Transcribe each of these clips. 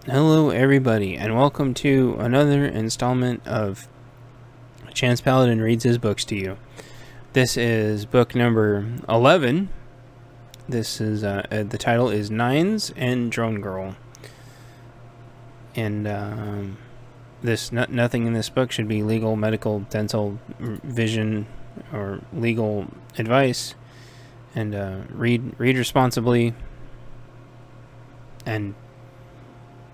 Hello everybody, and welcome to another installment of Chance Paladin Reads His Books to You. This is book number 11. This is, the title is Nines and Drone Girl. And, nothing in this book should be legal, medical, dental, vision, or legal advice. And, read responsibly. And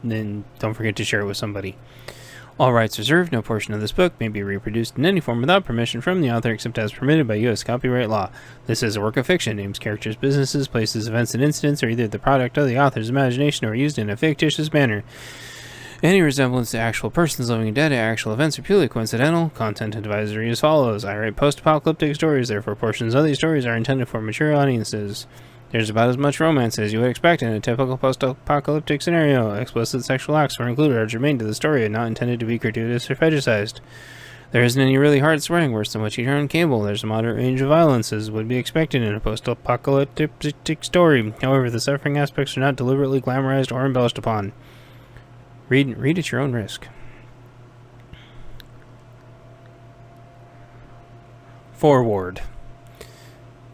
then don't forget to share it with somebody. All rights reserved. No portion of this book may be reproduced in any form without permission from the author except as permitted by U.S. copyright law. This is a work of fiction. Names, characters, businesses, places, events, and incidents are either the product of the author's imagination or used in a fictitious manner. Any resemblance to actual persons, living and dead, or actual events are purely coincidental. Content advisory as follows. I write post-apocalyptic stories, therefore portions of these stories are intended for mature audiences. There's about as much romance as you would expect in a typical post-apocalyptic scenario. Explicit sexual acts were included or germane to the story and not intended to be gratuitous or fetishized. There isn't any really hard swearing worse than what you hear on cable. There's a moderate range of violence as would be expected in a post-apocalyptic story. However, the suffering aspects are not deliberately glamorized or embellished upon. Read at your own risk. Forward.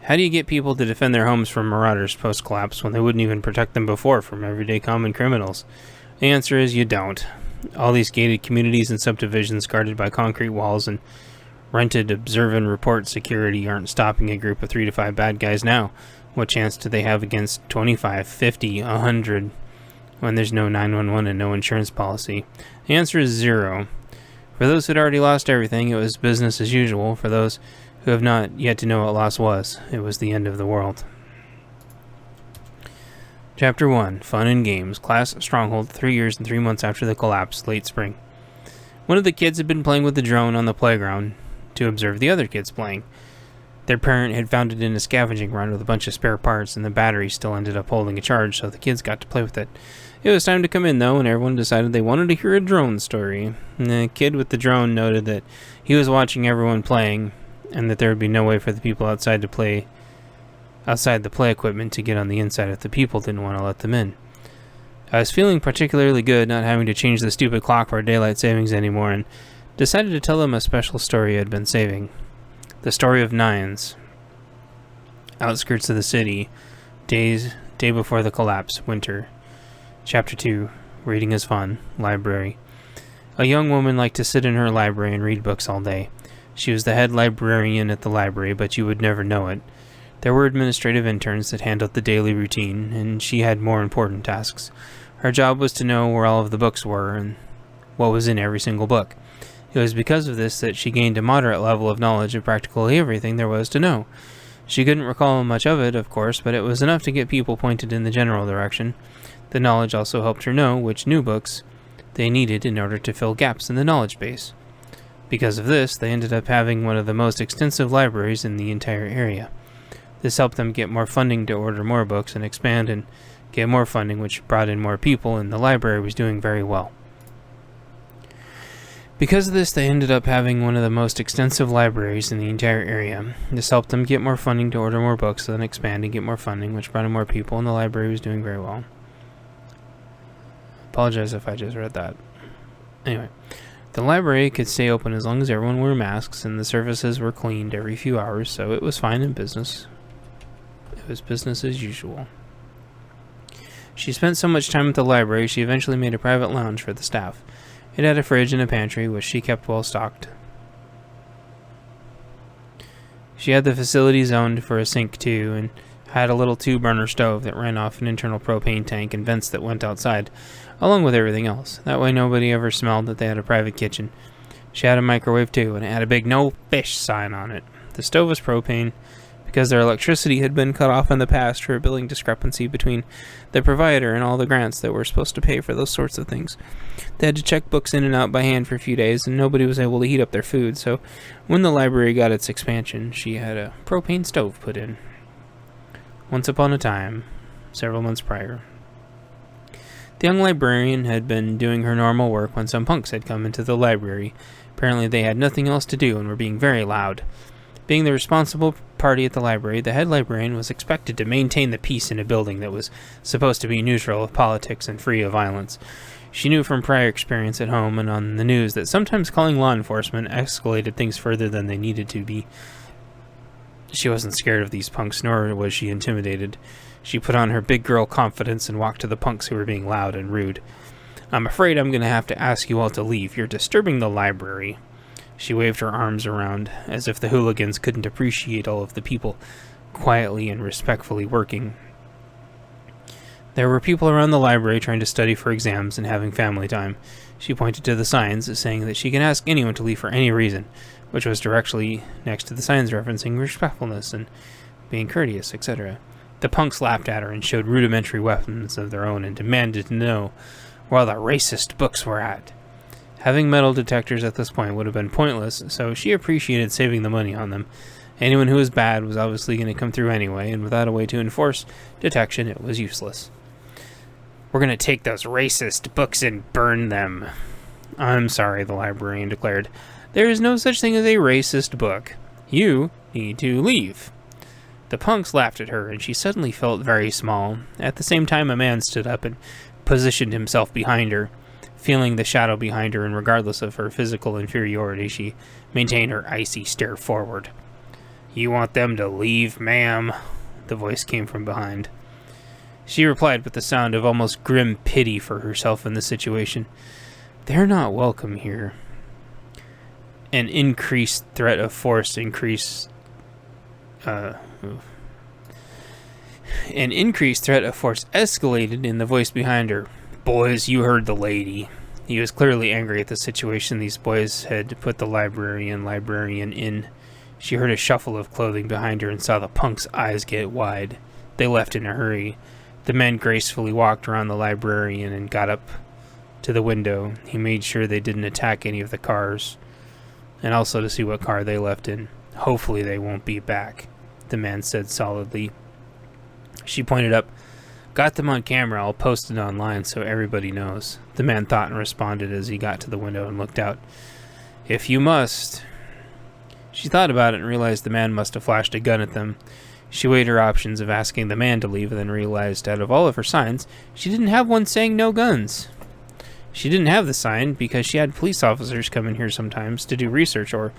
How do you get people to defend their homes from marauders post-collapse when they wouldn't even protect them before from everyday common criminals? The answer is you don't. All these gated communities and subdivisions guarded by concrete walls and rented observe and report security aren't stopping a group of 3 to 5 bad guys now. What chance do they have against 25, 50, 100 when there's no 911 and no insurance policy? The answer is 0. For those who'd already lost everything, it was business as usual. For those who have not yet to know what loss was, it was the end of the world. Chapter 1. Fun and Games. Class Stronghold, 3 years and 3 months after the collapse, late spring. One of the kids had been playing with the drone on the playground to observe the other kids playing. Their parent had found it in a scavenging run with a bunch of spare parts, and the battery still ended up holding a charge, so the kids got to play with it. It was time to come in, though, and everyone decided they wanted to hear a drone story. And the kid with the drone noted that he was watching everyone playing, and that there would be no way for the people outside the play equipment to get on the inside if the people didn't want to let them in. I was feeling particularly good not having to change the stupid clock for daylight savings anymore, and decided to tell them a special story I had been saving. The story of Nines. Outskirts of the city. Day before the collapse. Winter. Chapter 2. Reading is fun. Library. A young woman liked to sit in her library and read books all day. She was the head librarian at the library, but you would never know it. There were administrative interns that handled the daily routine, and she had more important tasks. Her job was to know where all of the books were and what was in every single book. It was because of this that she gained a moderate level of knowledge of practically everything there was to know. She couldn't recall much of it, of course, but it was enough to get people pointed in the general direction. The knowledge also helped her know which new books they needed in order to fill gaps in the knowledge base. Because of this, they ended up having one of the most extensive libraries in the entire area. This helped them get more funding to order more books and expand and get more funding, which brought in more people, and the library was doing very well. Because of this, they ended up having one of the most extensive libraries in the entire area. This helped them get more funding to order more books, then expand and get more funding, which brought in more people, and the library was doing very well. Apologize if I just read that. Anyway. The library could stay open as long as everyone wore masks, and the surfaces were cleaned every few hours, so it was fine in business. It was business as usual. She spent so much time at the library, she eventually made a private lounge for the staff. It had a fridge and a pantry, which she kept well stocked. She had the facility zoned for a sink, too, and had a little 2-burner stove that ran off an internal propane tank and vents that went outside, along with everything else. That way nobody ever smelled that they had a private kitchen. She had a microwave too, and it had a big "no fish" sign on it. The stove was propane because their electricity had been cut off in the past for a billing discrepancy between the provider and all the grants that were supposed to pay for those sorts of things. They had to check books in and out by hand for a few days, and nobody was able to heat up their food, so when the library got its expansion, she had a propane stove put in. Once upon a time, several months prior. The young librarian had been doing her normal work when some punks had come into the library. Apparently they had nothing else to do and were being very loud. Being the responsible party at the library, the head librarian was expected to maintain the peace in a building that was supposed to be neutral of politics and free of violence. She knew from prior experience at home and on the news that sometimes calling law enforcement escalated things further than they needed to be. She wasn't scared of these punks, nor was she intimidated. She put on her big girl confidence and walked to the punks who were being loud and rude. "I'm afraid I'm going to have to ask you all to leave. You're disturbing the library." She waved her arms around, as if the hooligans couldn't appreciate all of the people quietly and respectfully working. There were people around the library trying to study for exams and having family time. She pointed to the signs, saying that she can ask anyone to leave for any reason, which was directly next to the signs referencing respectfulness and being courteous, etc. The punks laughed at her and showed rudimentary weapons of their own and demanded to know where all the racist books were at. Having metal detectors at this point would have been pointless, so she appreciated saving the money on them. Anyone who was bad was obviously going to come through anyway, and without a way to enforce detection, it was useless. "We're going to take those racist books and burn them." "I'm sorry," the librarian declared. "There is no such thing as a racist book. You need to leave." The punks laughed at her, and she suddenly felt very small. At the same time, a man stood up and positioned himself behind her. Feeling the shadow behind her, and regardless of her physical inferiority, she maintained her icy stare forward. "You want them to leave, ma'am?" The voice came from behind. She replied with the sound of almost grim pity for herself in the situation. "They're not welcome here." An increased threat of force escalated in the voice behind her. "Boys, you heard the lady." He was clearly angry at the situation. These boys had put the librarian in. She heard a shuffle of clothing behind her and saw the punk's eyes get wide. They left in a hurry. The men gracefully walked around the librarian and got up to the window. He made sure they didn't attack any of the cars, and also to see what car they left in. "Hopefully they won't be back," the man said solidly. She pointed up. "Got them on camera. I'll post it online so everybody knows." The man thought and responded as he got to the window and looked out. "If you must." She thought about it and realized the man must have flashed a gun at them. She weighed her options of asking the man to leave and then realized out of all of her signs, she didn't have one saying no guns. She didn't have the sign because she had police officers come in here sometimes to do research or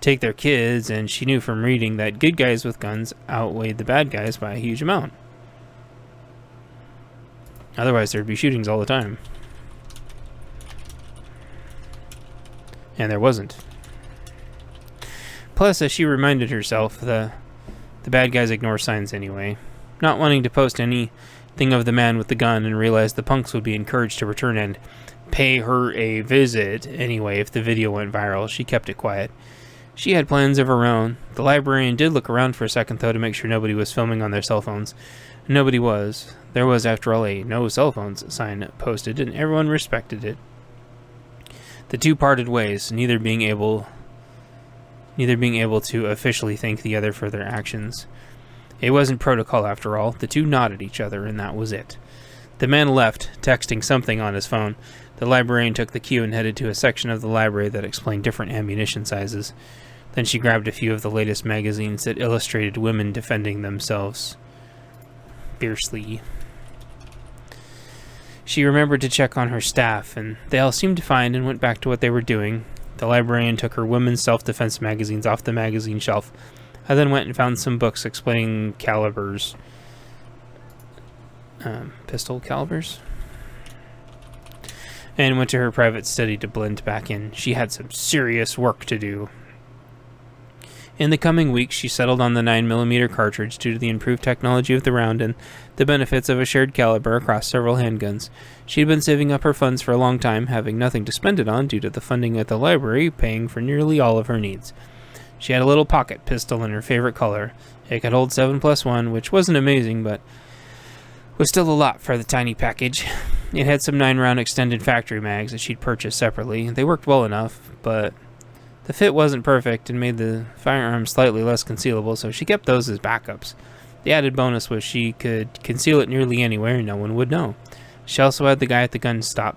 take their kids, and she knew from reading that good guys with guns outweighed the bad guys by a huge amount. Otherwise, there'd be shootings all the time. And there wasn't. Plus, as she reminded herself, the bad guys ignore signs anyway. Not wanting to post anything of the man with the gun and realized the punks would be encouraged to return and pay her a visit anyway if the video went viral, she kept it quiet. She had plans of her own. The librarian did look around for a second, though, to make sure nobody was filming on their cell phones. Nobody was. There was, after all, a no cell phones sign posted, and everyone respected it. The two parted ways, neither being able to officially thank the other for their actions. It wasn't protocol, after all. The two nodded at each other, and that was it. The man left, texting something on his phone. The librarian took the cue and headed to a section of the library that explained different ammunition sizes. Then she grabbed a few of the latest magazines that illustrated women defending themselves fiercely. She remembered to check on her staff, and they all seemed fine and went back to what they were doing. The librarian took her women's self-defense magazines off the magazine shelf, and then went and found some books explaining calibers. Pistol calibers? And went to her private study to blend back in. She had some serious work to do. In the coming weeks, she settled on the 9mm cartridge due to the improved technology of the round and the benefits of a shared caliber across several handguns. She had been saving up her funds for a long time, having nothing to spend it on due to the funding at the library paying for nearly all of her needs. She had a little pocket pistol in her favorite color. It could hold 7+1, which wasn't amazing, but was still a lot for the tiny package. It had some 9-round extended factory mags that she'd purchased separately. They worked well enough, but the fit wasn't perfect and made the firearm slightly less concealable, so she kept those as backups. The added bonus was she could conceal it nearly anywhere and no one would know. She also had the guy at the gun shop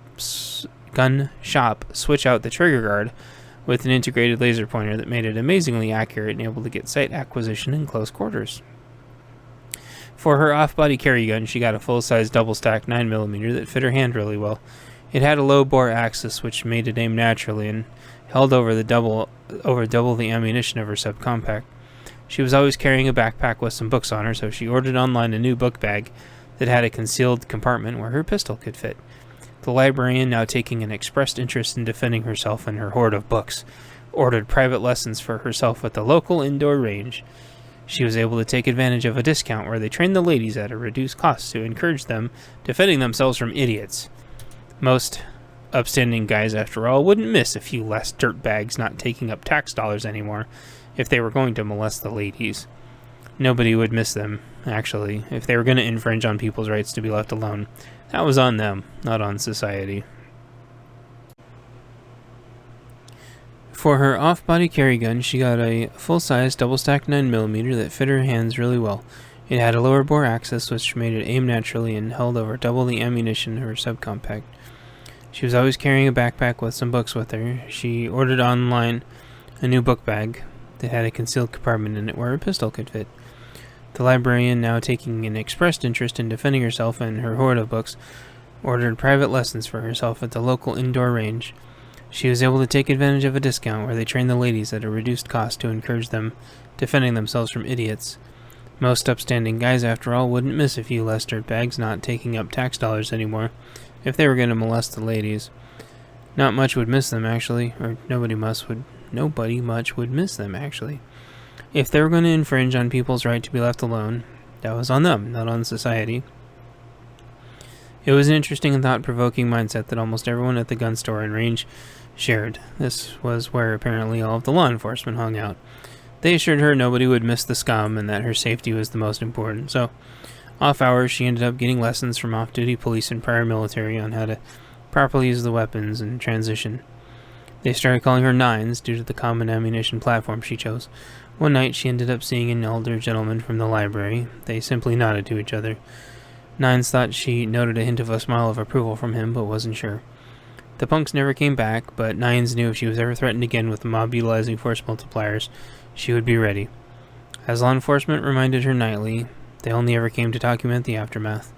switch out the trigger guard with an integrated laser pointer that made it amazingly accurate and able to get sight acquisition in close quarters. For her off-body carry gun, she got a full-size double-stack 9mm that fit her hand really well. It had a low-bore axis, which made it aim naturally and held over double the ammunition of her subcompact. She was always carrying a backpack with some books on her, so she ordered online a new book bag that had a concealed compartment where her pistol could fit. The librarian, now taking an expressed interest in defending herself and her hoard of books, ordered private lessons for herself at the local indoor range. She was able to take advantage of a discount where they trained the ladies at a reduced cost to encourage them defending themselves from idiots. Most upstanding guys, after all, wouldn't miss a few less dirtbags not taking up tax dollars anymore if they were going to molest the ladies. Nobody would miss them, actually. If they were going to infringe on people's rights to be left alone, that was on them, not on society. For her off-body carry gun, she got a full-size double-stack 9mm that fit her hands really well. It had a lower bore axis, which made it aim naturally and held over double the ammunition of her subcompact. She was always carrying a backpack with some books with her. She ordered online a new book bag that had a concealed compartment in it where her pistol could fit. The librarian, now taking an expressed interest in defending herself and her hoard of books, ordered private lessons for herself at the local indoor range. She was able to take advantage of a discount where they trained the ladies at a reduced cost to encourage them defending themselves from idiots. Most upstanding guys, after all, wouldn't miss a few less dirtbags not taking up tax dollars anymore if they were going to molest the ladies. Not much would miss them, actually, or nobody much would miss them, actually. If they were going to infringe on people's right to be left alone, that was on them, not on society. It was an interesting and thought-provoking mindset that almost everyone at the gun store and range shared. This was where apparently all of the law enforcement hung out. They assured her nobody would miss the scum and that her safety was the most important. So, off hours, she ended up getting lessons from off-duty police and prior military on how to properly use the weapons and transition. They started calling her Nines due to the common ammunition platform she chose. One night, she ended up seeing an elder gentleman from the library. They simply nodded to each other. Nines thought she noted a hint of a smile of approval from him, but wasn't sure. The punks never came back, but Nines knew if she was ever threatened again with mob-utilizing force multipliers, she would be ready. As law enforcement reminded her nightly, they only ever came to document the aftermath.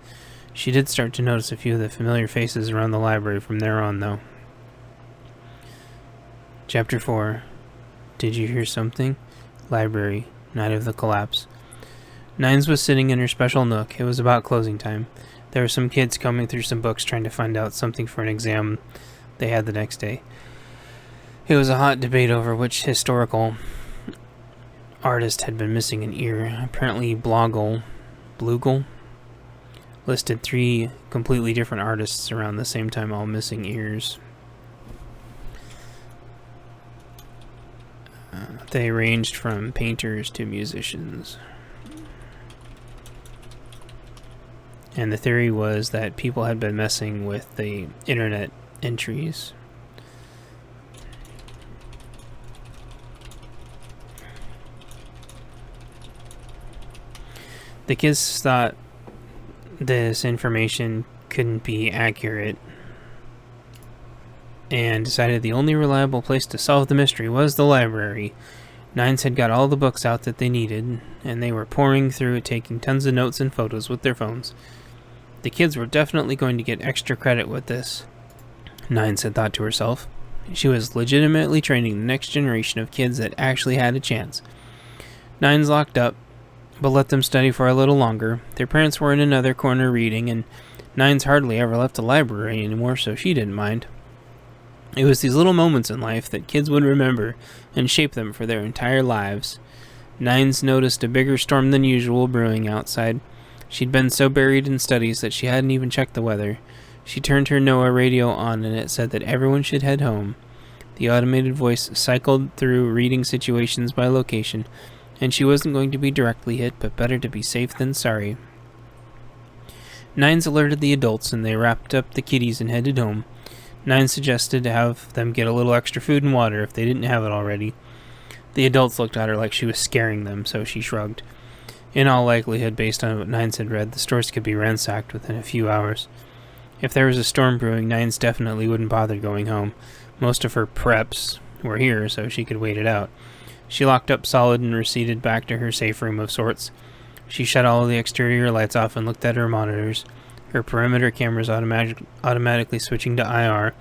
She did start to notice a few of the familiar faces around the library from there on, though. Chapter 4. Did you hear something? Library. Night of the collapse. Nines was sitting in her special nook. It was about closing time. There were some kids combing through some books trying to find out something for an exam they had the next day. It was a hot debate over which historical artist had been missing an ear. Apparently Blugel listed 3 completely different artists around the same time, all missing ears. They ranged from painters to musicians. And the theory was that people had been messing with the internet entries. The kids thought this information couldn't be accurate and decided the only reliable place to solve the mystery was the library. Nines had got all the books out that they needed, and they were pouring through it, taking tons of notes and photos with their phones. The kids were definitely going to get extra credit with this, Nines had thought to herself. She was legitimately training the next generation of kids that actually had a chance. Nines locked up, but let them study for a little longer. Their parents were in another corner reading, and Nines hardly ever left the library anymore, so she didn't mind. It was these little moments in life that kids would remember and shape them for their entire lives. Nines noticed a bigger storm than usual brewing outside. She'd been so buried in studies that she hadn't even checked the weather. She turned her NOAA radio on and it said that everyone should head home. The automated voice cycled through reading situations by location, and she wasn't going to be directly hit, but better to be safe than sorry. Nines alerted the adults and they wrapped up the kiddies and headed home. Nines suggested to have them get a little extra food and water if they didn't have it already. The adults looked at her like she was scaring them, so she shrugged. In all likelihood, based on what Nines had read, the stores could be ransacked within a few hours. If there was a storm brewing, Nines definitely wouldn't bother going home. Most of her preps were here, so she could wait it out. She locked up solid and receded back to her safe room of sorts. She shut all of the exterior lights off and looked at her monitors, her perimeter cameras automatically switching to IR,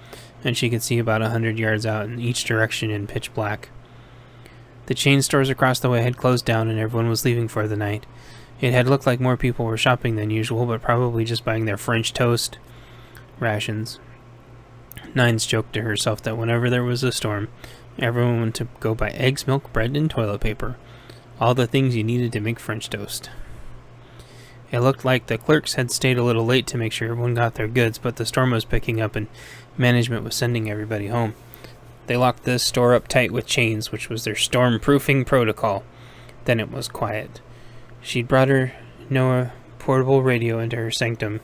and she could see about 100 yards out in each direction in pitch black. The chain stores across the way had closed down and everyone was leaving for the night. It had looked like more people were shopping than usual, but probably just buying their French toast rations. Nines joked to herself that whenever there was a storm, everyone went to go buy eggs, milk, bread, and toilet paper. All the things you needed to make French toast. It looked like the clerks had stayed a little late to make sure everyone got their goods, but the storm was picking up and management was sending everybody home. They locked this store up tight with chains, which was their storm-proofing protocol. Then it was quiet. She'd brought her NOAA portable radio into her sanctum,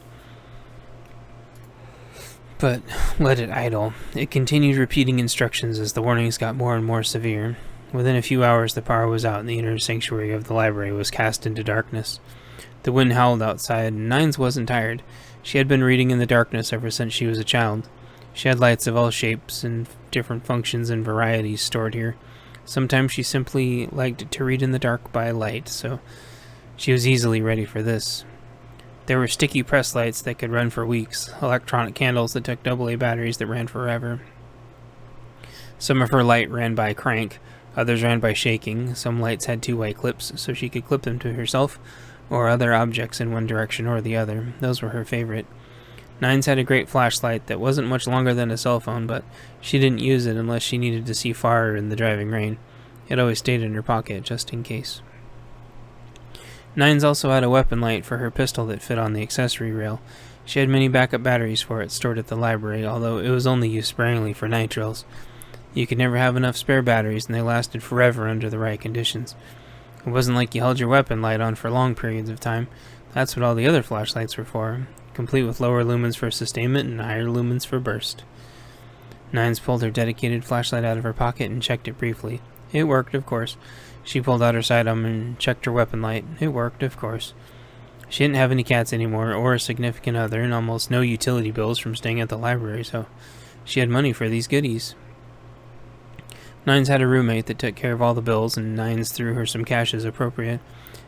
but let it idle. It continued repeating instructions as the warnings got more and more severe. Within a few hours, the power was out and the inner sanctuary of the library was cast into darkness. The wind howled outside, and Nines wasn't tired. She had been reading in the darkness ever since she was a child. She had lights of all shapes and different functions and varieties stored here. Sometimes she simply liked to read in the dark by light, so she was easily ready for this. There were sticky press lights that could run for weeks, electronic candles that took AA batteries that ran forever. Some of her light ran by crank, others ran by shaking. Some lights had 2 white clips, so she could clip them to herself or other objects in one direction or the other. Those were her favorite. Nines had a great flashlight that wasn't much longer than a cell phone, but she didn't use it unless she needed to see far in the driving rain. It always stayed in her pocket, just in case. Nines also had a weapon light for her pistol that fit on the accessory rail. She had many backup batteries for it stored at the library, although it was only used sparingly for night drills. You could never have enough spare batteries, and they lasted forever under the right conditions. It wasn't like you held your weapon light on for long periods of time. That's what all the other flashlights were for, complete with lower lumens for sustainment and higher lumens for burst. Nines pulled her dedicated flashlight out of her pocket and checked it briefly. It worked, of course. She pulled out her sidearm and checked her weapon light. It worked, of course. She didn't have any cats anymore, or a significant other, and almost no utility bills from staying at the library, so she had money for these goodies. Nines had a roommate that took care of all the bills, and Nines threw her some cash as appropriate.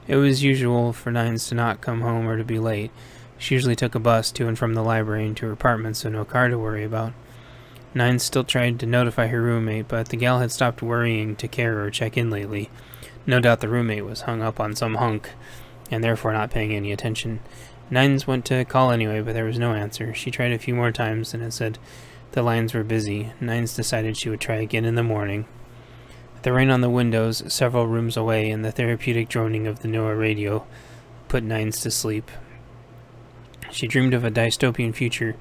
It was usual for Nines to not come home or to be late. She usually took a bus to and from the library and to her apartment, so no car to worry about. Nines still tried to notify her roommate, but the gal had stopped worrying to care or check in lately. No doubt the roommate was hung up on some hunk, and therefore not paying any attention. Nines went to call anyway, but there was no answer. She tried a few more times, and it said the lines were busy. Nines decided she would try again in the morning. The rain on the windows several rooms away and the therapeutic droning of the NOAA radio put Nines to sleep. She dreamed of a dystopian future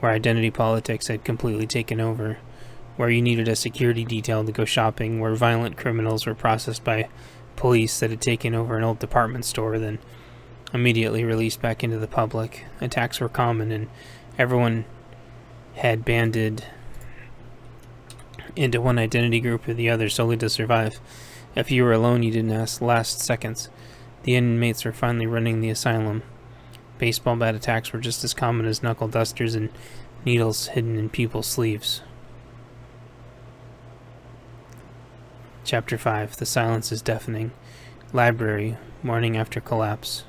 where identity politics had completely taken over, where you needed a security detail to go shopping, where violent criminals were processed by police that had taken over an old department store, then immediately released back into the public. Attacks were common, and everyone had banded into one identity group or the other solely to survive. If you were alone, you didn't last seconds. The inmates were finally running the asylum. Baseball bat attacks were just as common as knuckle dusters and needles hidden in people's sleeves. Chapter 5. The silence is deafening. Library. Morning after collapse.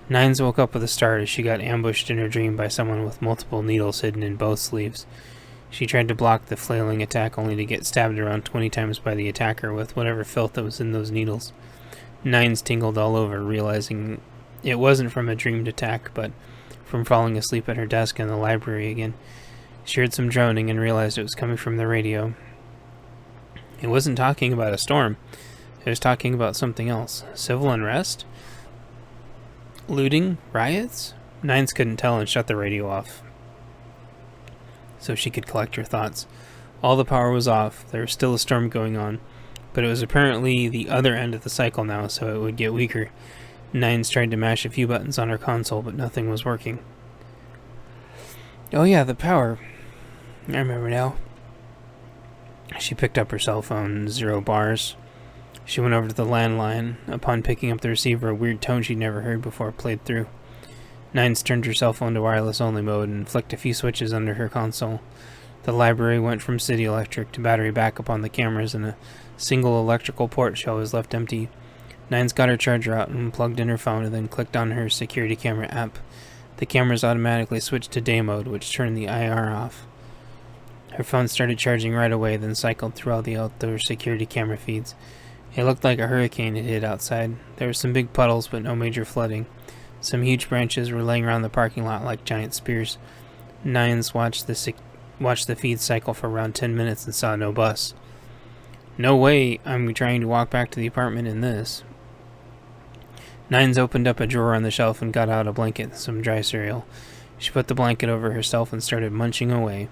Nines woke up with a start as she got ambushed in her dream by someone with multiple needles hidden in both sleeves. She tried to block the flailing attack only to get stabbed around 20 times by the attacker with whatever filth that was in those needles. Nines tingled all over, realizing it wasn't from a dreamed attack, but from falling asleep at her desk in the library again. She heard some droning and realized it was coming from the radio. It wasn't talking about a storm. It was talking about something else. Civil unrest? Looting? Riots? Nines couldn't tell and shut the radio off, so she could collect her thoughts. All the power was off. There was still a storm going on, but it was apparently the other end of the cycle now, so it would get weaker. Nines tried to mash a few buttons on her console, but nothing was working. Oh yeah, the power. I remember now. She picked up her cell phone, 0 bars. She went over to the landline. Upon picking up the receiver, a weird tone she'd never heard before played through. Nines turned her cell phone to wireless only mode and flicked a few switches under her console. The library went from city electric to battery backup on the cameras, and a single electrical port shell was left empty. Nines got her charger out and plugged in her phone and then clicked on her security camera app. The cameras automatically switched to day mode, which turned the IR off. Her phone started charging right away, then cycled through all the outdoor security camera feeds. It looked like a hurricane had hit outside. There were some big puddles, but no major flooding. Some huge branches were laying around the parking lot like giant spears. Nines watched the feed cycle for around 10 minutes and saw no bus. No way I'm trying to walk back to the apartment in this. Nines opened up a drawer on the shelf and got out a blanket and some dry cereal. She put the blanket over herself and started munching away.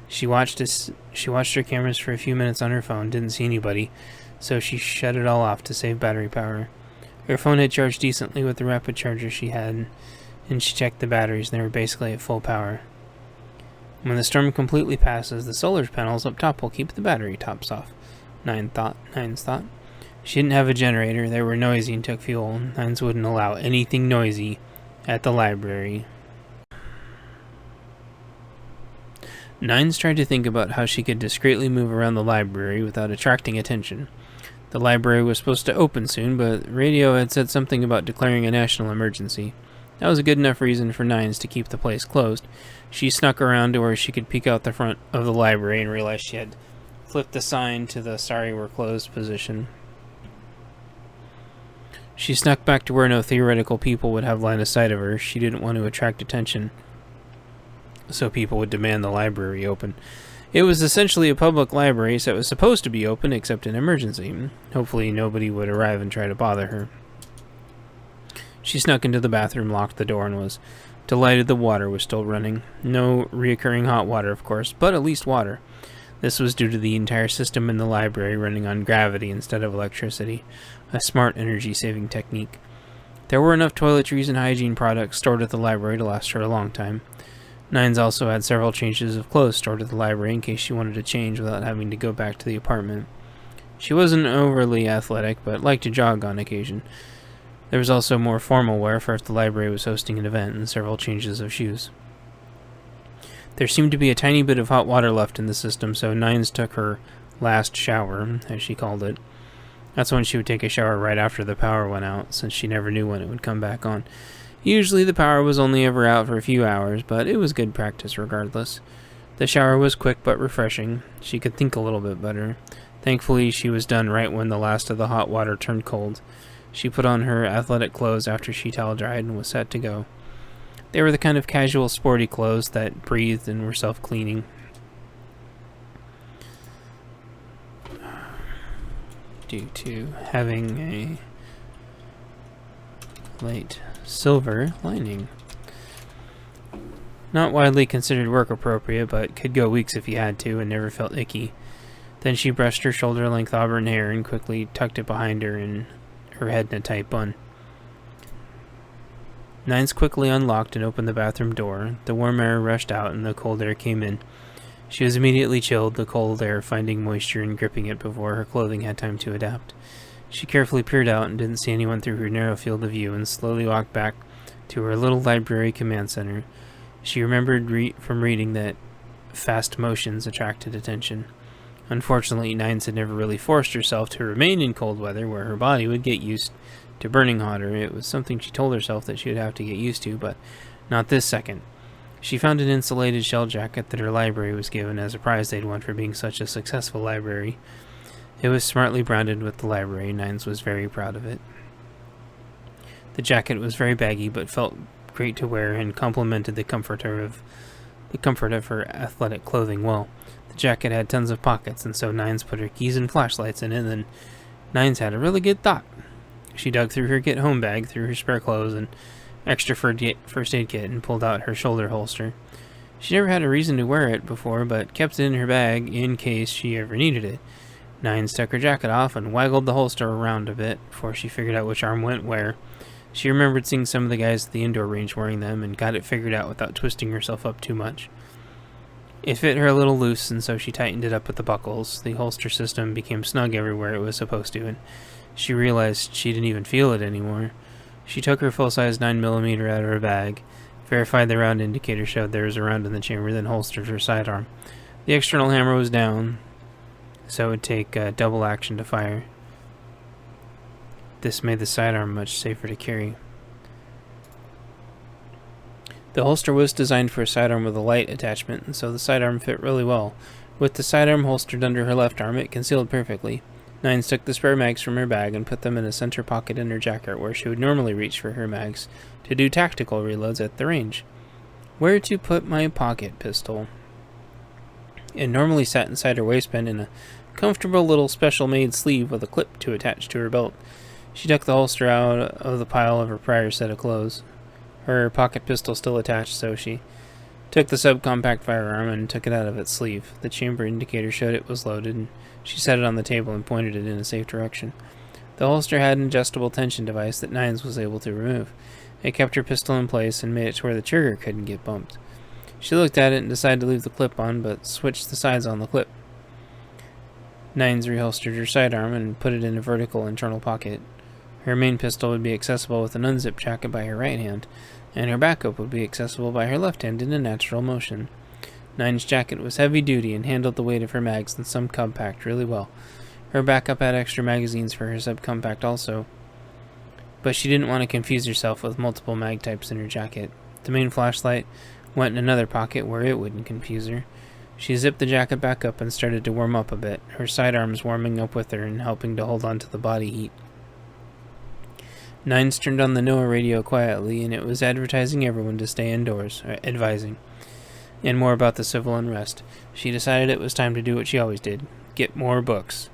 She watched her cameras for a few minutes on her phone, didn't see anybody, so she shut it all off to save battery power. Her phone had charged decently with the rapid charger she had, and she checked the batteries, and they were basically at full power. When the storm completely passes, the solar panels up top will keep the battery tops off, Nines thought. She didn't have a generator. They were noisy and took fuel. Nines wouldn't allow anything noisy at the library. Nines tried to think about how she could discreetly move around the library without attracting attention. The library was supposed to open soon, but radio had said something about declaring a national emergency. That was a good enough reason for Nines to keep the place closed. She snuck around to where she could peek out the front of the library and realized she had flipped the sign to the "sorry we're closed" position. She snuck back to where no theoretical people would have line of sight of her. She didn't want to attract attention, so people would demand the library open. It was essentially a public library, so it was supposed to be open except in emergency. Hopefully nobody would arrive and try to bother her. She snuck into the bathroom, locked the door, and was delighted the water was still running. No reoccurring hot water, of course, but at least water. This was due to the entire system in the library running on gravity instead of electricity, a smart energy-saving technique. There were enough toiletries and hygiene products stored at the library to last her a long time. Nines also had several changes of clothes stored at the library in case she wanted to change without having to go back to the apartment. She wasn't overly athletic, but liked to jog on occasion. There was also more formal wear for if the library was hosting an event, and several changes of shoes. There seemed to be a tiny bit of hot water left in the system, so Nines took her last shower, as she called it. That's when she would take a shower right after the power went out, since she never knew when it would come back on. Usually the power was only ever out for a few hours, but it was good practice regardless. The shower was quick but refreshing. She could think a little bit better. Thankfully, she was done right when the last of the hot water turned cold. She put on her athletic clothes after she towel dried and was set to go. They were the kind of casual, sporty clothes that breathed and were self-cleaning. Due to having a light silver lining. Not widely considered work appropriate, but could go weeks if you had to and never felt icky. Then she brushed her shoulder-length auburn hair and quickly tucked it behind her and her head in a tight bun. Nines quickly unlocked and opened the bathroom door. The warm air rushed out and the cold air came in. She was immediately chilled, the cold air finding moisture and gripping it before her clothing had time to adapt. She carefully peered out and didn't see anyone through her narrow field of view and slowly walked back to her little library command center. She remembered from reading that fast motions attracted attention. Unfortunately, Nines had never really forced herself to remain in cold weather where her body would get used to burning hotter. It was something she told herself that she would have to get used to, but not this second. She found an insulated shell jacket that her library was given as a prize they'd won for being such a successful library. It was smartly branded with the library. Nines was very proud of it. The jacket was very baggy but felt great to wear and complemented the comfort of her athletic clothing well. The jacket had tons of pockets, and so Nines put her keys and flashlights in it, and then Nines had a really good thought. She dug through her get-home bag, through her spare clothes, and extra first aid kit, and pulled out her shoulder holster. She never had a reason to wear it before, but kept it in her bag in case she ever needed it. Nines took her jacket off and waggled the holster around a bit before she figured out which arm went where. She remembered seeing some of the guys at the indoor range wearing them, and got it figured out without twisting herself up too much. It fit her a little loose, and so she tightened it up with the buckles. The holster system became snug everywhere it was supposed to, and she realized she didn't even feel it anymore. She took her full-size 9mm out of her bag, verified the round indicator showed there was a round in the chamber, then holstered her sidearm. The external hammer was down, so it would take double action to fire. This made the sidearm much safer to carry. The holster was designed for a sidearm with a light attachment, and so the sidearm fit really well. With the sidearm holstered under her left arm, it concealed perfectly. Nines took the spare mags from her bag and put them in a center pocket in her jacket where she would normally reach for her mags to do tactical reloads at the range. Where to put my pocket pistol? It normally sat inside her waistband in a comfortable little special-made sleeve with a clip to attach to her belt. She took the holster out of the pile of her prior set of clothes. Her pocket pistol still attached, so she took the subcompact firearm and took it out of its sleeve. The chamber indicator showed it was loaded, and she set it on the table and pointed it in a safe direction. The holster had an adjustable tension device that Nines was able to remove. It kept her pistol in place and made it to where the trigger couldn't get bumped. She looked at it and decided to leave the clip on, but switched the sides on the clip. Nines reholstered her sidearm and put it in a vertical internal pocket. Her main pistol would be accessible with an unzipped jacket by her right hand, and her backup would be accessible by her left hand in a natural motion. Nine's jacket was heavy-duty and handled the weight of her mags and subcompact really well. Her backup had extra magazines for her subcompact also, but she didn't want to confuse herself with multiple mag types in her jacket. The main flashlight went in another pocket where it wouldn't confuse her. She zipped the jacket back up and started to warm up a bit, her sidearms warming up with her and helping to hold on to the body heat. Nines turned on the NOAA radio quietly, and it was advertising everyone to stay indoors, advising, and more about the civil unrest. She decided it was time to do what she always did, get more books.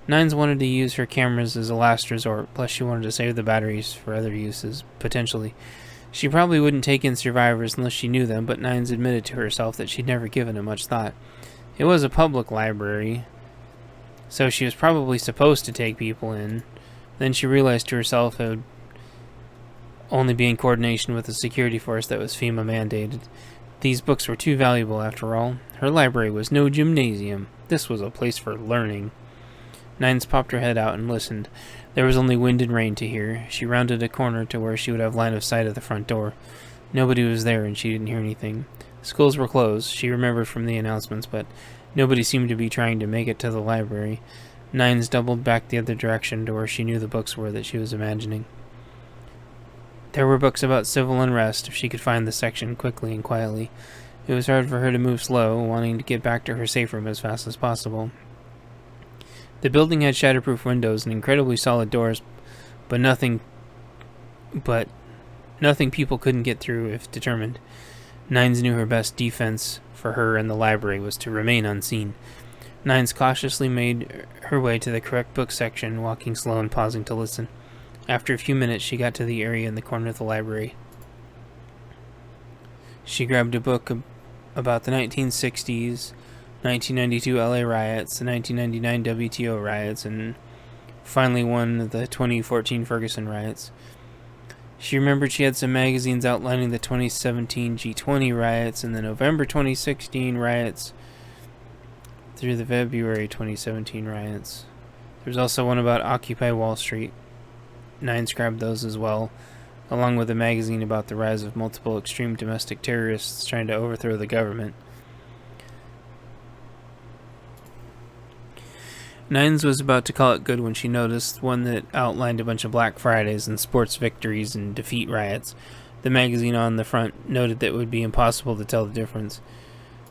Nines wanted to use her cameras as a last resort, plus she wanted to save the batteries for other uses, potentially. She probably wouldn't take in survivors unless she knew them, but Nines admitted to herself that she'd never given it much thought. It was a public library, so she was probably supposed to take people in. Then she realized to herself it would only be in coordination with a security force that was FEMA mandated. These books were too valuable after all. Her library was no gymnasium. This was a place for learning. Nines popped her head out and listened. There was only wind and rain to hear. She rounded a corner to where she would have line of sight of the front door. Nobody was there and she didn't hear anything. Schools were closed, she remembered from the announcements, but nobody seemed to be trying to make it to the library. Nines doubled back the other direction to where she knew the books were that she was imagining. There were books about civil unrest if she could find the section quickly and quietly. It was hard for her to move slow, wanting to get back to her safe room as fast as possible. The building had shatterproof windows and incredibly solid doors, but nothing people couldn't get through if determined. Nines knew her best defense for her and the library was to remain unseen. Nines cautiously made her way to the correct book section, walking slow and pausing to listen. After a few minutes, she got to the area in the corner of the library. She grabbed a book about the 1960s, 1992 LA riots, the 1999 WTO riots, and finally one of the 2014 Ferguson riots. She remembered she had some magazines outlining the 2017 G20 riots and the November 2016 riots through the February 2017 riots. There was also one about Occupy Wall Street. Nines grabbed those as well, along with a magazine about the rise of multiple extreme domestic terrorists trying to overthrow the government. Nines was about to call it good when she noticed one that outlined a bunch of Black Fridays and sports victories and defeat riots. The magazine on the front noted that it would be impossible to tell the difference.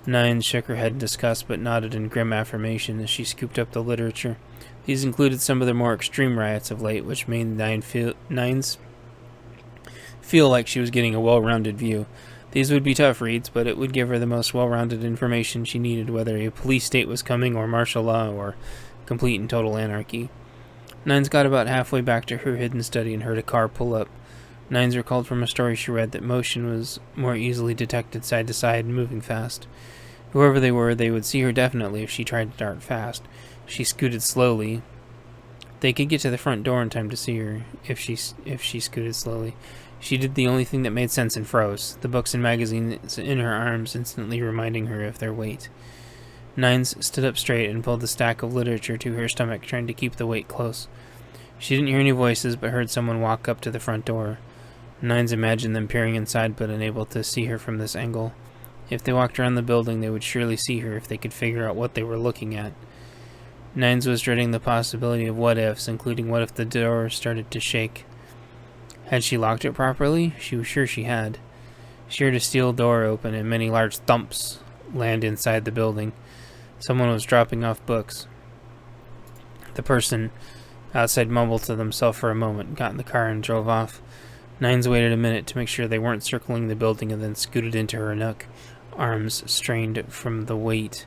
Nines shook her head in disgust but nodded in grim affirmation as she scooped up the literature. These included some of the more extreme riots of late, which made Nines feel like she was getting a well-rounded view. These would be tough reads, but it would give her the most well-rounded information she needed, whether a police state was coming or martial law or complete and total anarchy. Nines got about halfway back to her hidden study and heard a car pull up. Nines recalled from a story she read that motion was more easily detected side to side and moving fast. Whoever they were, they would see her definitely if she tried to dart fast. She scooted slowly. They could get to the front door in time to see her if she scooted slowly. She did the only thing that made sense and froze, the books and magazines in her arms instantly reminding her of their weight. Nines stood up straight and pulled the stack of literature to her stomach, trying to keep the weight close. She didn't hear any voices, but heard someone walk up to the front door. Nines imagined them peering inside, but unable to see her from this angle. If they walked around the building, they would surely see her if they could figure out what they were looking at. Nines was dreading the possibility of what-ifs, including what if the door started to shake. Had she locked it properly? She was sure she had. She heard a steel door open and many large thumps land inside the building. Someone was dropping off books. The person outside mumbled to themselves for a moment, got in the car, and drove off. Nines waited a minute to make sure they weren't circling the building and then scooted into her nook, arms strained from the weight.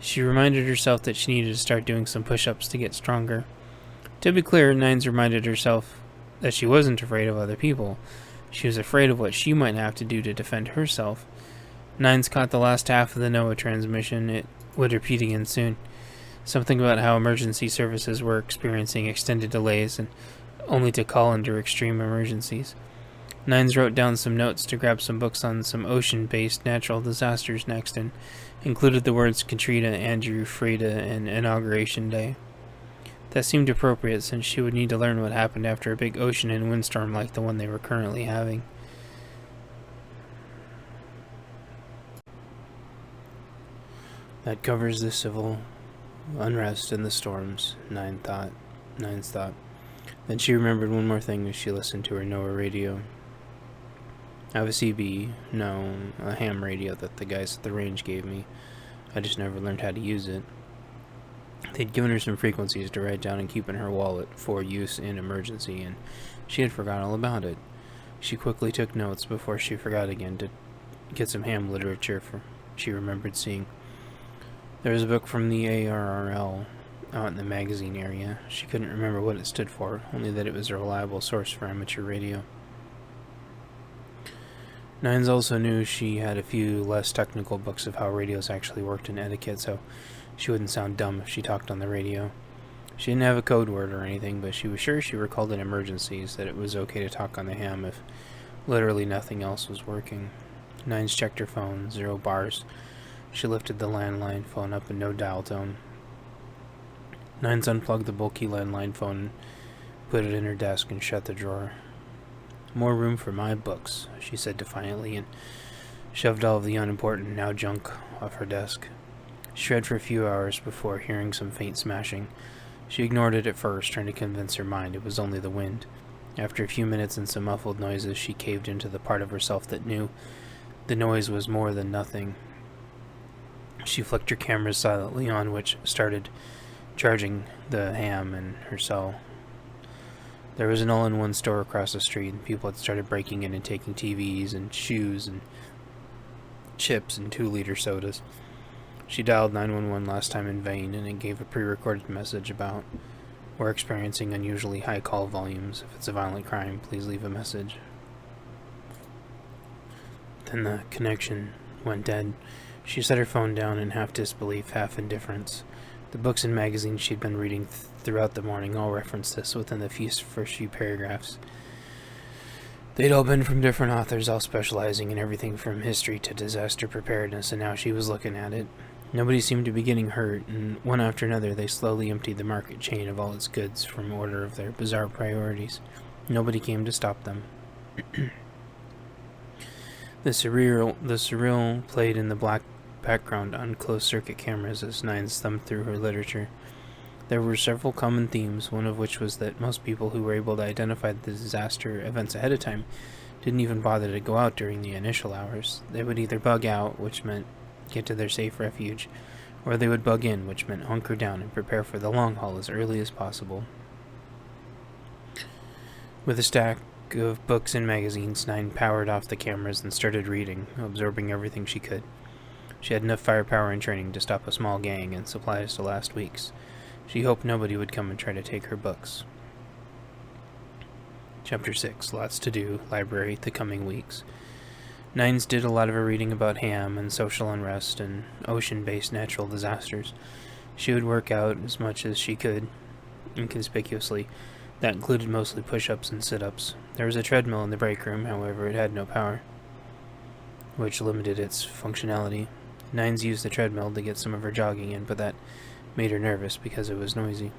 She reminded herself that she needed to start doing some push-ups to get stronger. To be clear, Nines reminded herself that she wasn't afraid of other people. She was afraid of what she might have to do to defend herself. Nines caught the last half of the NOAA transmission. It would repeat again soon. Something about how emergency services were experiencing extended delays and only to call under extreme emergencies. Nines wrote down some notes to grab some books on some ocean-based natural disasters next, and included the words Katrina, Andrew, Frida, and Inauguration Day. That seemed appropriate, since she would need to learn what happened after a big ocean and windstorm like the one they were currently having. That covers the civil unrest and the storms, Nines thought. Then she remembered one more thing as she listened to her NOAA radio. I have a CB, no, a ham radio that the guys at the range gave me. I just never learned how to use it. They'd given her some frequencies to write down and keep in her wallet for use in emergency, and she had forgotten all about it. She quickly took notes before she forgot again to get some ham literature she remembered seeing. There was a book from the ARRL out in the magazine area. She couldn't remember what it stood for, only that it was a reliable source for amateur radio. Nines also knew she had a few less technical books of how radios actually worked in etiquette, so she wouldn't sound dumb if she talked on the radio. She didn't have a code word or anything, but she was sure she recalled in emergencies that it was okay to talk on the ham if literally nothing else was working. Nines checked her phone, 0 bars. She lifted the landline phone up in no dial tone. Nines unplugged the bulky landline phone, put it in her desk, and shut the drawer. More room for my books, she said defiantly, and shoved all of the unimportant now junk off her desk. She read for a few hours before hearing some faint smashing. She ignored it at first, trying to convince her mind it was only the wind. After a few minutes and some muffled noises, she caved into the part of herself that knew the noise was more than nothing. She flicked her cameras silently on, which started charging the ham in her cell. There was an all-in-one store across the street, and people had started breaking in and taking TVs and shoes and chips and 2-liter sodas. She dialed 911 last time in vain, and it gave a pre-recorded message about, "We're experiencing unusually high call volumes. If it's a violent crime, please leave a message." Then the connection went dead. She set her phone down in half disbelief, half indifference. The books and magazines she'd been reading throughout the morning all referenced this within the first few paragraphs. They'd all been from different authors, all specializing in everything from history to disaster preparedness, and now she was looking at it. Nobody seemed to be getting hurt, and one after another they slowly emptied the market chain of all its goods from order of their bizarre priorities. Nobody came to stop them. The surreal played in the black background on closed-circuit cameras as Nines thumbed through her literature. There were several common themes, one of which was that most people who were able to identify the disaster events ahead of time didn't even bother to go out during the initial hours. They would either bug out, which meant get to their safe refuge, or they would bug in, which meant hunker down and prepare for the long haul as early as possible. With a stack of books and magazines, Nine powered off the cameras and started reading, absorbing everything she could. She had enough firepower and training to stop a small gang and supplies to last weeks. She hoped nobody would come and try to take her books. Chapter 6. Lots to do. Library. The coming weeks. Nines did a lot of her reading about ham and social unrest and ocean-based natural disasters. She would work out as much as she could, inconspicuously. That included mostly push-ups and sit-ups. There was a treadmill in the break room, however, it had no power, which limited its functionality. Nines used the treadmill to get some of her jogging in, but that made her nervous because it was noisy.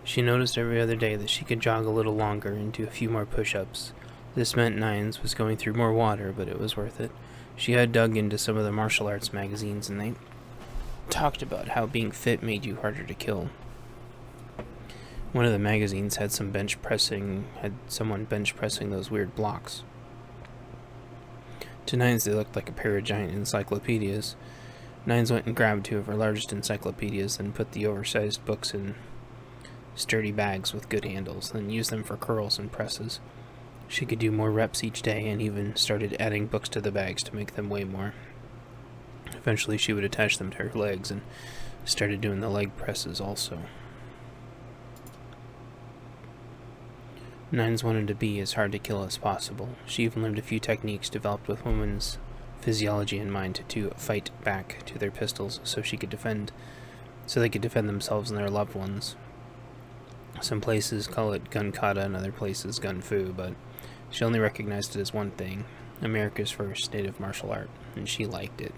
She noticed every other day that she could jog a little longer and do a few more push-ups, This meant Nines was going through more water, but it was worth it. She had dug into some of the martial arts magazines, and they talked about how being fit made you harder to kill. One of the magazines had someone bench pressing those weird blocks. To Nines, they looked like a pair of giant encyclopedias. Nines went and grabbed two of her largest encyclopedias, then put the oversized books in sturdy bags with good handles, then used them for curls and presses. She could do more reps each day, and even started adding books to the bags to make them weigh more. Eventually, she would attach them to her legs, and started doing the leg presses also. Nines wanted to be as hard to kill as possible. She even learned a few techniques developed with women's physiology in mind to fight back to their pistols so they could defend themselves and their loved ones. Some places call it gun kata and other places gun fu, but she only recognized it as one thing, America's first native martial art, and she liked it.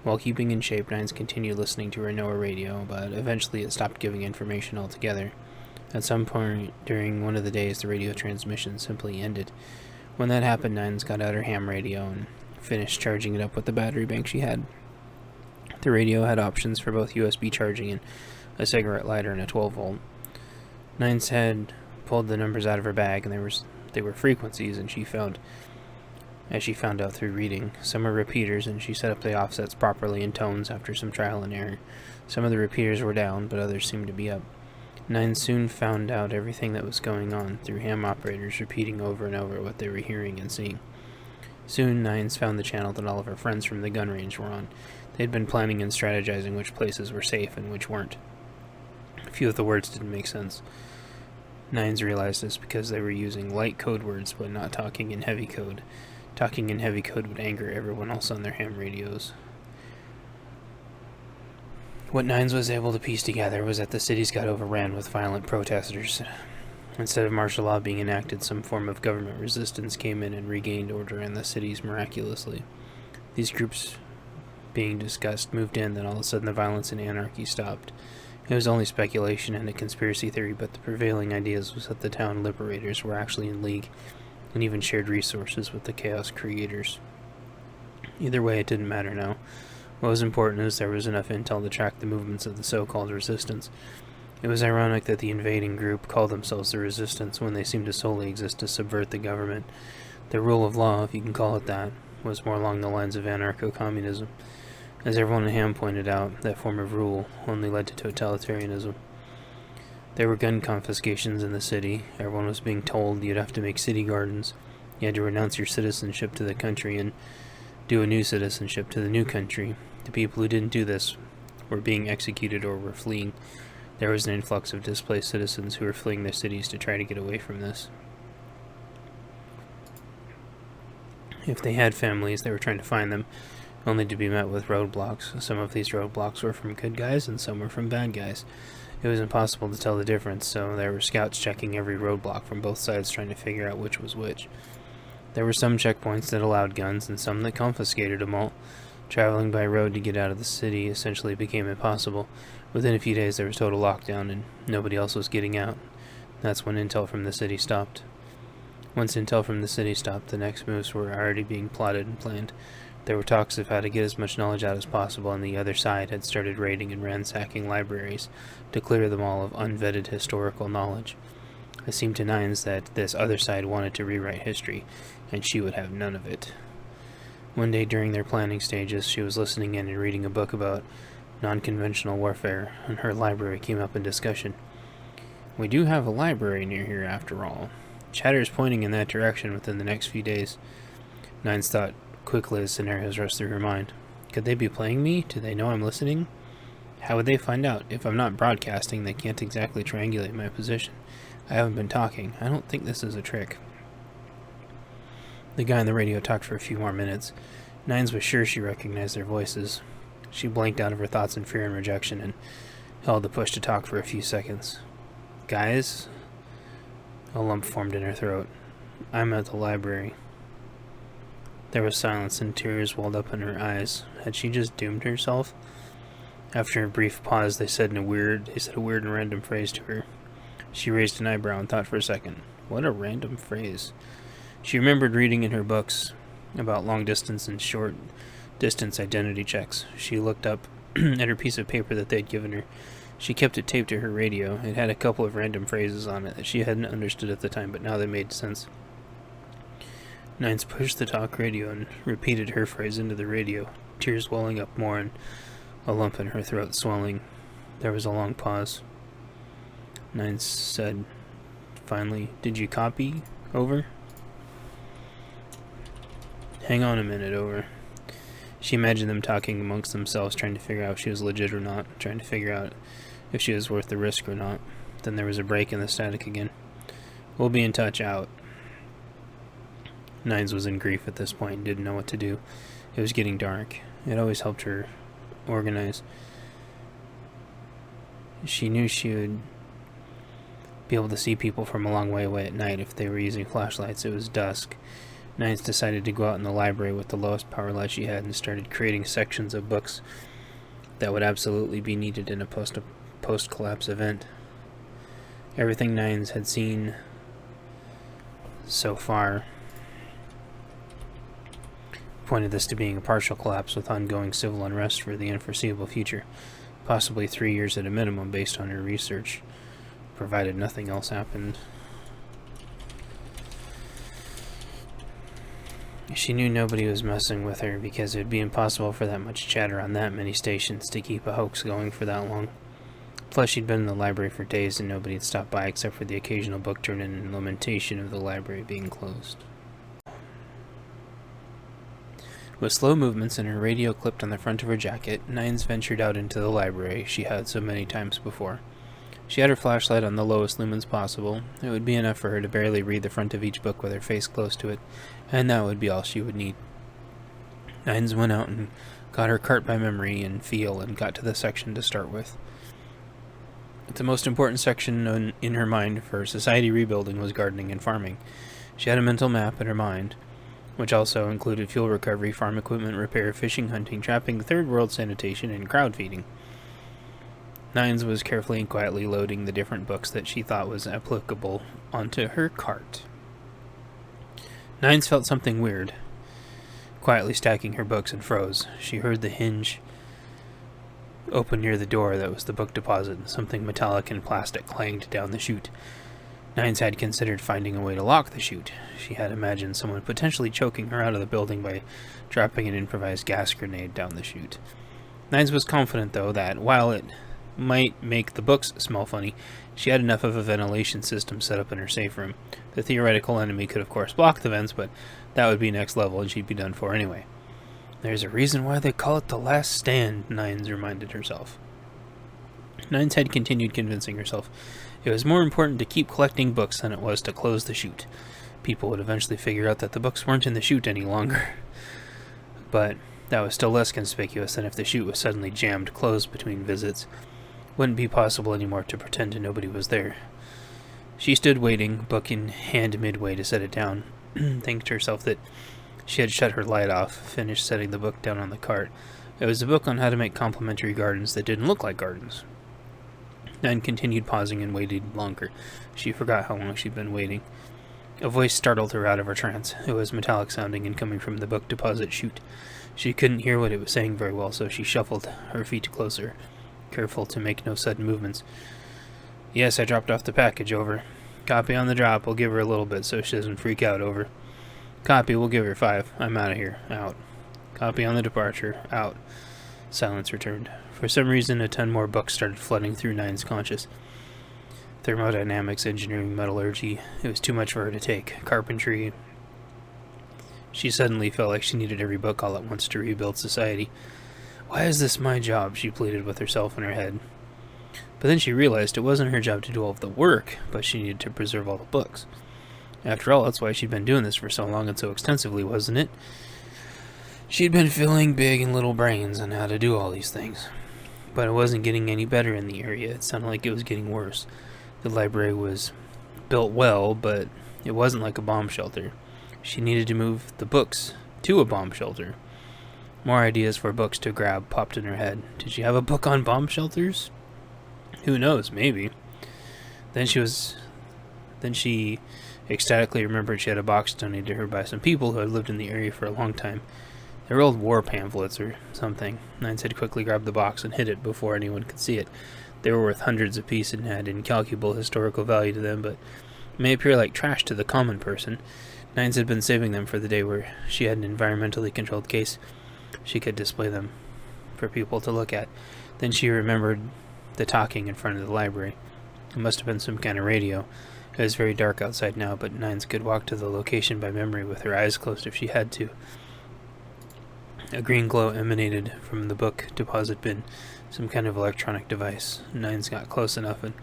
While keeping in shape, Nines continued listening to her NOAA radio, but eventually it stopped giving information altogether. At some point during one of the days, the radio transmission simply ended. When that happened, Nines got out her ham radio and finished charging it up with the battery bank she had. The radio had options for both USB charging and a cigarette lighter and a 12-volt. Nines had pulled the numbers out of her bag, and they were frequencies, and as she found out through reading. Some were repeaters, and she set up the offsets properly in tones after some trial and error. Some of the repeaters were down, but others seemed to be up. Nines soon found out everything that was going on through ham operators repeating over and over what they were hearing and seeing. Soon, Nines found the channel that all of her friends from the gun range were on. They'd been planning and strategizing which places were safe and which weren't. A few of the words didn't make sense. Nines realized this because they were using light code words but not talking in heavy code. Talking in heavy code would anger everyone else on their ham radios. What Nines was able to piece together was that the cities got overran with violent protesters. Instead of martial law being enacted, some form of government resistance came in and regained order in the cities miraculously. These groups being discussed moved in, then all of a sudden the violence and anarchy stopped. It was only speculation and a conspiracy theory, but the prevailing ideas was that the town liberators were actually in league and even shared resources with the chaos creators. Either way, it didn't matter now. What was important is there was enough intel to track the movements of the so-called resistance. It was ironic that the invading group called themselves the resistance when they seemed to solely exist to subvert the government. The rule of law, if you can call it that, was more along the lines of anarcho-communism. As everyone in Ham pointed out, that form of rule only led to totalitarianism. There were gun confiscations in the city. Everyone was being told you'd have to make city gardens. You had to renounce your citizenship to the country and do a new citizenship to the new country. The people who didn't do this were being executed or were fleeing. There was an influx of displaced citizens who were fleeing their cities to try to get away from this. If they had families, they were trying to find them, only to be met with roadblocks. Some of these roadblocks were from good guys and some were from bad guys. It was impossible to tell the difference, so there were scouts checking every roadblock from both sides trying to figure out which was which. There were some checkpoints that allowed guns and some that confiscated them all. Traveling by road to get out of the city essentially became impossible. Within a few days there was total lockdown and nobody else was getting out. That's when intel from the city stopped. Once intel from the city stopped, the next moves were already being plotted and planned. There were talks of how to get as much knowledge out as possible, and the other side had started raiding and ransacking libraries to clear them all of unvetted historical knowledge. It seemed to Nines that this other side wanted to rewrite history, and she would have none of it. One day during their planning stages, she was listening in and reading a book about non-conventional warfare, and her library came up in discussion. We do have a library near here after all. Chatter is pointing in that direction within the next few days. Nines thought quickly as scenarios rushed through her mind. Could they be playing me? Do they know I'm listening? How would they find out? If I'm not broadcasting, they can't exactly triangulate my position. I haven't been talking. I don't think this is a trick. The guy on the radio talked for a few more minutes. Nines was sure she recognized their voices. She blanked out of her thoughts in fear and rejection and held the push to talk for a few seconds. Guys? A lump formed in her throat. I'm at the library. There was silence and tears welled up in her eyes. Had she just doomed herself? After a brief pause, they said a weird and random phrase to her. She raised an eyebrow and thought for a second. What a random phrase. She remembered reading in her books about long distance and short distance identity checks. She looked up at her piece of paper that they'd given her. She kept it taped to her radio. It had a couple of random phrases on it that she hadn't understood at the time, but now they made sense. Nines pushed the talk radio and repeated her phrase into the radio, tears welling up more and a lump in her throat swelling. There was a long pause. Nines said, finally, "Did you copy? Over?" "Hang on a minute, over." She imagined them talking amongst themselves, trying to figure out if she was legit or not, trying to figure out if she was worth the risk or not. Then there was a break in the static again. "We'll be in touch, out." Nines was in grief at this point and didn't know what to do. It was getting dark. It always helped her organize. She knew she would be able to see people from a long way away at night if they were using flashlights. It was dusk. Nines decided to go out in the library with the lowest power light she had and started creating sections of books that would absolutely be needed in a post-collapse event. Everything Nines had seen so far pointed this to being a partial collapse with ongoing civil unrest for the unforeseeable future, possibly 3 years at a minimum based on her research, provided nothing else happened. She knew nobody was messing with her because it would be impossible for that much chatter on that many stations to keep a hoax going for that long. Plus, she'd been in the library for days and nobody had stopped by except for the occasional book turn-in and lamentation of the library being closed. With slow movements and her radio clipped on the front of her jacket, Nines ventured out into the library she had so many times before. She had her flashlight on the lowest lumens possible. It would be enough for her to barely read the front of each book with her face close to it, and that would be all she would need. Nines went out and got her cart by memory and feel and got to the section to start with. The most important section in her mind for society rebuilding was gardening and farming. She had a mental map in her mind, which also included fuel recovery, farm equipment repair, fishing, hunting, trapping, third world sanitation, and crowd feeding. Nines was carefully and quietly loading the different books that she thought was applicable onto her cart. Nines felt something weird, quietly stacking her books, and froze. She heard the hinge open near the door that was the book deposit, and something metallic and plastic clanged down the chute. Nines had considered finding a way to lock the chute. She had imagined someone potentially choking her out of the building by dropping an improvised gas grenade down the chute. Nines was confident, though, that while it might make the books smell funny, she had enough of a ventilation system set up in her safe room. The theoretical enemy could of course block the vents, but that would be next level and she'd be done for anyway. "There's a reason why they call it the last stand," Nines reminded herself. Nines had continued convincing herself it was more important to keep collecting books than it was to close the chute. People would eventually figure out that the books weren't in the chute any longer. But that was still less conspicuous than if the chute was suddenly jammed closed between visits. Wouldn't be possible anymore to pretend nobody was there. She stood waiting, book in hand midway to set it down, thanked herself that she had shut her light off, finished setting the book down on the cart. It was a book on how to make complementary gardens that didn't look like gardens. Nan continued pausing and waited longer. She forgot how long she'd been waiting. A voice startled her out of her trance. It was metallic sounding and coming from the book deposit chute. She couldn't hear what it was saying very well, so she shuffled her feet closer, careful to make no sudden movements. "Yes, I dropped off the package, over. Copy on the drop. We'll give her a little bit so she doesn't freak out, over. Copy, we'll give her 5. I'm out of here. Out. Copy on the departure. Out." Silence returned. For some reason, a ton more books started flooding through Nine's conscious. Thermodynamics, engineering, metallurgy. It was too much for her to take. Carpentry. She suddenly felt like she needed every book all at once to rebuild society. "Why is this my job?" she pleaded with herself in her head. But then she realized it wasn't her job to do all of the work, but she needed to preserve all the books. After all, that's why she'd been doing this for so long and so extensively, wasn't it? She'd been filling big and little brains on how to do all these things. But it wasn't getting any better in the area. It sounded like it was getting worse. The library was built well, but it wasn't like a bomb shelter. She needed to move the books to a bomb shelter. More ideas for books to grab popped in her head. Did she have a book on bomb shelters? Who knows, maybe. Then she ecstatically remembered she had a box donated to her by some people who had lived in the area for a long time. They were old war pamphlets or something. Nines had quickly grabbed the box and hid it before anyone could see it. They were worth hundreds apiece and had incalculable historical value to them, but may appear like trash to the common person. Nines had been saving them for the day where she had an environmentally controlled case. She could display them for people to look at. Then she remembered the talking in front of the library. It must have been some kind of radio. It was very dark outside now, but Nines could walk to the location by memory with her eyes closed if she had to. A green glow emanated from the book deposit bin, some kind of electronic device. Nines got close enough, and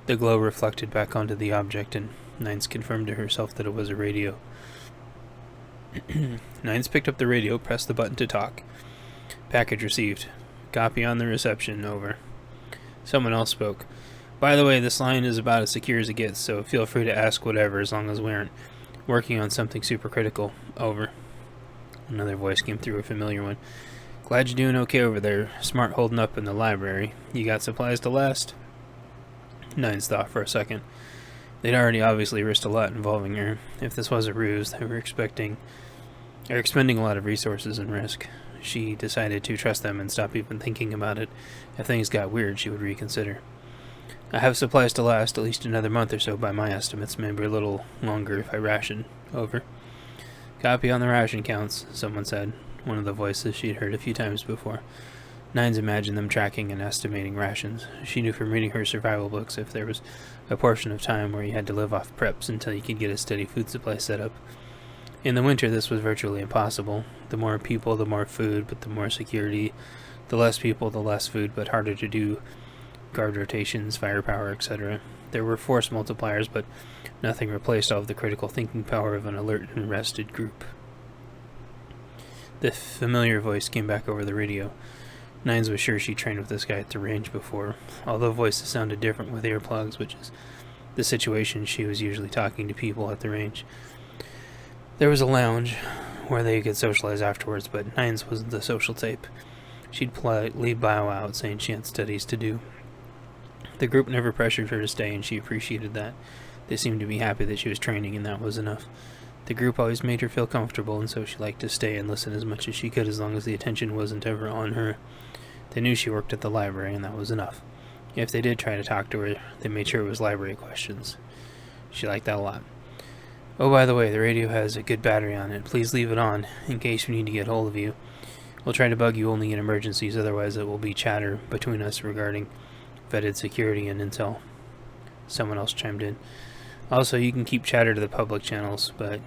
the glow reflected back onto the object, and Nines confirmed to herself that it was a radio. Nines picked up the radio, pressed the button to talk. Package received. Copy on the reception, over. Someone else spoke. By the way, this line is about as secure as it gets, so feel free to ask whatever as long as we aren't working on something super critical, over. Another voice came through, a familiar one. Glad you're doing okay over there. Smart holding up in the library. You got supplies to last? Nines thought for a second. They'd already obviously risked a lot involving her. If this was a ruse, they were expending a lot of resources and risk. She decided to trust them and stop even thinking about it. If things got weird, she would reconsider. I have supplies to last at least another month or so by my estimates, maybe a little longer if I ration. Over. Copy on the ration counts, someone said, one of the voices she'd heard a few times before. Nines imagined them tracking and estimating rations. She knew from reading her survival books if there was a portion of time where you had to live off preps until you could get a steady food supply set up. In the winter, this was virtually impossible. The more people, the more food, but the more security. The less people, the less food, but harder to do. Guard rotations, firepower, etc. There were force multipliers, but nothing replaced all of the critical thinking power of an alert and rested group. The familiar voice came back over the radio. Nines was sure she trained with this guy at the range before, although voices sounded different with earplugs, which is the situation. She was usually talking to people at the range. There was a lounge where they could socialize afterwards, but Nines wasn't the social type. She'd politely bow out, saying she had studies to do. The group never pressured her to stay, and she appreciated that. They seemed to be happy that she was training, and that was enough. The group always made her feel comfortable, and so she liked to stay and listen as much as she could as long as the attention wasn't ever on her. They knew she worked at the library, and that was enough. If they did try to talk to her, they made sure it was library questions. She liked that a lot. Oh, by the way, the radio has a good battery on it. Please leave it on, in case we need to get hold of you. We'll try to bug you only in emergencies, otherwise it will be chatter between us regarding vetted security and intel. Someone else chimed in. Also, you can keep chatter to the public channels, but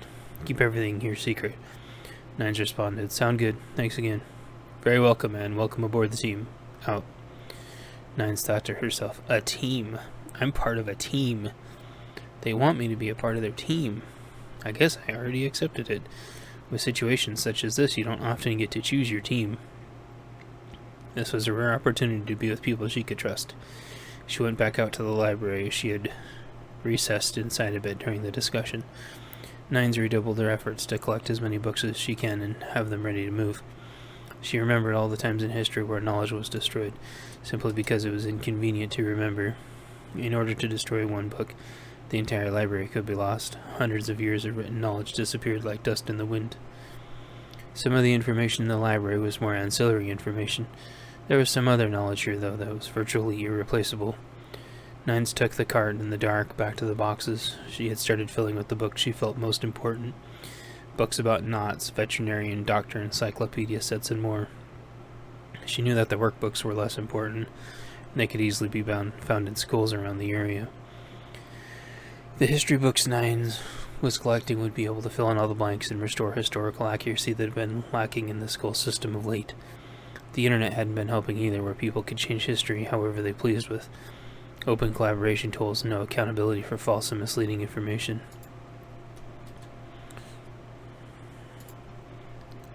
keep everything here secret. Nines responded. Sound good. Thanks again. Very welcome, man. Welcome aboard the team. Out. Nines thought to herself, a team. I'm part of a team. They want me to be a part of their team. I guess I already accepted it. With situations such as this, you don't often get to choose your team. This was a rare opportunity to be with people she could trust. She went back out to the library. She had recessed inside a bit during the discussion. Nines redoubled their efforts to collect as many books as she can and have them ready to move. She remembered all the times in history where knowledge was destroyed, simply because it was inconvenient to remember. In order to destroy one book, the entire library could be lost. Hundreds of years of written knowledge disappeared like dust in the wind. Some of the information in the library was more ancillary information. There was some other knowledge here, though, that was virtually irreplaceable. Nines took the cart in the dark back to the boxes. She had started filling with the books she felt most important. Books about knots, veterinarian, doctor, encyclopedia sets, and more. She knew that the workbooks were less important. They could easily be found in schools around the area. The history books Nines was collecting would be able to fill in all the blanks and restore historical accuracy that had been lacking in the school system of late. The internet hadn't been helping either, where people could change history however they pleased with open collaboration tools and no accountability for false and misleading information.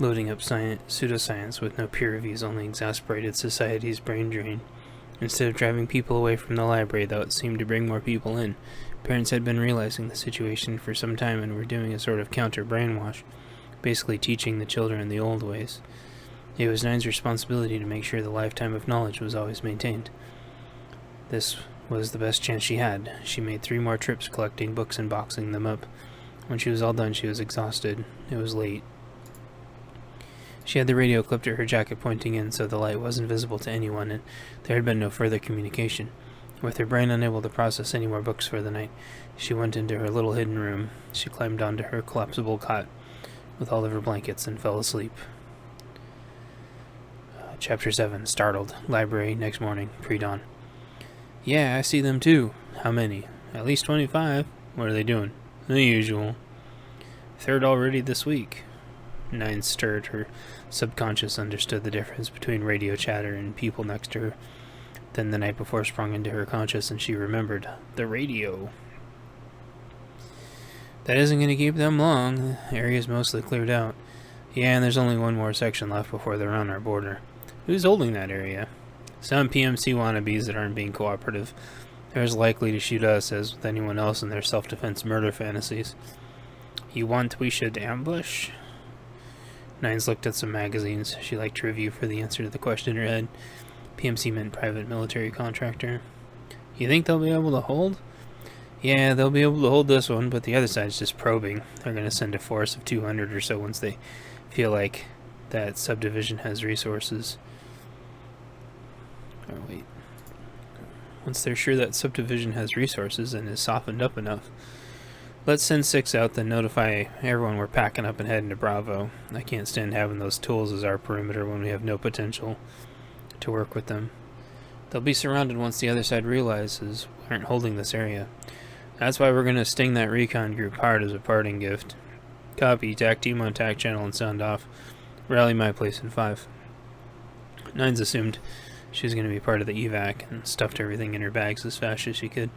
Loading up pseudoscience with no peer reviews only exasperated society's brain drain. Instead of driving people away from the library, though it seemed to bring more people in, parents had been realizing the situation for some time and were doing a sort of counter-brainwash, basically teaching the children the old ways. It was Nine's responsibility to make sure the lifetime of knowledge was always maintained. This was the best chance she had. She made 3 more trips collecting books and boxing them up. When she was all done, she was exhausted. It was late. She had the radio clipped to her jacket pointing in so the light wasn't visible to anyone, and there had been no further communication. With her brain unable to process any more books for the night, she went into her little hidden room. She climbed onto her collapsible cot with all of her blankets and fell asleep. Chapter 7. Startled. Library, next morning, pre-dawn. Yeah, I see them too. How many? At least 25. What are they doing? The usual. 3rd already this week. Nine stirred. Her subconscious understood the difference between radio chatter and people next to her. Then the night before sprung into her conscious and she remembered. The radio. That isn't going to keep them long. The area's mostly cleared out. Yeah, and there's only one more section left before they're on our border. Who's holding that area? Some PMC wannabes that aren't being cooperative. They're as likely to shoot us as with anyone else in their self-defense murder fantasies. You want we should ambush? Nines looked at some magazines. She liked to review for the answer to the question in her head. PMC meant private military contractor. You think they'll be able to hold? Yeah, they'll be able to hold this one, but the other side's just probing. They're going to send a force of 200 or so once they feel like that subdivision has resources. Oh, wait. Once they're sure that subdivision has resources and is softened up enough. Let's send 6 out, then notify everyone we're packing up and heading to Bravo. I can't stand having those tools as our perimeter when we have no potential to work with them. They'll be surrounded once the other side realizes we aren't holding this area. That's why we're going to sting that recon group hard as a parting gift. Copy. TAC team on TAC channel and sound off. Rally my place in 5. Nines assumed she was going to be part of the evac and stuffed everything in her bags as fast as she could.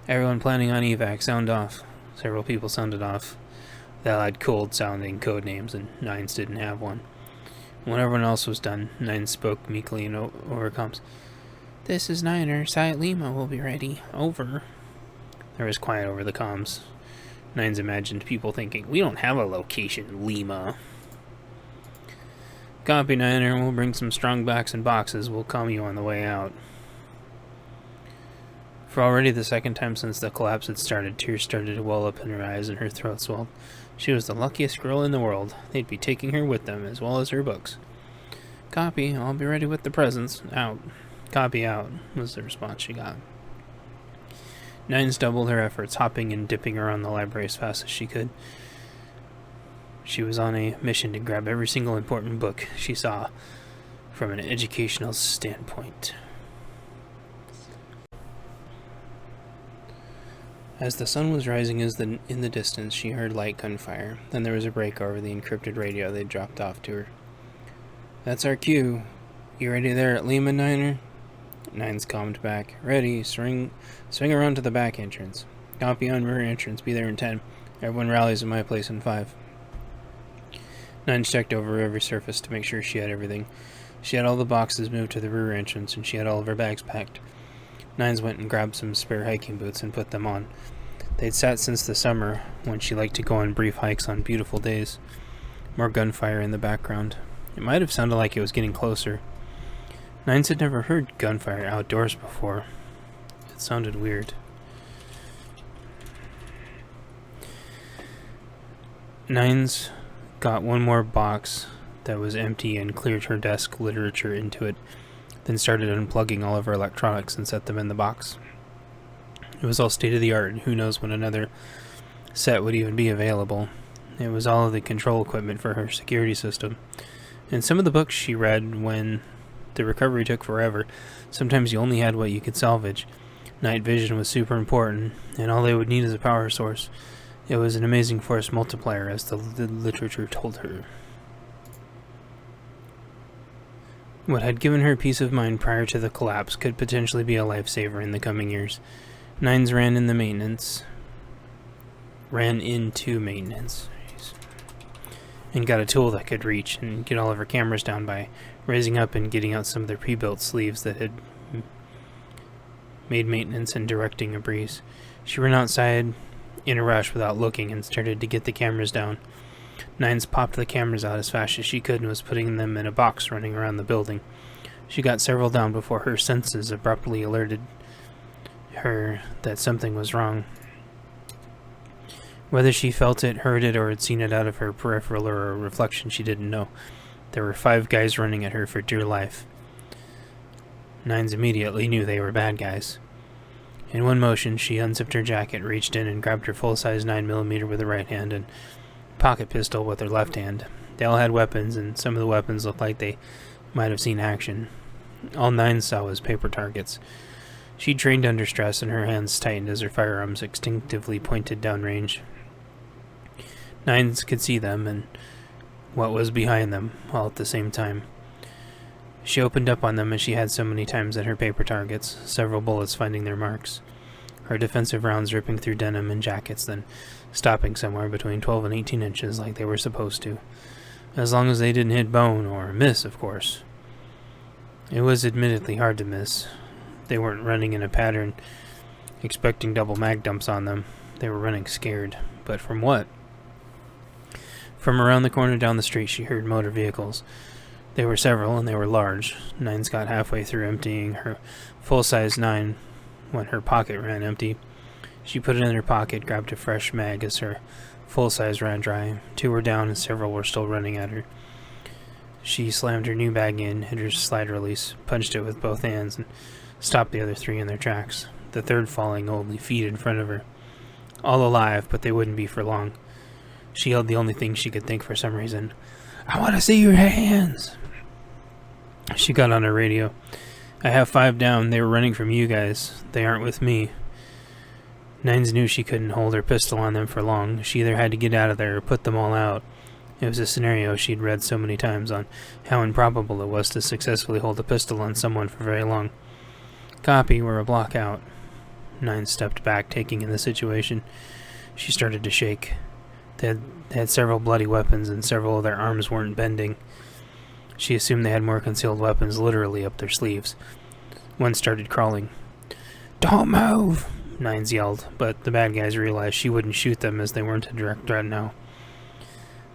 Everyone planning on evac, sound off. Several people sounded off. They all had cold-sounding code names, and Nines didn't have one. When everyone else was done, Nines spoke meekly and over comms. This is Niner. Site Lima will be ready. Over. There was quiet over the comms. Nines imagined people thinking, we don't have a location, Lima. Copy, Niner. We'll bring some strong backs and boxes. We'll calm you on the way out. For already the 2nd time since the collapse had started, tears started to well up in her eyes and her throat swelled. She was the luckiest girl in the world. They'd be taking her with them, as well as her books. Copy. I'll be ready with the presents. Out. Copy out, was the response she got. Nines doubled her efforts, hopping and dipping around the library as fast as she could. She was on a mission to grab every single important book she saw from an educational standpoint. As the sun was rising in the distance, she heard light gunfire. Then there was a break over the encrypted radio they'd dropped off to her. That's our cue. You ready there at Lima, Niner? Nines calmed back. Ready. Swing around to the back entrance. Copy on rear entrance. Be there in 10. Everyone rallies at my place in 5. Nines checked over every surface to make sure she had everything. She had all the boxes moved to the rear entrance, and she had all of her bags packed. Nines went and grabbed some spare hiking boots and put them on. They'd sat since the summer, when she liked to go on brief hikes on beautiful days. More gunfire in the background. It might have sounded like it was getting closer. Nines had never heard gunfire outdoors before. It sounded weird. Nines got one more box that was empty and cleared her desk literature into it, then started unplugging all of her electronics and set them in the box. It was all state-of-the-art, and who knows when another set would even be available. It was all of the control equipment for her security system. And some of the books she read when the recovery took forever, sometimes you only had what you could salvage. Night vision was super important, and all they would need is a power source. It was an amazing force multiplier, as the literature told her. What had given her peace of mind prior to the collapse could potentially be a lifesaver in the coming years. Nines ran into maintenance, and got a tool that could reach and get all of her cameras down by raising up and getting out some of their pre-built sleeves that had made maintenance and directing a breeze. She ran outside in a rush without looking and started to get the cameras down. Nines popped the cameras out as fast as she could and was putting them in a box running around the building. She got several down before her senses abruptly alerted her that something was wrong. Whether she felt it, heard it, or had seen it out of her peripheral or a reflection, she didn't know. There were 5 guys running at her for dear life. Nines immediately knew they were bad guys. In one motion, she unzipped her jacket, reached in, and grabbed her full-size 9mm with her right hand and pocket pistol with her left hand. They all had weapons, and some of the weapons looked like they might have seen action. All Nines saw was paper targets. She trained under stress, and her hands tightened as her firearms instinctively pointed downrange. Nines could see them and what was behind them, all at the same time. She opened up on them as she had so many times at her paper targets, several bullets finding their marks. Her defensive rounds ripping through denim and jackets, then stopping somewhere between 12 and 18 inches like they were supposed to. As long as they didn't hit bone, or miss, of course. It was admittedly hard to miss. They weren't running in a pattern, expecting double mag dumps on them. They were running scared. But from what? From around the corner down the street, she heard motor vehicles. There were several, and they were large. Nines got halfway through emptying her full-size 9 when her pocket ran empty. She put it in her pocket, grabbed a fresh mag as her full-size ran dry. 2 were down, and several were still running at her. She slammed her new bag in, hit her slide release, punched it with both hands, and stopped the other 3 in their tracks, the third falling only feet in front of her. All alive, but they wouldn't be for long. She yelled the only thing she could think for some reason. "I want to see your hands!" She got on her radio. "I have 5 down. They were running from you guys. They aren't with me." Nines knew she couldn't hold her pistol on them for long. She either had to get out of there or put them all out. It was a scenario she'd read so many times on how improbable it was to successfully hold a pistol on someone for very long. Copy, we're a block out. Nines stepped back, taking in the situation. She started to shake. They had several bloody weapons, and several of their arms weren't bending. She assumed they had more concealed weapons literally up their sleeves. One started crawling. "Don't move!" Nines yelled, but the bad guys realized she wouldn't shoot them as they weren't a direct threat now.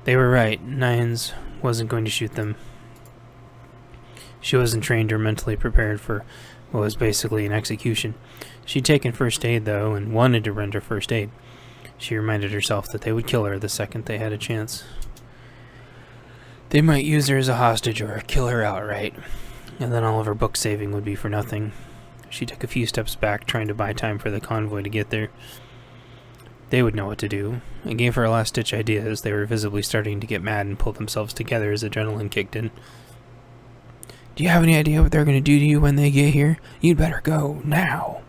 They were right. Nines wasn't going to shoot them. She wasn't trained or mentally prepared for what was basically an execution. She'd taken first aid, though, and wanted to render first aid. She reminded herself that they would kill her the second they had a chance. They might use her as a hostage or kill her outright, and then all of her book saving would be for nothing. She took a few steps back, trying to buy time for the convoy to get there. They would know what to do. It gave her a last-ditch idea as they were visibly starting to get mad and pull themselves together as adrenaline kicked in. "Do you have any idea what they're going to do to you when they get here? You'd better go, now."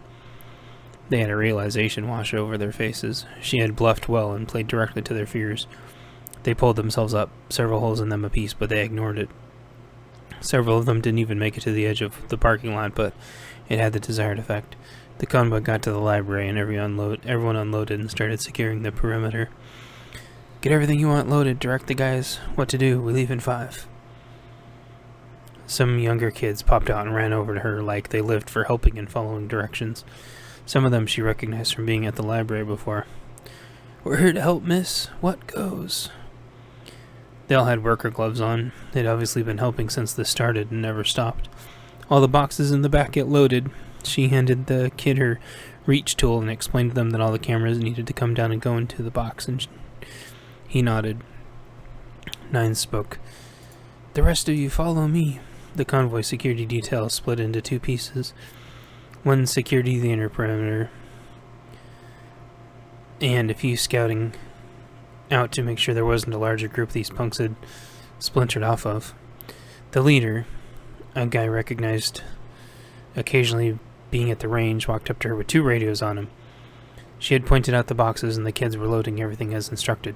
They had a realization wash over their faces. She had bluffed well and played directly to their fears. They pulled themselves up, several holes in them apiece, but they ignored it. Several of them didn't even make it to the edge of the parking lot, but it had the desired effect. The convoy got to the library, and everyone unloaded and started securing the perimeter. "Get everything you want loaded. Direct the guys what to do. We leave in 5. Some younger kids popped out and ran over to her like they lived for helping and following directions. Some of them she recognized from being at the library before. "We're here to help, miss. What goes?" They all had worker gloves on. They'd obviously been helping since this started and never stopped. "All the boxes in the back get loaded." She handed the kid her reach tool and explained to them that all the cameras needed to come down and go into the box, and he nodded. Nines spoke. "The rest of you follow me." The convoy security detail split into 2 pieces. One security the inner perimeter, and a few scouting out to make sure there wasn't a larger group these punks had splintered off of. The leader, a guy recognized occasionally being at the range, walked up to her with 2 radios on him. She had pointed out the boxes, and the kids were loading everything as instructed.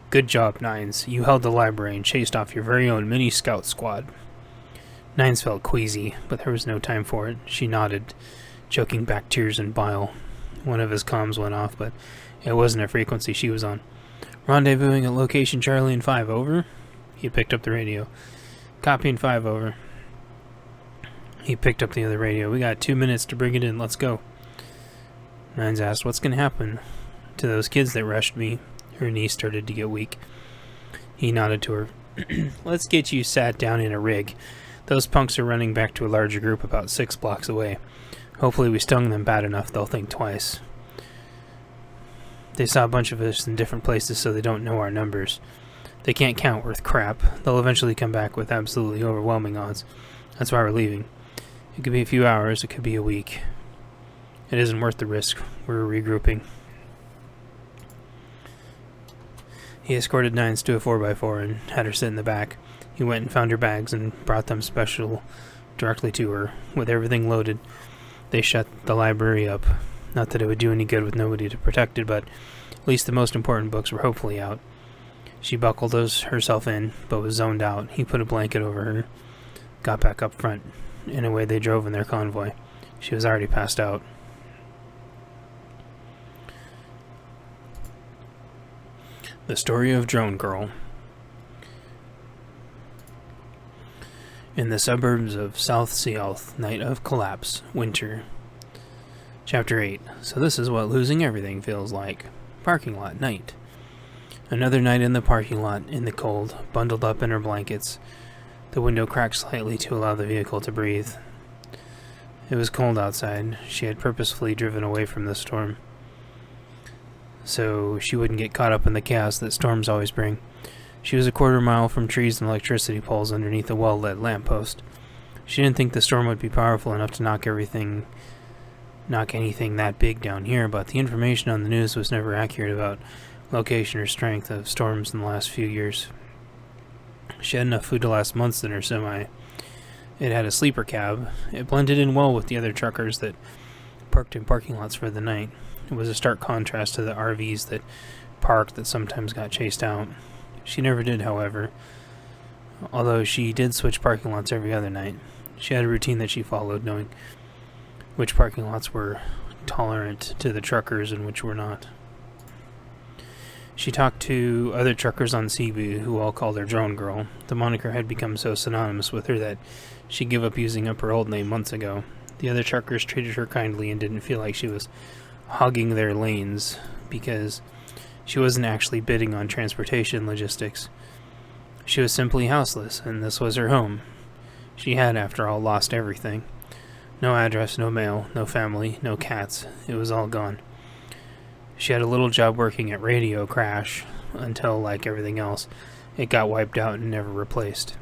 "Good job, Nines. You held the library and chased off your very own mini scout squad." Nines felt queasy, but there was no time for it. She nodded, choking back tears and bile. One of his comms went off, but it wasn't a frequency she was on. "Rendezvousing at location Charlie and 5, over." He picked up the radio. "Copy and 5, over." He picked up the other radio. "We got 2 minutes to bring it in. Let's go." Nines asked, "What's going to happen to those kids that rushed me?" Her knees started to get weak. He nodded to her. "Let's get you sat down in a rig. Those punks are running back to a larger group about 6 blocks away. Hopefully we stung them bad enough they'll think twice. They saw a bunch of us in different places, so they don't know our numbers. They can't count worth crap. They'll eventually come back with absolutely overwhelming odds. That's why we're leaving. It could be a few hours, it could be a week. It isn't worth the risk. We're regrouping. He escorted Nines to a 4x4 and had her sit in the back. He went and found her bags and brought them special directly to her. With everything loaded, they shut the library up. Not that it would do any good with nobody to protect it, but at least the most important books were hopefully out. She buckled herself in, but was zoned out. He put a blanket over her, got back up front, and away they drove in their convoy. She was already passed out. The story of Drone Girl. In the suburbs of South Sealth, night of collapse, winter. Chapter 8. So this is what losing everything feels like. Parking lot, night. Another night in the parking lot, in the cold, bundled up in her blankets. The window cracked slightly to allow the vehicle to breathe. It was cold outside. She had purposefully driven away from the storm, so she wouldn't get caught up in the chaos that storms always bring. She was a quarter-mile from trees and electricity poles underneath a well-lit lamppost. She didn't think the storm would be powerful enough to knock anything that big down here, but the information on the news was never accurate about location or strength of storms in the last few years. She had enough food to last months in her semi. It had a sleeper cab. It blended in well with the other truckers that parked in parking lots for the night. It was a stark contrast to the RVs that parked that sometimes got chased out. She never did, however, although she did switch parking lots every other night. She had a routine that she followed, knowing which parking lots were tolerant to the truckers and which were not. She talked to other truckers on Cebu who all called her Drone Girl. The moniker had become so synonymous with her that she gave up using up her old name months ago. The other truckers treated her kindly and didn't feel like she was hogging their lanes because she wasn't actually bidding on transportation logistics. She was simply houseless, and this was her home. She had, after all, lost everything. No address, no mail, no family, no cats. It was all gone. She had a little job working at Radio Crash until, like everything else, it got wiped out and never replaced.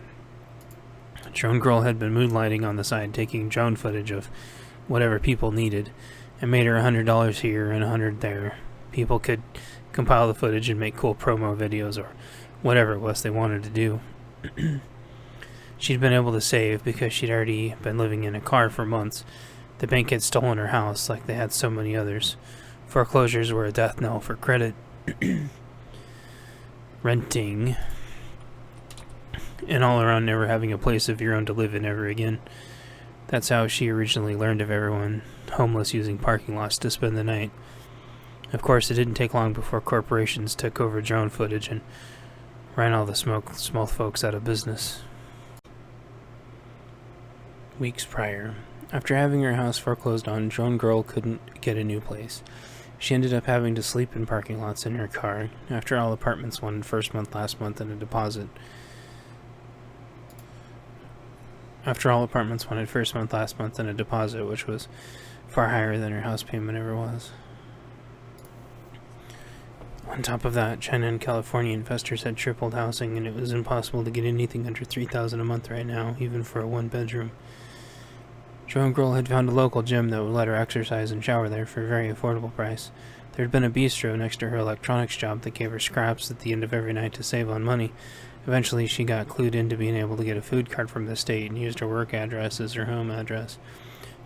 Drone Girl had been moonlighting on the side, taking drone footage of whatever people needed, and made her $100 here and $100 there. People could compile the footage and make cool promo videos or whatever it was they wanted to do. She'd been able to save because she'd already been living in a car for months. The bank had stolen her house like they had so many others. Foreclosures were a death knell for credit. Renting, and all around never having a place of your own to live in ever again. That's how she originally learned of everyone homeless using parking lots to spend the night. Of course, it didn't take long before corporations took over drone footage and ran all the small folks out of business. Weeks prior, after having her house foreclosed on, Drone Girl couldn't get a new place. She ended up having to sleep in parking lots in her car. After all, apartments wanted first month, last month, and a deposit. Which was far higher than her house payment ever was. On top of that, China and California investors had tripled housing, and it was impossible to get anything under $3,000 a month right now, even for a one-bedroom. Drone Girl had found a local gym that would let her exercise and shower there for a very affordable price. There had been a bistro next to her electronics job that gave her scraps at the end of every night to save on money. Eventually, she got clued into being able to get a food card from the state and used her work address as her home address.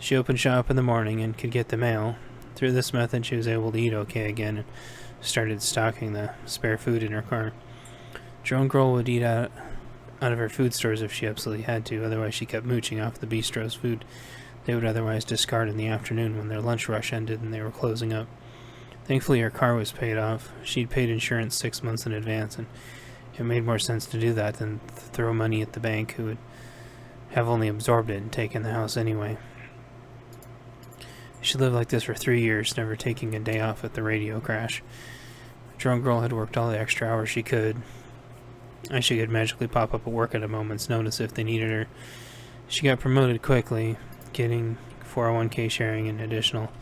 She opened shop in the morning and could get the mail. Through this method, she was able to eat okay again and started stocking the spare food in her car. Drone Girl would eat out of her food stores if she absolutely had to, otherwise she kept mooching off the bistro's food they would otherwise discard in the afternoon when their lunch rush ended and they were closing up. Thankfully, her car was paid off. She'd paid insurance 6 months in advance, and it made more sense to do that than throw money at the bank, who would have only absorbed it and taken the house anyway. She lived like this for 3 years, never taking a day off at the Radio Crash. Drone Girl had worked all the extra hours she could, and she could magically pop up at work at a moment's notice if they needed her. She got promoted quickly, getting 401k sharing, and additional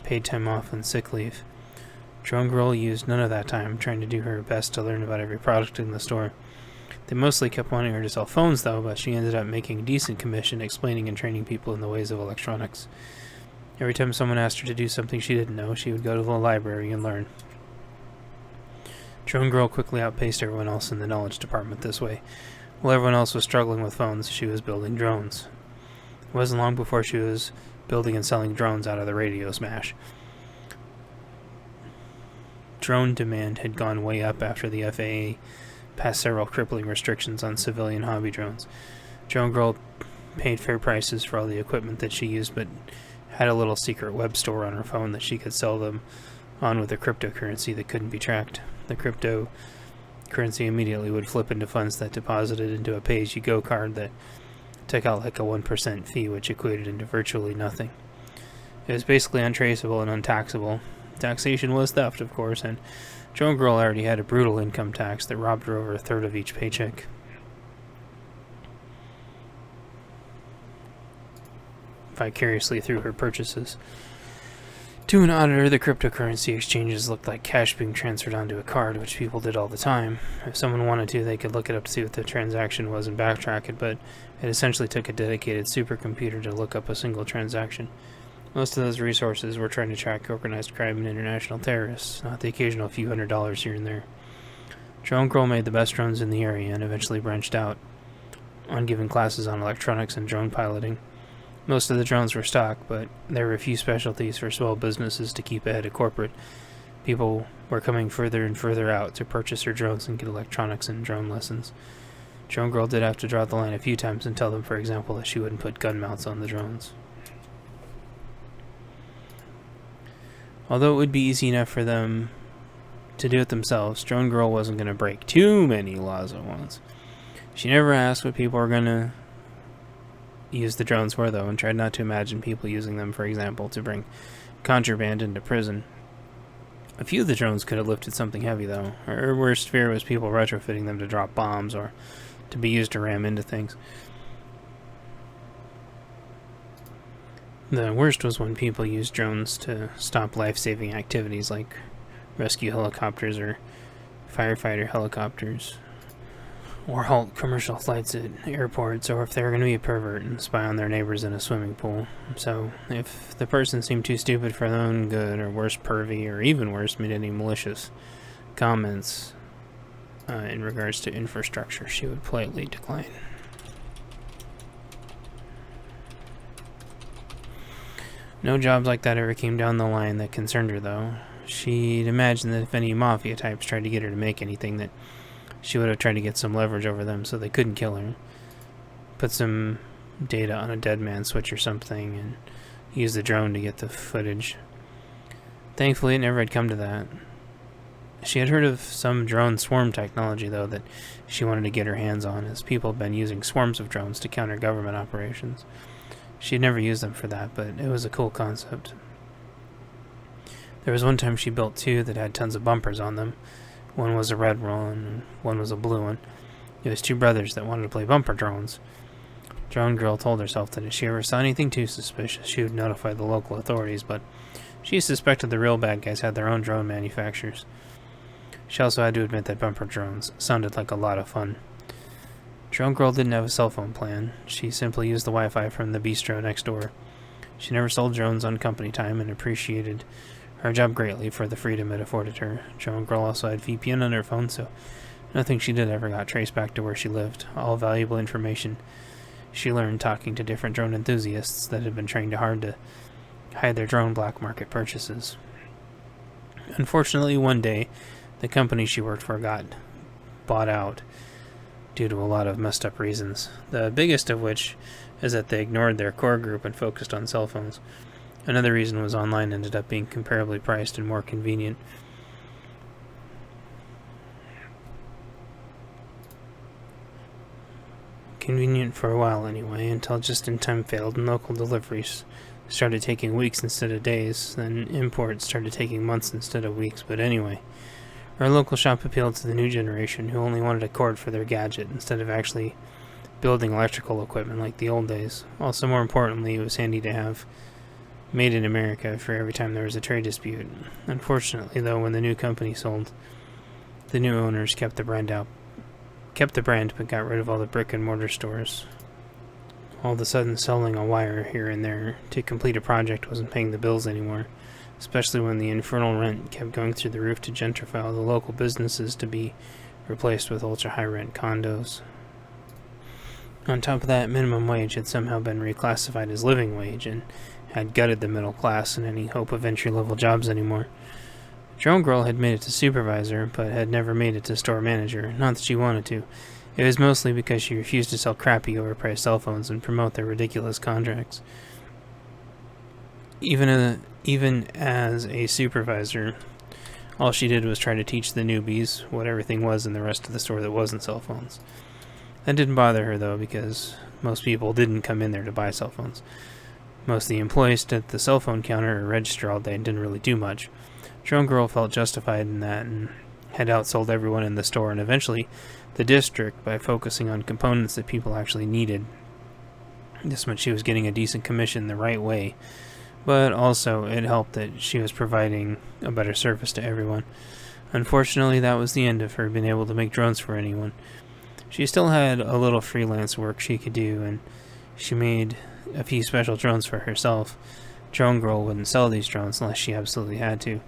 paid time off and sick leave. Drone Girl used none of that time trying to do her best to learn about every product in the store. They mostly kept wanting her to sell phones, though, but she ended up making a decent commission explaining and training people in the ways of electronics. Every time someone asked her to do something she didn't know, she would go to the library and learn. Drone Girl quickly outpaced everyone else in the knowledge department this way. While everyone else was struggling with phones, she was building drones. It wasn't long before she was building and selling drones out of the radio smash. Drone demand had gone way up after the FAA passed several crippling restrictions on civilian hobby drones. Drone Girl paid fair prices for all the equipment that she used, but had a little secret web store on her phone that she could sell them on with a cryptocurrency that couldn't be tracked. The cryptocurrency immediately would flip into funds that deposited into a pay-as-you-go card that took out like a 1% fee, which equated into virtually nothing. It was basically untraceable and untaxable. Taxation was theft, of course, and Drone Girl already had a brutal income tax that robbed her over a third of each paycheck. Vicariously through her purchases. To an auditor, the cryptocurrency exchanges looked like cash being transferred onto a card, which people did all the time. If someone wanted to, they could look it up to see what the transaction was and backtrack it, but it essentially took a dedicated supercomputer to look up a single transaction. Most of those resources were trying to track organized crime and international terrorists, not the occasional few $100s here and there. Drone Girl made the best drones in the area and eventually branched out on giving classes on electronics and drone piloting. Most of the drones were stock, but there were a few specialties for small businesses to keep ahead of corporate. People were coming further and further out to purchase her drones and get electronics and drone lessons. Drone Girl did have to draw the line a few times and tell them, for example, that she wouldn't put gun mounts on the drones. Although it would be easy enough for them to do it themselves, Drone Girl wasn't going to break too many laws at once. She never asked what people were going to use the drones for, though, and tried not to imagine people using them, for example, to bring contraband into prison. A few of the drones could have lifted something heavy, though. Her worst fear was people retrofitting them to drop bombs or to be used to ram into things. The worst was when people used drones to stop life-saving activities like rescue helicopters or firefighter helicopters, or halt commercial flights at airports, or if they were going to be a pervert and spy on their neighbors in a swimming pool. So, if the person seemed too stupid for their own good, or worse, pervy, or even worse, made any malicious comments in regards to infrastructure, she would politely decline. No jobs like that ever came down the line that concerned her, though. She'd imagined that if any mafia types tried to get her to make anything, that she would have tried to get some leverage over them so they couldn't kill her. Put some data on a dead man switch or something, and use the drone to get the footage. Thankfully, it never had come to that. She had heard of some drone swarm technology, though, that she wanted to get her hands on, as people had been using swarms of drones to counter government operations. She'd never used them for that, but it was a cool concept. There was one time she built two that had tons of bumpers on them. One was a red one, and one was a blue one. It was two brothers that wanted to play bumper drones. Drone Girl told herself that if she ever saw anything too suspicious, she would notify the local authorities, but she suspected the real bad guys had their own drone manufacturers. She also had to admit that bumper drones sounded like a lot of fun. Drone Girl didn't have a cell phone plan. She simply used the Wi-Fi from the bistro next door. She never sold drones on company time and appreciated her job greatly for the freedom it afforded her. Drone Girl also had VPN on her phone, so nothing she did ever got traced back to where she lived. All valuable information she learned talking to different drone enthusiasts that had been trained hard to hide their drone black market purchases. Unfortunately, one day, the company she worked for got bought out due to a lot of messed up reasons. The biggest of which is that they ignored their core group and focused on cell phones. Another reason was online ended up being comparably priced and more convenient. Convenient for a while anyway, until just-in-time failed and local deliveries started taking weeks instead of days. Then imports started taking months instead of weeks, but anyway. Our local shop appealed to the new generation who only wanted a cord for their gadget instead of actually building electrical equipment like the old days. Also, more importantly, it was handy to have made in America for every time there was a trade dispute. Unfortunately, though, when the new company sold, the new owners kept the brand but got rid of all the brick and mortar stores. All of a sudden, selling a wire here and there to complete a project wasn't paying the bills anymore, especially when the infernal rent kept going through the roof to gentrify the local businesses to be replaced with ultra-high rent condos. On top of that, minimum wage had somehow been reclassified as living wage and had gutted the middle class and any hope of entry-level jobs anymore. Drone Girl had made it to supervisor, but had never made it to store manager. Not that she wanted to. It was mostly because she refused to sell crappy, overpriced cell phones and promote their ridiculous contracts. Even as a supervisor, all she did was try to teach the newbies what everything was in the rest of the store that wasn't cell phones. That didn't bother her, though, because most people didn't come in there to buy cell phones. Most of the employees stood at the cell phone counter or register all day and didn't really do much. Drone Girl felt justified in that and had outsold everyone in the store and eventually the district by focusing on components that people actually needed. This meant she was getting a decent commission the right way, but also it helped that she was providing a better service to everyone. Unfortunately, that was the end of her being able to make drones for anyone. She still had a little freelance work she could do, and she made a few special drones for herself. Drone Girl wouldn't sell these drones unless she absolutely had to.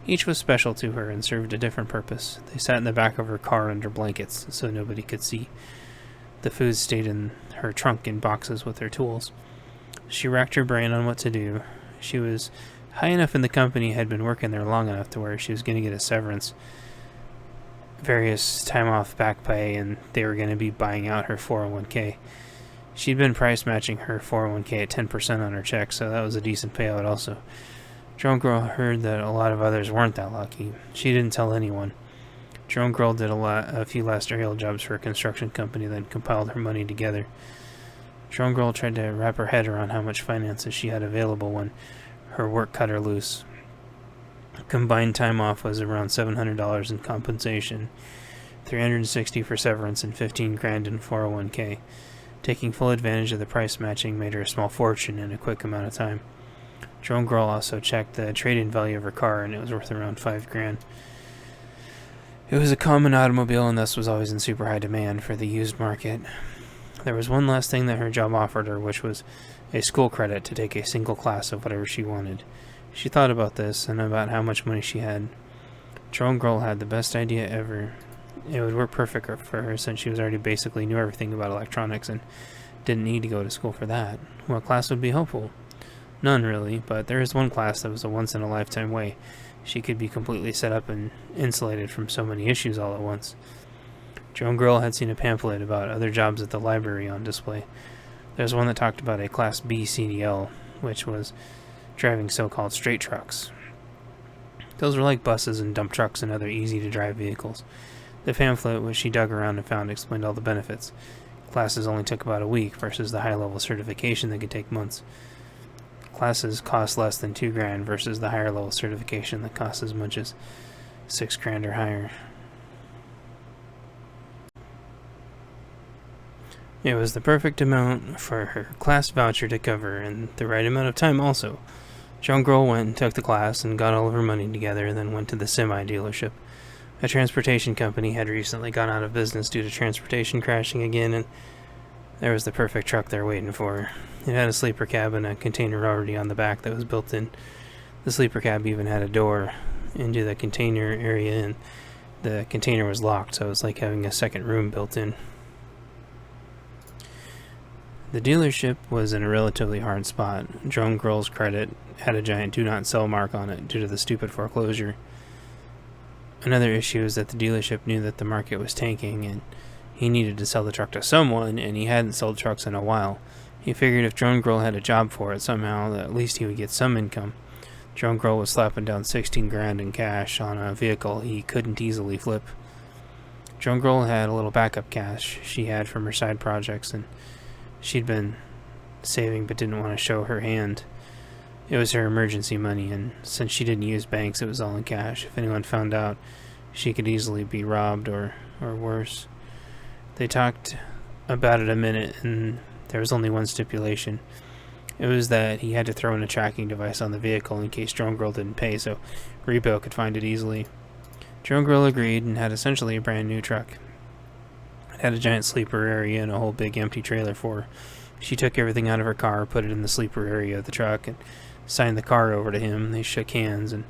Each was special to her and served a different purpose. They sat in the back of her car under blankets, so nobody could see. The food stayed in her trunk in boxes with her tools. She racked her brain on what to do. She was high enough in the company, had been working there long enough to where she was going to get a severance, various time off back pay, and they were going to be buying out her 401k. She'd been price matching her 401k at 10% on her check, so that was a decent payout also. Drone Girl heard that a lot of others weren't that lucky. She didn't tell anyone. Drone Girl did a few last aerial jobs for a construction company, then compiled her money together. Drone Girl tried to wrap her head around how much finances she had available when her work cut her loose. Combined time off was around $700 in compensation, $360 for severance, and $15,000 in 401k. Taking full advantage of the price matching made her a small fortune in a quick amount of time. Drone Girl also checked the trade-in value of her car, and it was worth around $5,000. It was a common automobile, and thus was always in super high demand for the used market. There was one last thing that her job offered her, which was a school credit to take a single class of whatever she wanted. She thought about this and about how much money she had. Drone Girl had the best idea ever. It would work perfect for her since she was already basically knew everything about electronics and didn't need to go to school for that. What class would be helpful? None, really, but there is one class that was a once-in-a-lifetime way. She could be completely set up and insulated from so many issues all at once. Drone Girl had seen a pamphlet about other jobs at the library on display. There was one that talked about a Class B CDL, which was driving so-called straight trucks. Those were like buses and dump trucks and other easy-to-drive vehicles. The pamphlet, which she dug around and found, explained all the benefits. Classes only took about a week versus the high-level certification that could take months. Classes cost less than $2,000 versus the higher level certification that costs as much as $6,000 or higher. It was the perfect amount for her class voucher to cover, and the right amount of time also. Drone Girl went and took the class and got all of her money together, and then went to the semi dealership. A transportation company had recently gone out of business due to transportation crashing again, and there was the perfect truck there waiting for her. It had a sleeper cab and a container already on the back that was built in. The sleeper cab even had a door into the container area, and the container was locked, so it was like having a second room built in. The dealership was in a relatively hard spot. Drone Girl's credit had a giant do not sell mark on it due to the stupid foreclosure. Another issue is that the dealership knew that the market was tanking, and he needed to sell the truck to someone, and he hadn't sold trucks in a while. He figured if Drone Girl had a job for it somehow, that at least he would get some income. Drone Girl was slapping down $16,000 in cash on a vehicle he couldn't easily flip. Drone Girl had a little backup cash she had from her side projects, and she'd been saving but didn't want to show her hand. It was her emergency money, and since she didn't use banks, it was all in cash. If anyone found out, she could easily be robbed or worse. They talked about it a minute, and there was only one stipulation. It was that he had to throw in a tracking device on the vehicle in case Drone Girl didn't pay, so Repo could find it easily. Drone Girl agreed and had essentially a brand new truck. It had a giant sleeper area and a whole big empty trailer for her. She took everything out of her car, put it in the sleeper area of the truck, and signed the car over to him. They shook hands, and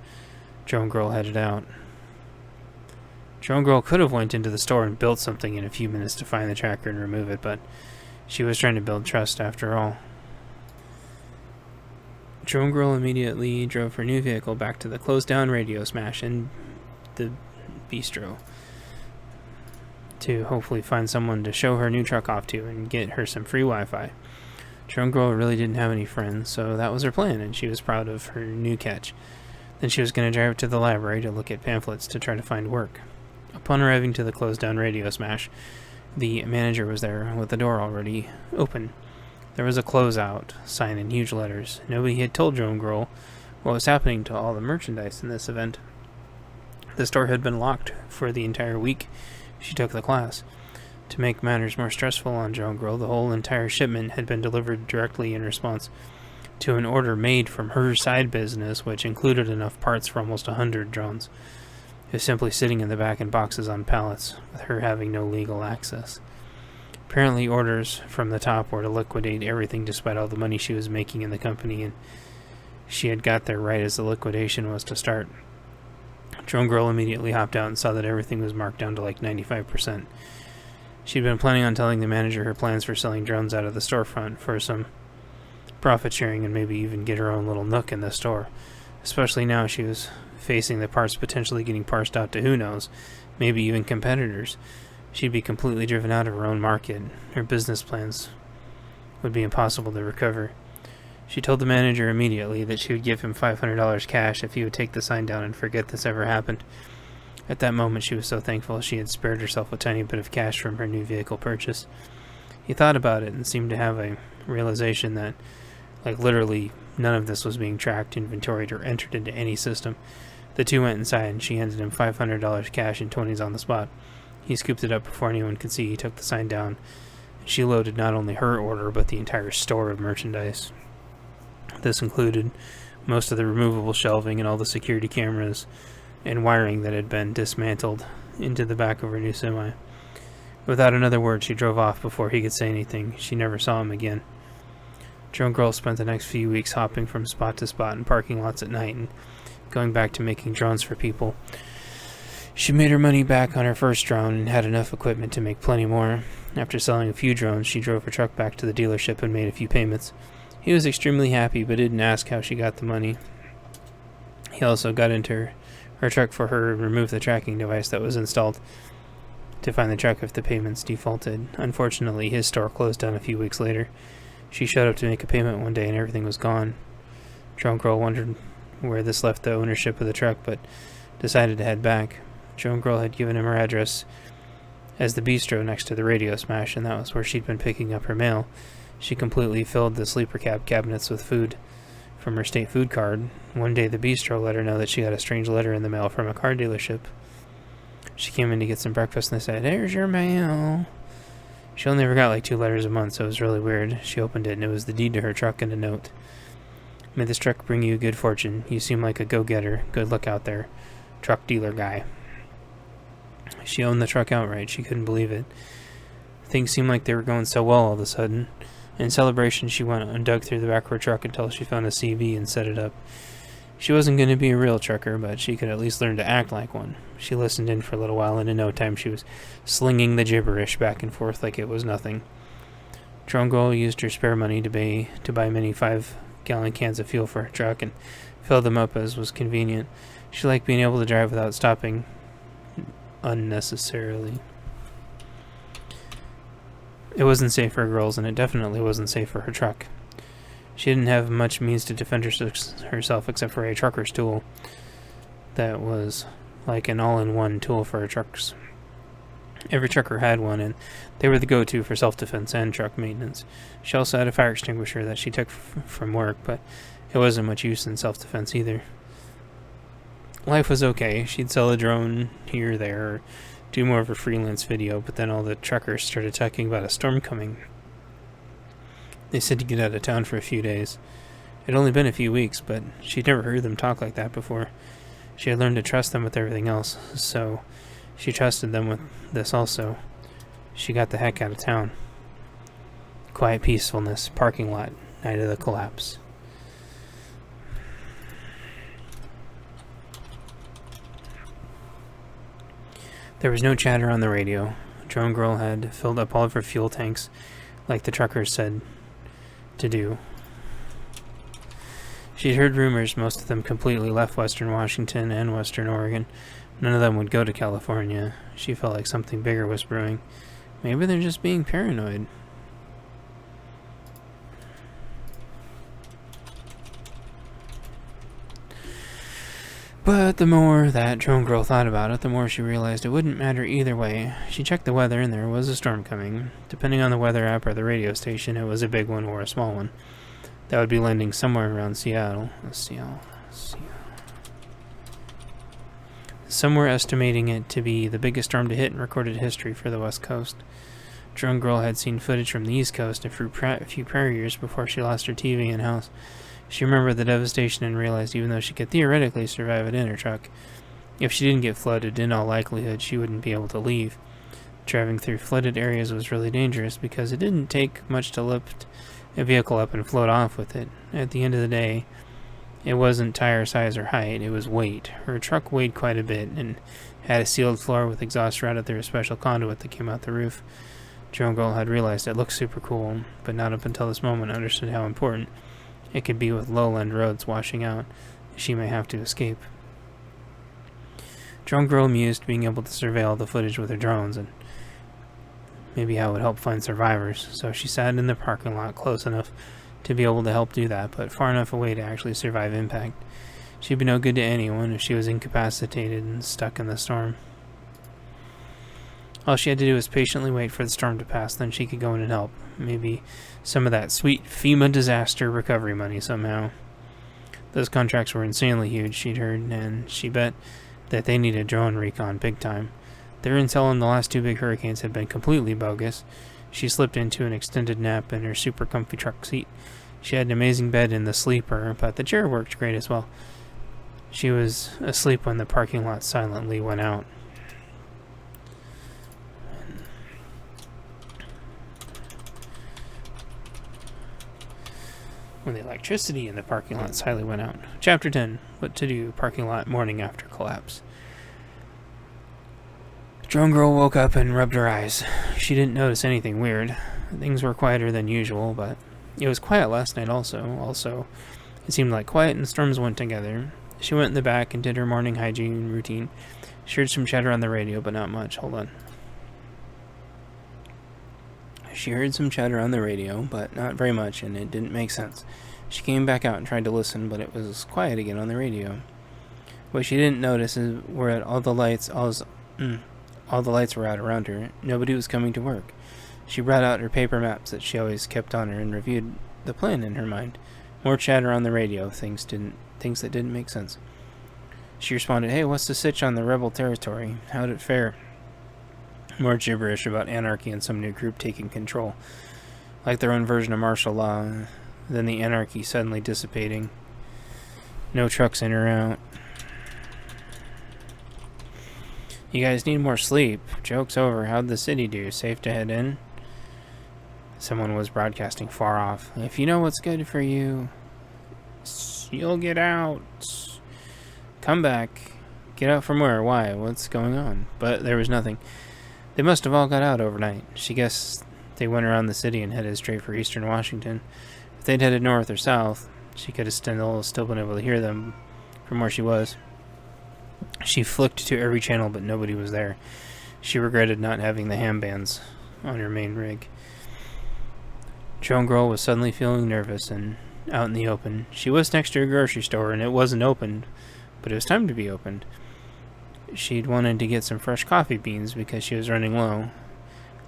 Drone Girl headed out. Drone Girl could have went into the store and built something in a few minutes to find the tracker and remove it, but she was trying to build trust after all. Drone Girl immediately drove her new vehicle back to the closed-down Radio Smash and the bistro to hopefully find someone to show her new truck off to and get her some free Wi-Fi. Drone Girl really didn't have any friends, so that was her plan, and she was proud of her new catch. Then she was going to drive to the library to look at pamphlets to try to find work. Upon arriving to the closed-down Radio Smash, the manager was there with the door already open. There was a closeout sign in huge letters. Nobody had told Drone Girl what was happening to all the merchandise in this event. The store had been locked for the entire week she took the class. To make matters more stressful on Drone Girl, the whole entire shipment had been delivered directly in response to an order made from her side business, which included enough parts for almost 100 drones. It was simply sitting in the back in boxes on pallets, with her having no legal access. Apparently orders from the top were to liquidate everything despite all the money she was making in the company, and she had got there right as the liquidation was to start. Drone Girl immediately hopped out and saw that everything was marked down to like 95%. She'd been planning on telling the manager her plans for selling drones out of the storefront for some profit sharing and maybe even get her own little nook in the store. Especially now she was facing the parts potentially getting parsed out to who knows, maybe even competitors. She'd be completely driven out of her own market. Her business plans would be impossible to recover. She told the manager immediately that she would give him $500 cash if he would take the sign down and forget this ever happened. At that moment, she was so thankful she had spared herself a tiny bit of cash from her new vehicle purchase. He thought about it and seemed to have a realization that, like literally, none of this was being tracked, inventoried, or entered into any system. The two went inside and she handed him $500 cash and 20s on the spot. He scooped it up before anyone could see he took the sign down. She loaded not only her order, but the entire store of merchandise. This included most of the removable shelving and all the security cameras and wiring that had been dismantled into the back of her new semi. Without another word, she drove off before he could say anything. She never saw him again. Drone Girl spent the next few weeks hopping from spot to spot in parking lots at night and going back to making drones for people. She made her money back on her first drone and had enough equipment to make plenty more. After selling a few drones, she drove her truck back to the dealership and made a few payments. He was extremely happy, but didn't ask how she got the money. He also got into her truck for her and removed the tracking device that was installed to find the truck if the payments defaulted. Unfortunately, his store closed down a few weeks later. She showed up to make a payment one day and everything was gone. Drone Girl wondered where this left the ownership of the truck, but decided to head back. Drone Girl had given him her address as the bistro next to the Radio Smash, and that was where she'd been picking up her mail. She completely filled the sleeper cab cabinets with food from her state food card. One day the bistro let her know that she got a strange letter in the mail from a car dealership. She came in to get some breakfast and they said, "Here's your mail." She only ever got like 2 letters a month, so it was really weird. She opened it and it was the deed to her truck and a note. "May this truck bring you good fortune. You seem like a go-getter. Good luck out there. Truck dealer guy." She owned the truck outright. She couldn't believe it. Things seemed like they were going so well all of a sudden. In celebration, she went and dug through the back of her truck until she found a CB and set it up. She wasn't going to be a real trucker, but she could at least learn to act like one. She listened in for a little while, and in no time she was slinging the gibberish back and forth like it was nothing. Drone Girl used her spare money to buy many 5-gallon cans of fuel for her truck and fill them up as was convenient. She liked being able to drive without stopping unnecessarily. It wasn't safe for girls, and it definitely wasn't safe for her truck. She didn't have much means to defend herself except for a trucker's tool that was like an all-in-one tool for her trucks. Every trucker had one, and they were the go-to for self-defense and truck maintenance. She also had a fire extinguisher that she took from work, but it wasn't much use in self-defense either. Life was okay. She'd sell a drone here or there, or do more of a freelance video, but then all the truckers started talking about a storm coming. They said to get out of town for a few days. It had only been a few weeks, but she'd never heard them talk like that before. She had learned to trust them with everything else, so she trusted them with this also. She got the heck out of town. Quiet peacefulness, parking lot, night of the collapse. There was no chatter on the radio. Drone Girl had filled up all of her fuel tanks, like the truckers said to do. She'd heard rumors, most of them completely left western Washington and western Oregon. None of them would go to California. She felt like something bigger was brewing. Maybe they're just being paranoid. But the more that Drone Girl thought about it, the more she realized it wouldn't matter either way. She checked the weather and there was a storm coming. Depending on the weather app or the radio station, it was a big one or a small one. That would be landing somewhere around Seattle. Some were estimating it to be the biggest storm to hit in recorded history for the West Coast. Drone Girl had seen footage from the East Coast a few prior years before she lost her TV and house. She remembered the devastation and realized even though she could theoretically survive it in her truck, if she didn't get flooded, in all likelihood she wouldn't be able to leave. Driving through flooded areas was really dangerous because it didn't take much to lift a vehicle up and float off with it. At the end of the day, it wasn't tire size or height, it was weight. Her truck weighed quite a bit and had a sealed floor with exhaust routed through a special conduit that came out the roof. Drone Girl had realized it looked super cool, but not up until this moment understood how important it could be with lowland roads washing out. She may have to escape. Drone Girl mused being able to surveil the footage with her drones and maybe how it would help find survivors, so she sat in the parking lot close enough to be able to help do that, but far enough away to actually survive impact. She'd be no good to anyone if she was incapacitated and stuck in the storm. All she had to do was patiently wait for the storm to pass, then she could go in and help. Maybe some of that sweet FEMA disaster recovery money somehow. Those contracts were insanely huge, she'd heard, and she bet that they needed drone recon big time. Their intel on the last two big hurricanes had been completely bogus. She slipped into an extended nap in her super comfy truck seat. She had an amazing bed in the sleeper, but the chair worked great as well. She was asleep when the parking lot silently went out. When the electricity in the parking lot silently went out. Chapter 10. What to do parking lot morning after collapse. Drone Girl woke up and rubbed her eyes. She didn't notice anything weird. Things were quieter than usual, but it was quiet last night also. It seemed like quiet and storms went together. She went in the back and did her morning hygiene routine. She heard some chatter on the radio, but not much. Hold on. She heard some chatter on the radio, but not very much, and it didn't make sense. She came back out and tried to listen, but it was quiet again on the radio. What she didn't notice is where all the lights were out around her. Nobody was coming to work. She brought out her paper maps that she always kept on her and reviewed the plan in her mind. More chatter on the radio, things that didn't make sense. She responded, "Hey, what's the sitch on the rebel territory? How'd it fare?" More gibberish about anarchy and some new group taking control. Like their own version of martial law. Then the anarchy suddenly dissipating. No trucks in or out. "You guys need more sleep. Joke's over. How'd the city do? Safe to head in?" Someone was broadcasting far off. "If you know what's good for you, you'll get out. Come back." "Get out from where? Why? What's going on?" But there was nothing. They must have all got out overnight. She guessed they went around the city and headed straight for eastern Washington. If they'd headed north or south, she could have still been able to hear them from where she was. She flicked to every channel, but nobody was there. She regretted not having the ham bands on her main rig. Drone Girl was suddenly feeling nervous and out in the open. She was next to a grocery store, and it wasn't opened, but it was time to be opened. She'd wanted to get some fresh coffee beans because she was running low.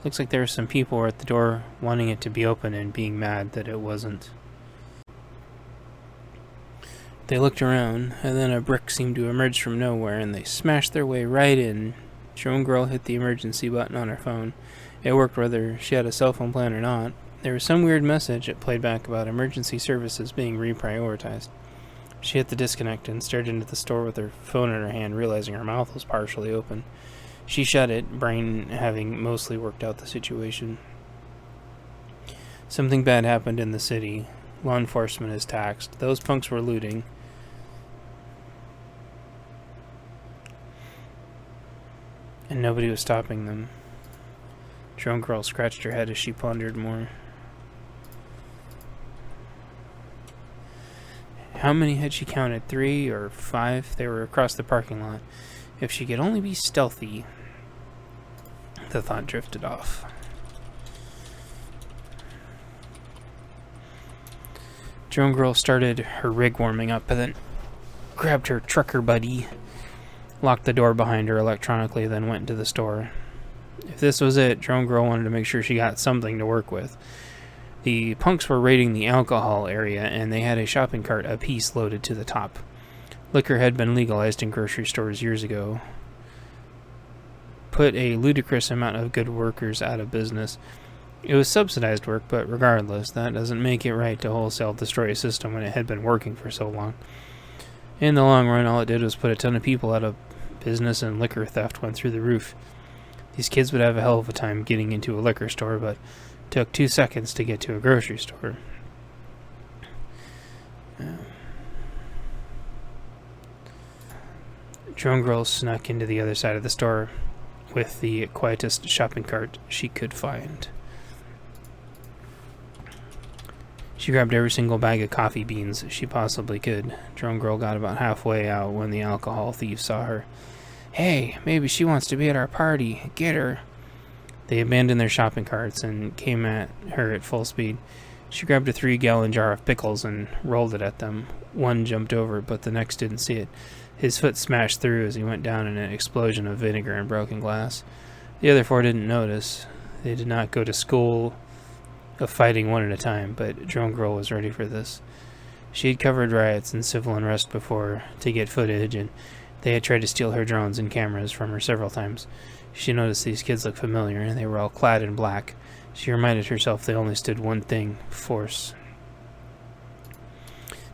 Looks like there were some people at the door wanting it to be open and being mad that it wasn't. They looked around, and then a brick seemed to emerge from nowhere, and they smashed their way right in Drone Girl hit the emergency button on her phone. It worked whether she had a cell phone plan or not. There was some weird message it played back about emergency services being reprioritized. She hit the disconnect and stared into the store with her phone in her hand, realizing her mouth was partially open. She shut it, brain having mostly worked out the situation. Something bad happened in the city. Law enforcement is taxed. Those punks were looting. And nobody was stopping them. Drone Girl scratched her head as she pondered more. How many had she counted? 3 or 5? They were across the parking lot. If she could only be stealthy. The thought drifted off. Drone Girl started her rig warming up and then grabbed her trucker buddy, locked the door behind her electronically, then went into the store. If this was it, Drone Girl wanted to make sure she got something to work with. The punks were raiding the alcohol area, and they had a shopping cart apiece loaded to the top. Liquor had been legalized in grocery stores years ago. Put a ludicrous amount of good workers out of business. It was subsidized work, but regardless, that doesn't make it right to wholesale destroy a system when it had been working for so long. In the long run, all it did was put a ton of people out of business, and liquor theft went through the roof. These kids would have a hell of a time getting into a liquor store, but it took 2 seconds to get to a grocery store. Drone Girl snuck into the other side of the store with the quietest shopping cart she could find. She grabbed every single bag of coffee beans she possibly could. Drone Girl got about halfway out when the alcohol thief saw her. "Hey, maybe she wants to be at our party. Get her." They abandoned their shopping carts and came at her at full speed. She grabbed a 3-gallon jar of pickles and rolled it at them. One jumped over, but the next didn't see it. His foot smashed through as he went down in an explosion of vinegar and broken glass. The other 4 didn't notice. They did not go to school of fighting one at a time, but Drone Girl was ready for this. She had covered riots and civil unrest before to get footage, and they had tried to steal her drones and cameras from her several times. She noticed these kids looked familiar, and they were all clad in black. She reminded herself they only stood one thing: force.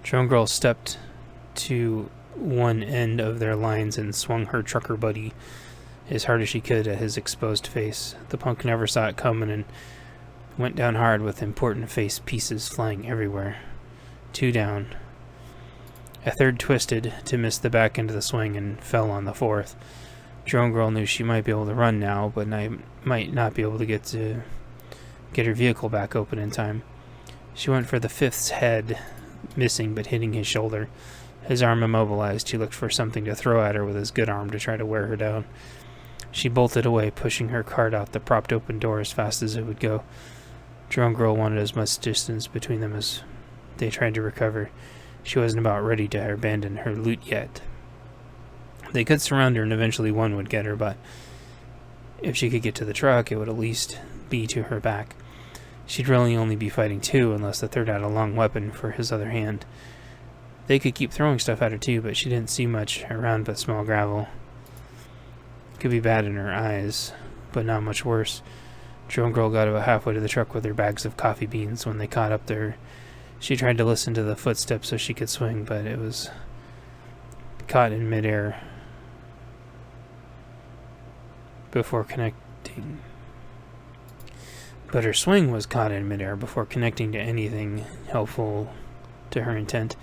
Drone Girl stepped to one end of their lines and swung her trucker buddy as hard as she could at his exposed face. The punk never saw it coming and went down hard with important face pieces flying everywhere. 2 down. A third twisted to miss the back end of the swing and fell on the 4th. Drone Girl knew she might be able to run now, but might not be able to get her vehicle back open in time. She went for the 5th's head, missing but hitting his shoulder. His arm immobilized, he looked for something to throw at her with his good arm to try to wear her down. She bolted away, pushing her cart out the propped open door as fast as it would go. Drone Girl wanted as much distance between them as they tried to recover. She wasn't about ready to abandon her loot yet. They could surround her and eventually one would get her, but if she could get to the truck, it would at least be to her back. She'd really only be fighting 2 unless the 3rd had a long weapon for his other hand. They could keep throwing stuff at her too, but she didn't see much around but small gravel. It could be bad in her eyes, but not much worse. Drone Girl got about halfway to the truck with her bags of coffee beans when they caught up to her. She tried to listen to the footsteps so she could swing, but it was caught in midair before connecting. But her swing was caught in midair before connecting to anything helpful to her intent.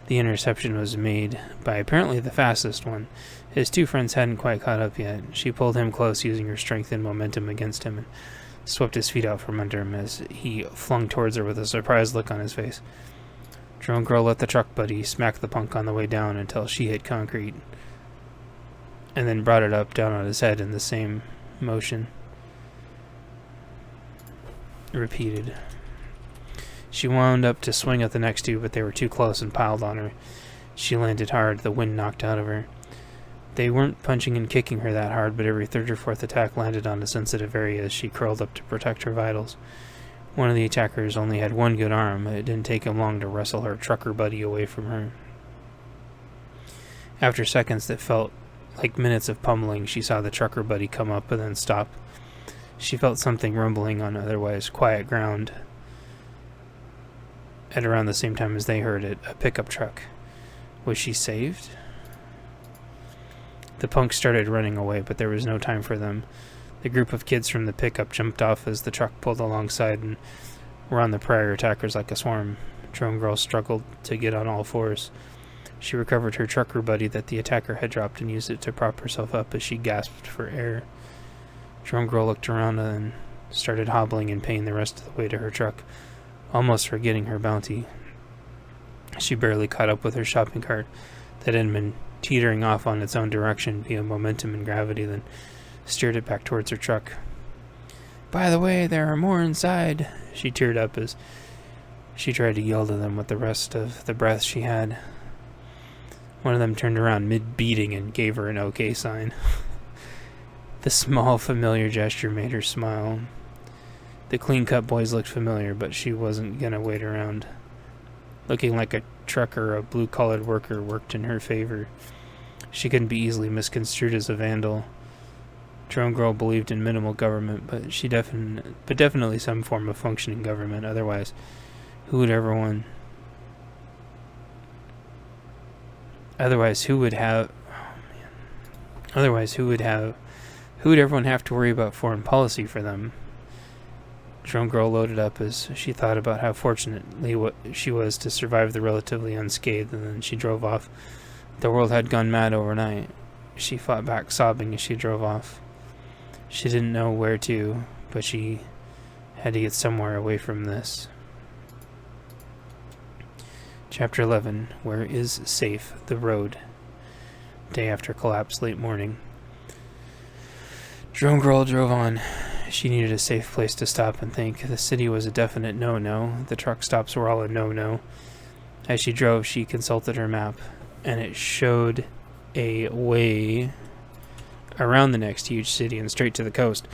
The interception was made by apparently the fastest one. His 2 friends hadn't quite caught up yet. She pulled him close, using her strength and momentum against him, and swept his feet out from under him as he flung towards her with a surprised look on his face. Drone Girl let the truck buddy smack the punk on the way down until she hit concrete, and then brought it up down on his head in the same motion. Repeated. She wound up to swing at the next 2, but they were too close and piled on her. She landed hard, the wind knocked out of her. They weren't punching and kicking her that hard, but every 3rd or 4th attack landed on a sensitive area as she curled up to protect her vitals. One of the attackers only had one good arm, and it didn't take him long to wrestle her trucker buddy away from her. After seconds that felt like minutes of pummeling, she saw the trucker buddy come up and then stop. She felt something rumbling on otherwise quiet ground. At around the same time as they heard it, a pickup truck. Was she saved? The punks started running away, but there was no time for them. The group of kids from the pickup jumped off as the truck pulled alongside and were on the prior attackers like a swarm. Drone Girl struggled to get on all fours. She recovered her trucker buddy that the attacker had dropped and used it to prop herself up as she gasped for air. Drone Girl looked around and started hobbling in pain the rest of the way to her truck, almost forgetting her bounty. She barely caught up with her shopping cart that had been teetering off on its own direction via momentum and gravity, then steered it back towards her truck. "By the way, there are more inside," she teared up as she tried to yell to them with the rest of the breath she had. One of them turned around mid-beating and gave her an okay sign. The small, familiar gesture made her smile. The clean-cut boys looked familiar, but she wasn't gonna wait around. Looking like a trucker or a blue-collared worker worked in her favor. She couldn't be easily misconstrued as a vandal. Drone Girl believed in minimal government, but definitely some form of functioning government. Otherwise, who would everyone? Otherwise, who would everyone have to worry about foreign policy for them? Drone Girl loaded up as she thought about how fortunately she was to survive the relatively unscathed, and then she drove off. The world had gone mad overnight. She fought back, sobbing as she drove off. She didn't know where to, but she had to get somewhere away from this. Chapter 11. Where is safe? The road. Day after collapse, late morning. Drone Girl drove on. She needed a safe place to stop and think. The city was a definite no-no. The truck stops were all a no-no. As she drove, she consulted her map, and it showed a way around the next huge city and straight to the coast.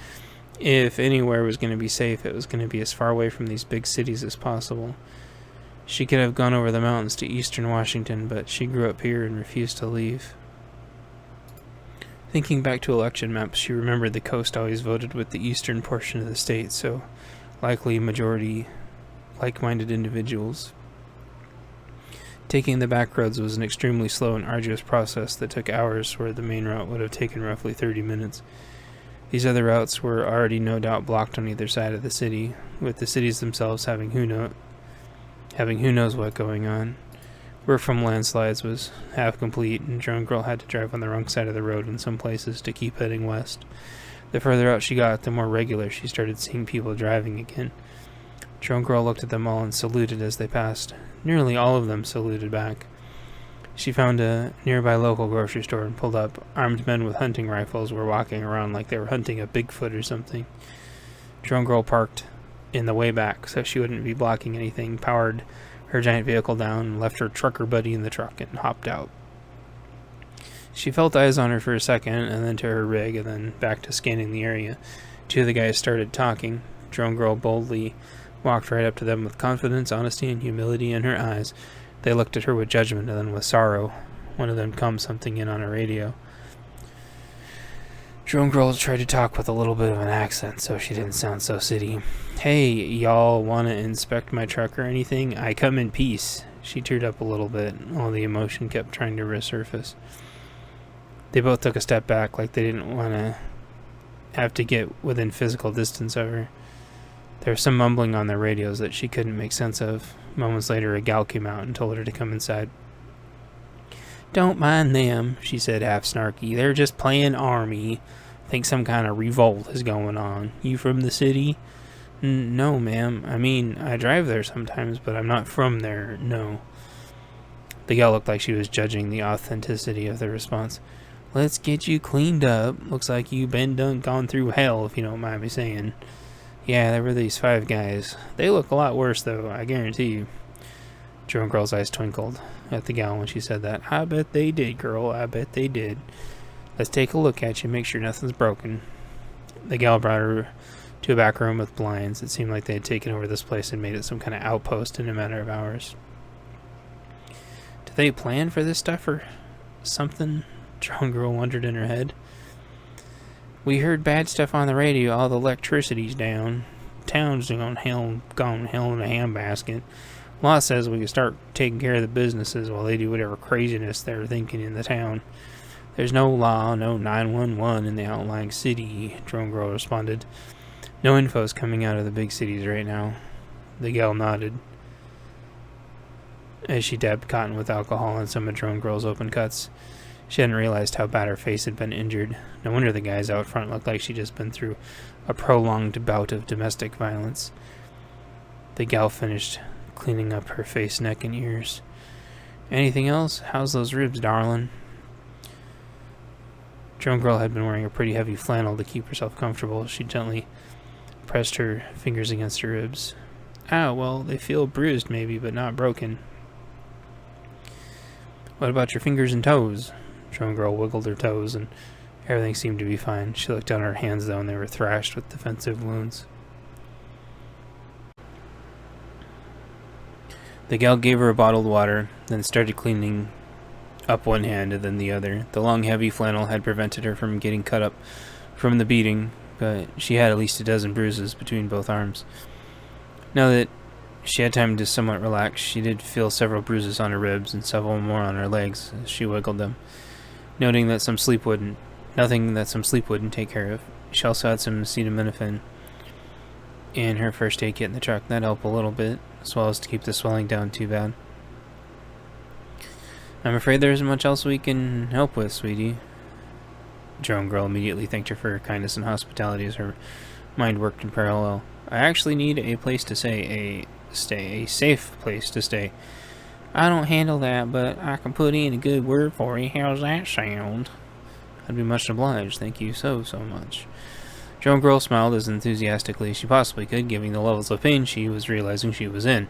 If anywhere was going to be safe, it was going to be as far away from these big cities as possible. She could have gone over the mountains to eastern Washington, but she grew up here and refused to leave. Thinking back to election maps, she remembered the coast always voted with the eastern portion of the state, so likely majority like-minded individuals. Taking the back roads was an extremely slow and arduous process that took hours, where the main route would have taken roughly 30 minutes. These other routes were already no doubt blocked on either side of the city, with the cities themselves having who knows what going on. Work from landslides was half complete, and Drone Girl had to drive on the wrong side of the road in some places to keep heading west. The further out she got, the more regular she started seeing people driving again. Drone Girl looked at them all and saluted as they passed. Nearly all of them saluted back. She found a nearby local grocery store and pulled up. Armed men with hunting rifles were walking around like they were hunting a Bigfoot or something. Drone Girl parked in the way back so she wouldn't be blocking anything, powered her giant vehicle down, left her trucker buddy in the truck, and hopped out. She felt eyes on her for a second, and then to her rig, and then back to scanning the area. Two of the guys started talking. Drone Girl boldly walked right up to them with confidence, honesty, and humility in her eyes. They looked at her with judgment and then with sorrow. One of them cummed something in on a radio. Drone Girl tried to talk with a little bit of an accent so she didn't sound so city. "Hey, y'all want to inspect my truck or anything? I come in peace." She teared up a little bit, while the emotion kept trying to resurface. They both took a step back, like they didn't want to have to get within physical distance of her. There was some mumbling on their radios that she couldn't make sense of. Moments later, a gal came out and told her to come inside. "Don't mind them," she said, half snarky. "They're just playing army. Think some kind of revolt is going on. You from the city?" "No, ma'am. I mean, I drive there sometimes, but I'm not from there, no." The gal looked like she was judging the authenticity of the response. "Let's get you cleaned up. Looks like you gone through hell, if you don't mind me saying." "Yeah, there were these 5 guys. They look a lot worse, though, I guarantee you." Drone Girl's eyes twinkled at the gal when she said that. "I bet they did, girl. I bet they did. Let's take a look at you, make sure nothing's broken." The gal brought her to a back room with blinds. It seemed like they had taken over this place and made it some kind of outpost in a matter of hours. "Do they plan for this stuff or something?" Drone girl wondered in her head. We heard bad stuff on the radio. All the electricity's down. Town's gone hell in a handbasket. Law says we can start taking care of the businesses while they do whatever craziness they're thinking in the town. There's no law, no 911 in the outlying city, Drone Girl responded. No info's coming out of the big cities right now. The gal nodded as she dabbed cotton with alcohol on some of Drone Girl's open cuts. She hadn't realized how bad her face had been injured. No wonder the guys out front looked like she'd just been through a prolonged bout of domestic violence. The gal finished cleaning up her face, neck, and ears. Anything else? How's those ribs, darling? Drone Girl had been wearing a pretty heavy flannel to keep herself comfortable. She gently pressed her fingers against her ribs. Ow, well, they feel bruised maybe, but not broken. What about your fingers and toes? Drone Girl wiggled her toes, and everything seemed to be fine. She looked down at her hands, though, and they were thrashed with defensive wounds. The gal gave her a bottled water, then started cleaning up one hand and then the other. The long, heavy flannel had prevented her from getting cut up from the beating, but she had at least a dozen bruises between both arms. Now that she had time to somewhat relax, she did feel several bruises on her ribs and several more on her legs as she wiggled them, noting that nothing that some sleep wouldn't take care of. She also had some acetaminophen in her first aid kit in the truck. That helped a little bit, as well as to keep the swelling down too bad. I'm afraid there isn't much else we can help with, sweetie. Drone Girl immediately thanked her for her kindness and hospitality as her mind worked in parallel. I actually need a place to stay, a safe place to stay. I don't handle that, but I can put in a good word for you. How's that sound? I'd be much obliged. Thank you so much. Drone Girl smiled as enthusiastically as she possibly could, given the levels of pain she was realizing she was in.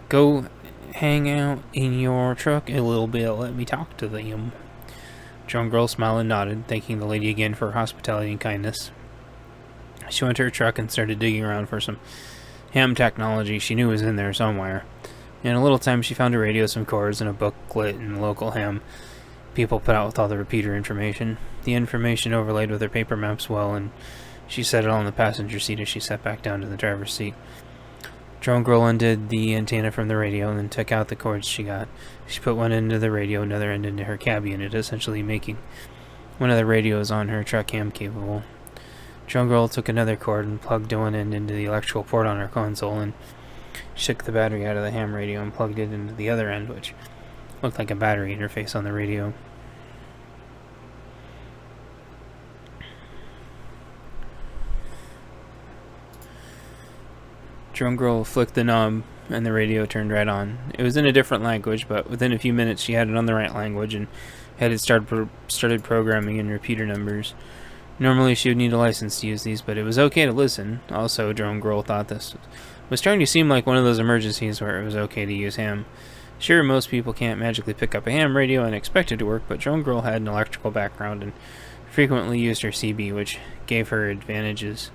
Go hang out in your truck a little bit. Let me talk to them. Drone Girl smiled and nodded, thanking the lady again for her hospitality and kindness. She went to her truck and started digging around for some ham technology she knew was in there somewhere. In a little time, she found a radio, some cords, and a booklet and local ham people put out with all the repeater information. The information overlaid with her paper maps well, and she set it all in the passenger seat as she sat back down to the driver's seat. Drone Girl undid the antenna from the radio and then took out the cords she got. She put one end into the radio, another end into her cab unit, essentially making one of the radios on her truck ham capable. Drone Girl took another cord and plugged one end into the electrical port on her console and shook the battery out of the ham radio and plugged it into the other end, which looked like a battery interface on the radio. Drone Girl flicked the knob, and the radio turned right on. It was in a different language, but within a few minutes she had it on the right language and had it started programming in repeater numbers. Normally she would need a license to use these, but it was okay to listen. Also, Drone Girl thought this was starting to seem like one of those emergencies where it was okay to use ham. Sure, most people can't magically pick up a ham radio and expect it to work, but Drone Girl had an electrical background and frequently used her CB, which gave her advantages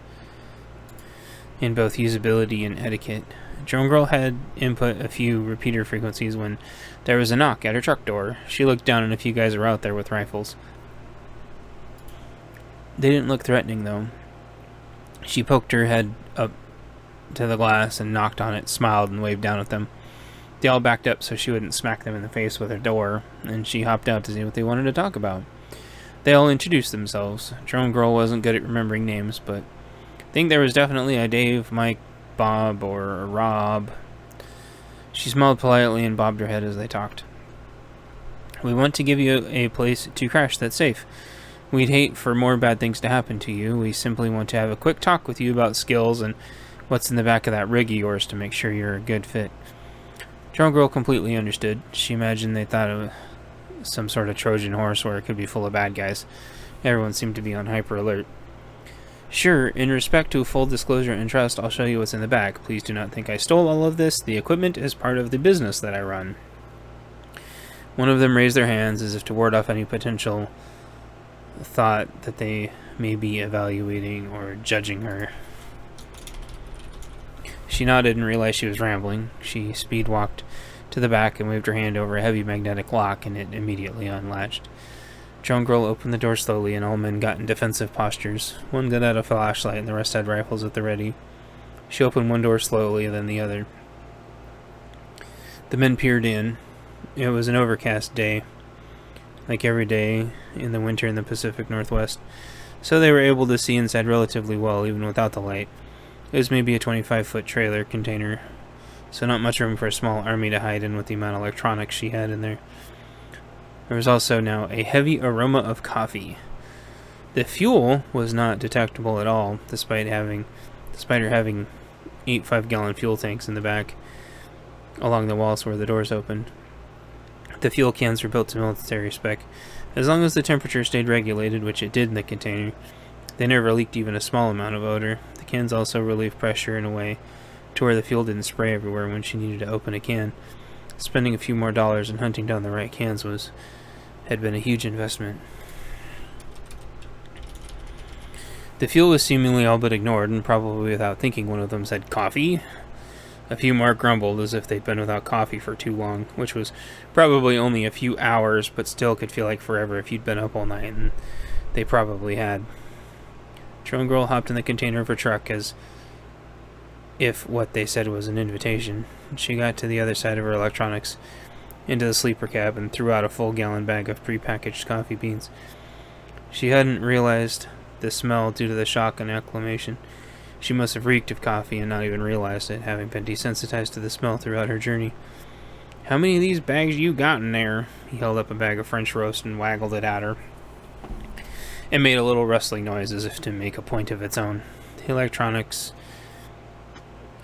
in both usability and etiquette. Drone Girl had input a few repeater frequencies when there was a knock at her truck door. She looked down and a few guys were out there with rifles. They didn't look threatening, though. She poked her head up to the glass and knocked on it, smiled, and waved down at them. They all backed up so she wouldn't smack them in the face with her door, and she hopped out to see what they wanted to talk about. They all introduced themselves. Drone Girl wasn't good at remembering names, but I think there was definitely a Dave, Mike, Bob, or a Rob. She smiled politely and bobbed her head as they talked. We want to give you a place to crash that's safe. We'd hate for more bad things to happen to you. We simply want to have a quick talk with you about skills and what's in the back of that rig of yours to make sure you're a good fit. Drone Girl completely understood. She imagined they thought of some sort of Trojan horse where it could be full of bad guys. Everyone seemed to be on hyper alert. Sure, in respect to full disclosure and trust, I'll show you what's in the bag. Please do not think I stole all of this. The equipment is part of the business that I run. One of them raised their hands as if to ward off any potential thought that they may be evaluating or judging her. She nodded and realized she was rambling. She speed walked to the back and waved her hand over a heavy magnetic lock, and it immediately unlatched. Drone girl opened the door slowly, and all men got in defensive postures. One got out a flashlight, and the rest had rifles at the ready. She opened one door slowly, then the other. The men peered in. It was an overcast day, like every day in the winter in the Pacific Northwest, so they were able to see inside relatively well, even without the light. It was maybe a 25-foot trailer container, so not much room for a small army to hide in with the amount of electronics she had in there. There was also now a heavy aroma of coffee. The fuel was not detectable at all, despite her having 8 5-gallon fuel tanks in the back, along the walls where the doors opened. The fuel cans were built to military spec. As long as the temperature stayed regulated, which it did in the container, they never leaked even a small amount of odor. The cans also relieved pressure in a way to where the fuel didn't spray everywhere when she needed to open a can. Spending a few more dollars and hunting down the right cans had been a huge investment. The fuel was seemingly all but ignored, and probably without thinking one of them said, "Coffee?" A few more grumbled as if they'd been without coffee for too long, which was probably only a few hours, but still could feel like forever if you'd been up all night, and they probably had. Drone girl hopped in the container of her truck as if what they said was an invitation. She got to the other side of her electronics, into the sleeper cab, and threw out a full-gallon bag of prepackaged coffee beans. She hadn't realized the smell due to the shock and acclimation. She must have reeked of coffee and not even realized it, having been desensitized to the smell throughout her journey. "How many of these bags you got in there?" He held up a bag of French roast and waggled it at her. It made a little rustling noise as if to make a point of its own. The electronics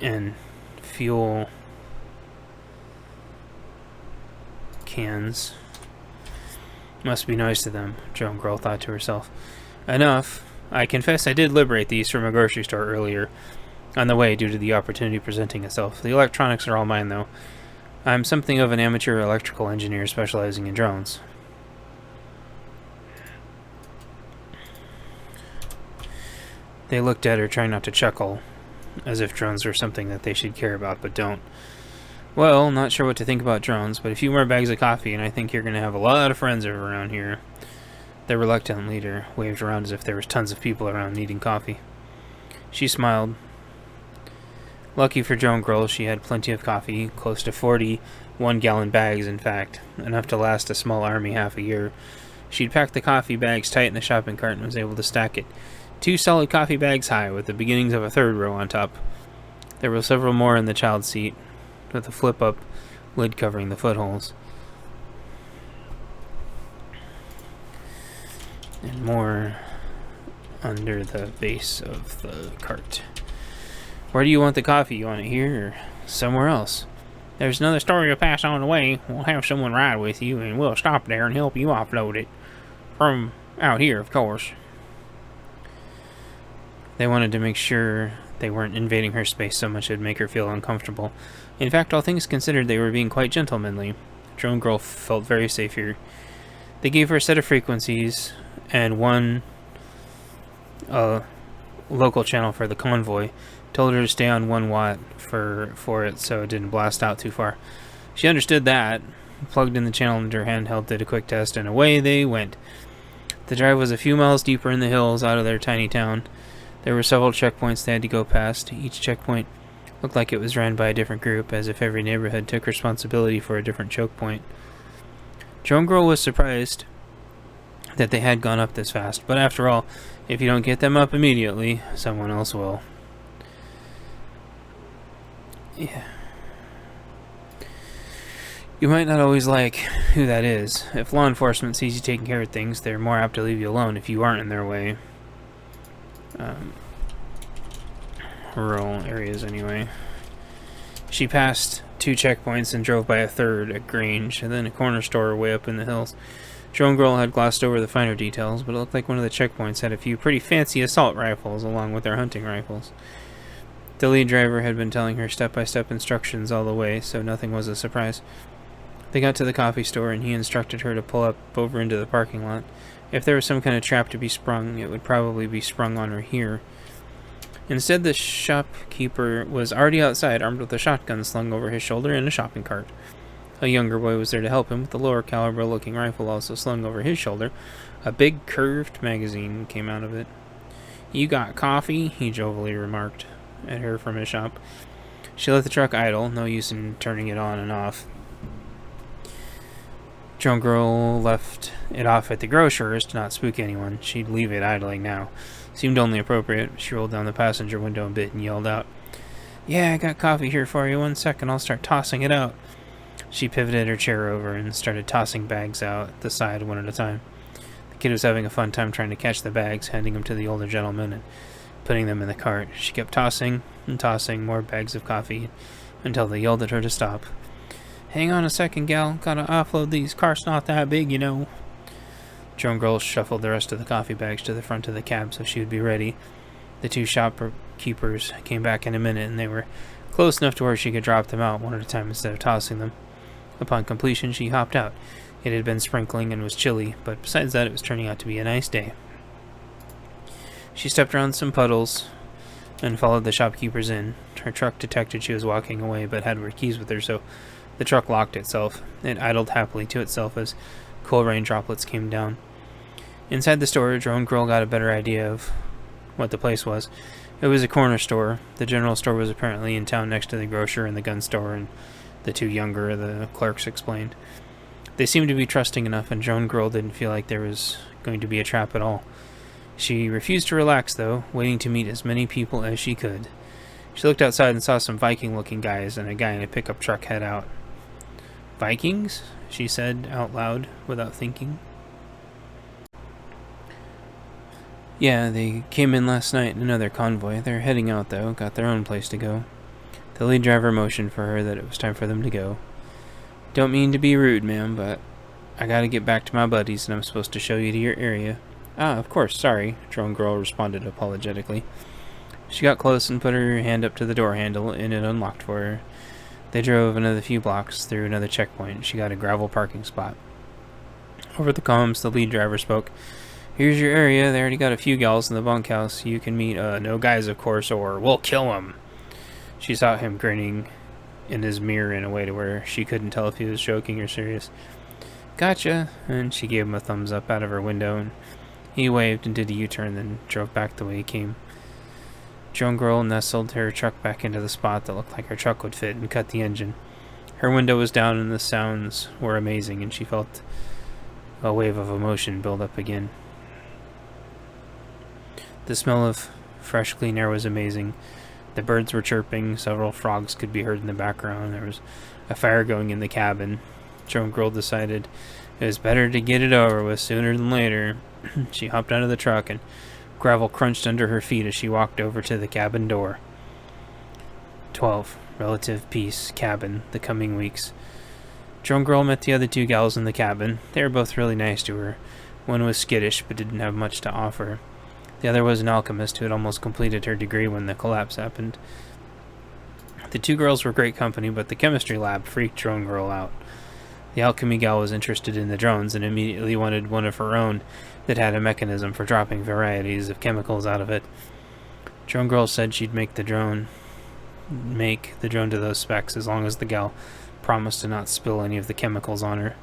and fuel cans must be nice to them, Drone girl thought to herself. Enough. I confess I did liberate these from a grocery store earlier on the way due to the opportunity presenting itself. The electronics are all mine, though. I'm something of an amateur electrical engineer specializing in drones. They looked at her, trying not to chuckle, as if drones were something that they should care about, but don't. "Well, not sure what to think about drones, but a few more bags of coffee, and I think you're going to have a lot of friends around here." The reluctant leader waved around as if there was tons of people around needing coffee. She smiled. Lucky for Drone girl, she had plenty of coffee, close to 40 one-gallon bags, in fact, enough to last a small army half a year. She'd packed the coffee bags tight in the shopping cart and was able to stack it 2 solid coffee bags high, with the beginnings of a third row on top. There were several more in the child seat, with a flip-up lid covering the footholes. And more under the base of the cart. "Where do you want the coffee? You want it here or somewhere else?" "There's another store you'll pass on the way. We'll have someone ride with you, and we'll stop there and help you offload it. From out here, of course." They wanted to make sure they weren't invading her space so much it'd make her feel uncomfortable. In fact, all things considered, they were being quite gentlemanly. Drone girl felt very safe here. They gave her a set of frequencies and one local channel for the convoy. Told her to stay on 1 watt for it so it didn't blast out too far. She understood that, plugged in the channel into her handheld, did a quick test, and away they went. The drive was a few miles deeper in the hills out of their tiny town. There were several checkpoints they had to go past. Each checkpoint looked like it was ran by a different group, as if every neighborhood took responsibility for a different choke point. Drone girl was surprised that they had gone up this fast, but after all, if you don't get them up immediately, someone else will. Yeah. You might not always like who that is. If law enforcement sees you taking care of things, they're more apt to leave you alone if you aren't in their way. Rural areas, anyway. She passed 2 checkpoints and drove by a third, a Grange, and then a corner store way up in the hills. Drone girl had glossed over the finer details, but it looked like one of the checkpoints had a few pretty fancy assault rifles along with their hunting rifles. The lead driver had been telling her step-by-step instructions all the way, so nothing was a surprise. They got to the coffee store, and he instructed her to pull up over into the parking lot. If there was some kind of trap to be sprung, it would probably be sprung on her here. Instead, the shopkeeper was already outside, armed with a shotgun slung over his shoulder and a shopping cart. A younger boy was there to help him with a lower caliber looking rifle also slung over his shoulder. A big curved magazine came out of it. "You got coffee?" he jovially remarked at her from his shop. She let the truck idle, no use in turning it on and off. Drone Girl left it off at the grocer's to not spook anyone. She'd leave it idling now. Seemed only appropriate. She rolled down the passenger window a bit and yelled out, "Yeah, I got coffee here for you. 1 second, I'll start tossing it out." She pivoted her chair over and started tossing bags out the side one at a time. The kid was having a fun time trying to catch the bags, handing them to the older gentleman and putting them in the cart. She kept tossing and tossing more bags of coffee until they yelled at her to stop. "Hang on a second, gal. Gotta offload these. Cart's not that big, you know." Drone Girl shuffled the rest of the coffee bags to the front of the cab so she would be ready. The two shopkeepers came back in a minute, and they were close enough to where she could drop them out one at a time instead of tossing them. Upon completion, she hopped out. It had been sprinkling and was chilly, but besides that, it was turning out to be a nice day. She stepped around some puddles and followed the shopkeepers in. Her truck detected she was walking away, but had her keys with her, so the truck locked itself. It idled happily to itself as cool rain droplets came down. Inside the store, Drone Girl got a better idea of what the place was. It was a corner store. The general store was apparently in town next to the grocer and the gun store, and the two younger, the clerks explained. They seemed to be trusting enough, and Drone Girl didn't feel like there was going to be a trap at all. She refused to relax, though, waiting to meet as many people as she could. She looked outside and saw some Viking-looking guys and a guy in a pickup truck head out. "Vikings?" she said out loud, without thinking. "Yeah, they came in last night in another convoy. They're heading out, though, got their own place to go." The lead driver motioned for her that it was time for them to go. "Don't mean to be rude, ma'am, but I gotta get back to my buddies, and I'm supposed to show you to your area." "Ah, of course, sorry," Drone Girl responded apologetically. She got close and put her hand up to the door handle, and it unlocked for her. They drove another few blocks through another checkpoint. She got a gravel parking spot. Over the comms, the lead driver spoke. "Here's your area. They already got a few gals in the bunkhouse. You can meet, no guys, of course, or we'll kill 'em." She saw him grinning in his mirror in a way to where she couldn't tell if he was joking or serious. "Gotcha," and she gave him a thumbs up out of her window, and he waved and did a U-turn, then drove back the way he came. Drone Girl nestled her truck back into the spot that looked like her truck would fit and cut the engine. Her window was down and the sounds were amazing, and she felt a wave of emotion build up again. The smell of fresh, clean air was amazing. The birds were chirping, several frogs could be heard in the background, there was a fire going in the cabin. Drone Girl decided it was better to get it over with sooner than later. She hopped out of the truck, and gravel crunched under her feet as she walked over to the cabin door. 12. Relative peace, cabin, the coming weeks. Drone Girl met the other two gals in the cabin. They were both really nice to her. One was skittish, but didn't have much to offer. The other was an alchemist who had almost completed her degree when the collapse happened. The two girls were great company, but the chemistry lab freaked Drone Girl out. The alchemy gal was interested in the drones and immediately wanted one of her own that had a mechanism for dropping varieties of chemicals out of it. Drone Girl said she'd make the drone to those specs as long as the gal promised to not spill any of the chemicals on her.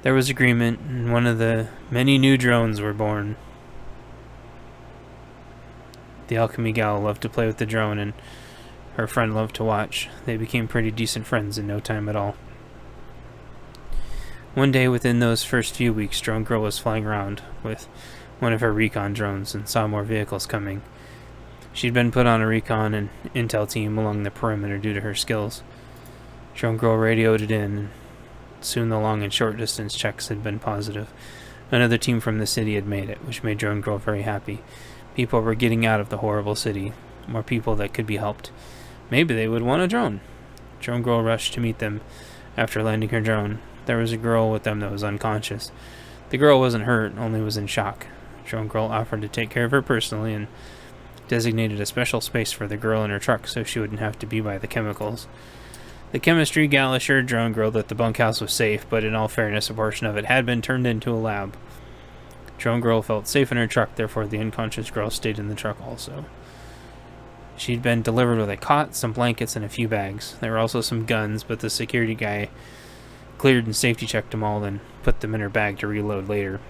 There was agreement, and one of the many new drones were born. The alchemy gal loved to play with the drone, and her friend loved to watch. They became pretty decent friends in no time at all. One day within those first few weeks, Drone Girl was flying around with one of her recon drones and saw more vehicles coming. She'd been put on a recon and intel team along the perimeter due to her skills. Drone Girl radioed it in, and soon the long and short distance checks had been positive. Another team from the city had made it, which made Drone Girl very happy. People were getting out of the horrible city. More people that could be helped. Maybe they would want a drone. Drone Girl rushed to meet them after landing her drone. There was a girl with them that was unconscious. The girl wasn't hurt, only was in shock. Drone Girl offered to take care of her personally and designated a special space for the girl in her truck so she wouldn't have to be by the chemicals. The chemistry gal assured Drone Girl that the bunkhouse was safe, but in all fairness, a portion of it had been turned into a lab. Drone Girl felt safe in her truck, therefore the unconscious girl stayed in the truck also. She'd been delivered with a cot, some blankets, and a few bags. There were also some guns, but the security guy cleared and safety checked them all, then put them in her bag to reload later.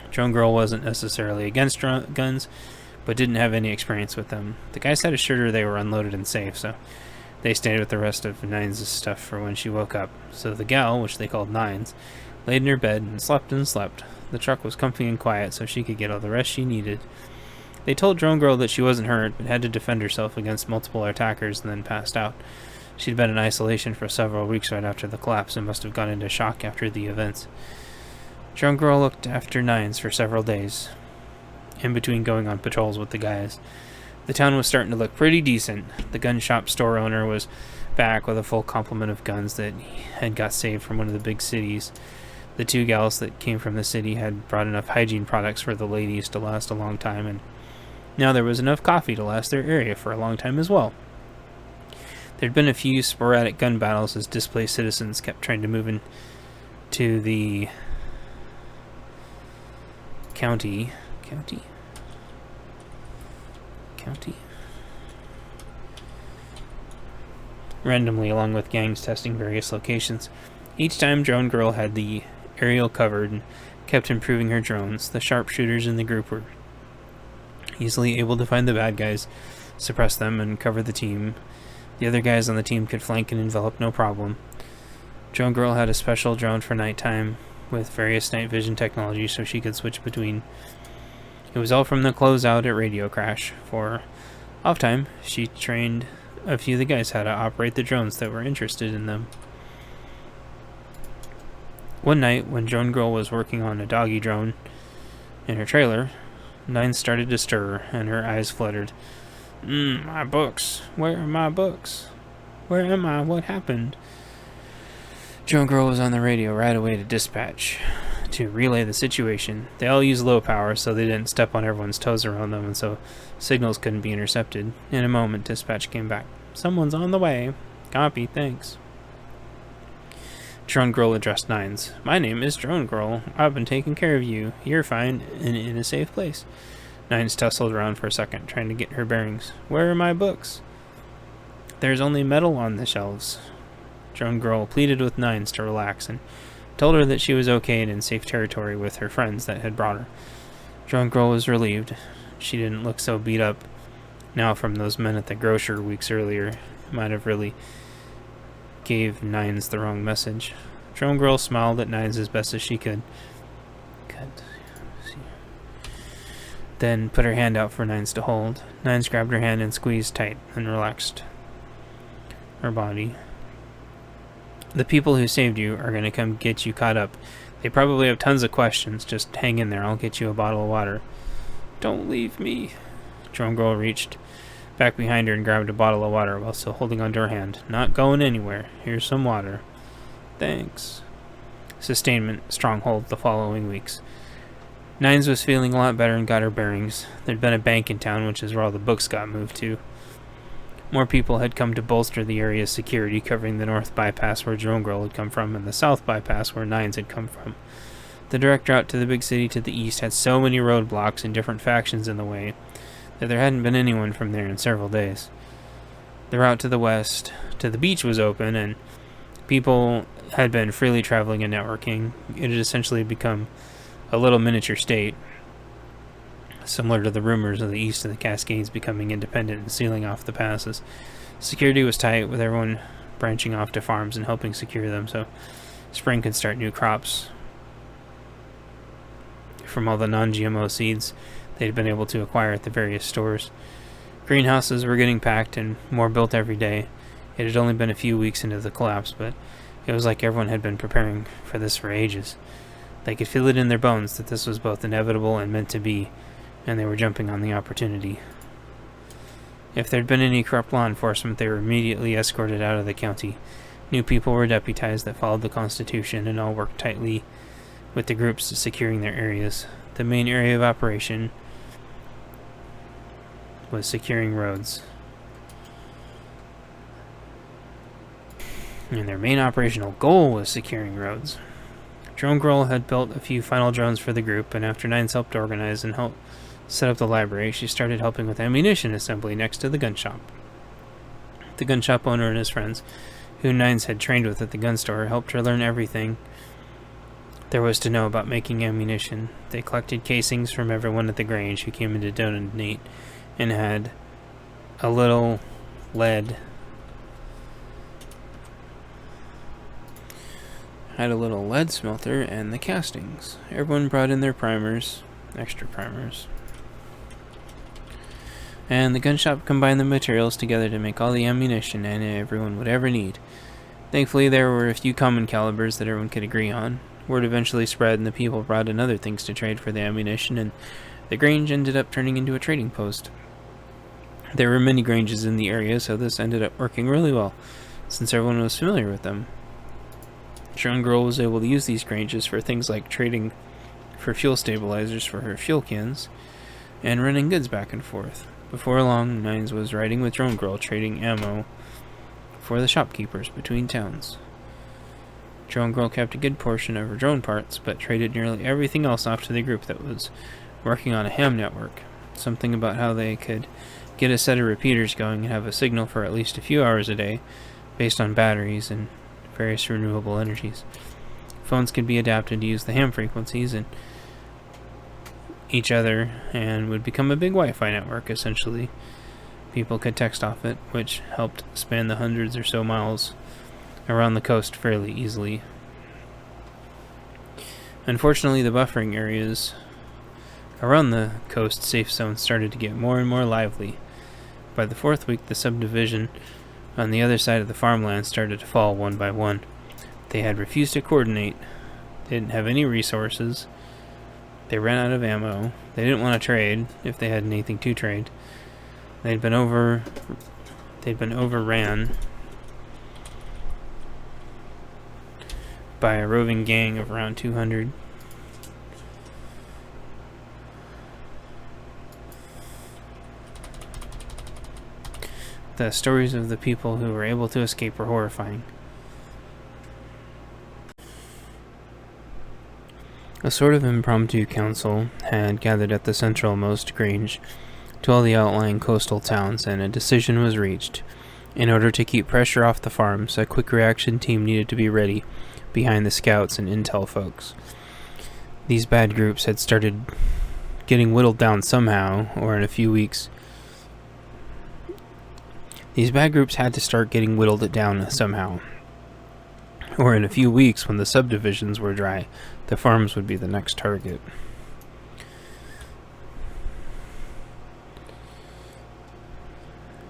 Drone Girl wasn't necessarily against guns, but didn't have any experience with them. The guys had assured her they were unloaded and safe, so they stayed with the rest of Nines' stuff for when she woke up. So the gal, which they called Nines, laid in her bed and slept and slept. The truck was comfy and quiet, so she could get all the rest she needed. They told Drone Girl that she wasn't hurt, but had to defend herself against multiple attackers and then passed out. She'd been in isolation for several weeks right after the collapse and must have gone into shock after the events. Drone Girl looked after Nines for several days, in between going on patrols with the guys. The town was starting to look pretty decent. The gun shop store owner was back with a full complement of guns that had got saved from one of the big cities. The two gals that came from the city had brought enough hygiene products for the ladies to last a long time, and now there was enough coffee to last their area for a long time as well. There'd been a few sporadic gun battles as displaced citizens kept trying to move into the county randomly, along with gangs testing various locations. Each time Drone Girl had the aerial covered and kept improving her drones. The sharpshooters in the group were easily able to find the bad guys, suppress them, and cover the team. The other guys on the team could flank and envelop no problem. Drone Girl had a special drone for nighttime with various night vision technology so she could switch between. It was all from the closeout at Radio Crash. For off time, she trained a few of the guys how to operate the drones that were interested in them. One night, when Drone Girl was working on a doggy drone in her trailer, Nines started to stir, and her eyes fluttered. My books. Where are my books? Where am I? What happened? Drone Girl was on the radio right away to dispatch to relay the situation. They all used low power, so they didn't step on everyone's toes around them, and so signals couldn't be intercepted. In a moment, dispatch came back. Someone's on the way. Copy, thanks. Drone Girl addressed Nines. My name is Drone Girl. I've been taking care of you. You're fine and in a safe place. Nines tussled around for a second, trying to get her bearings. Where are my books? There's only metal on the shelves. Drone Girl pleaded with Nines to relax and told her that she was okay and in safe territory with her friends that had brought her. Drone Girl was relieved. She didn't look so beat up now from those men at the grocer weeks earlier. It might have really gave Nines the wrong message. Drone Girl smiled at Nines as best as she could. Then put her hand out for Nines to hold. Nines grabbed her hand and squeezed tight and relaxed her body. The people who saved you are going to come get you caught up. They probably have tons of questions. Just hang in there. I'll get you a bottle of water. Don't leave me. Drone Girl reached back behind her and grabbed a bottle of water while still holding onto her hand. Not going anywhere. Here's some water. Thanks. Sustainment stronghold the following weeks. Nines was feeling a lot better and got her bearings. There'd been a bank in town, which is where all the books got moved to. More people had come to bolster the area's security, covering the north bypass where Drone Girl had come from and the south bypass where Nines had come from. The direct route to the big city to the east had so many roadblocks and different factions in the way that there hadn't been anyone from there in several days. The route to the west, to the beach, was open, and people had been freely traveling and networking. It had essentially become a little miniature state, similar to the rumors of the east of the Cascades becoming independent and sealing off the passes. Security was tight, with everyone branching off to farms and helping secure them, so spring could start new crops from all the non-GMO seeds they'd been able to acquire at the various stores. Greenhouses were getting packed and more built every day. It had only been a few weeks into the collapse, but it was like everyone had been preparing for this for ages. They could feel it in their bones that this was both inevitable and meant to be, and they were jumping on the opportunity. If there'd been any corrupt law enforcement, they were immediately escorted out of the county. New people were deputized that followed the Constitution and all worked tightly with the groups securing their areas. The main area of operation was securing roads. And their main operational goal was securing roads. Drone Girl had built a few final drones for the group, and after Nines helped organize and help set up the library, she started helping with ammunition assembly next to the gun shop. The gun shop owner and his friends, who Nines had trained with at the gun store, helped her learn everything there was to know about making ammunition. They collected casings from everyone at the Grange who came in to donate, and had a little lead smelter and the castings. Everyone brought in their primers, extra primers, and the gun shop combined the materials together to make all the ammunition and everyone would ever need. Thankfully, there were a few common calibers that everyone could agree on. Word eventually spread, and the people brought in other things to trade for the ammunition, and the Grange ended up turning into a trading post. There were many Granges in the area, so this ended up working really well, since everyone was familiar with them. Drone Girl was able to use these Granges for things like trading for fuel stabilizers for her fuel cans, and running goods back and forth. Before long, Nines was riding with Drone Girl, trading ammo for the shopkeepers between towns. Drone Girl kept a good portion of her drone parts, but traded nearly everything else off to the group that was working on a ham network. Something about how they could get a set of repeaters going and have a signal for at least a few hours a day, based on batteries and various renewable energies. Phones could be adapted to use the ham frequencies and each other, and would become a big Wi-Fi network, essentially. People could text off it, which helped span the hundreds or so miles around the coast fairly easily. Unfortunately, the buffering areas around the coast safe zone started to get more and more lively. By the fourth week, the subdivision on the other side of the farmland started to fall one by one. They had refused to coordinate. They didn't have any resources. They ran out of ammo. They didn't want to trade if they had anything to trade. They'd been overran by a roving gang of around 200. The stories of the people who were able to escape were horrifying. A sort of impromptu council had gathered at the centralmost Grange to all the outlying coastal towns, and a decision was reached. In order to keep pressure off the farms, a quick reaction team needed to be ready behind the scouts and intel folks. These bad groups had started getting whittled down somehow, or in a few weeks. These bad groups had to start getting whittled down somehow. Or in a few weeks, when the subdivisions were dry, the farms would be the next target.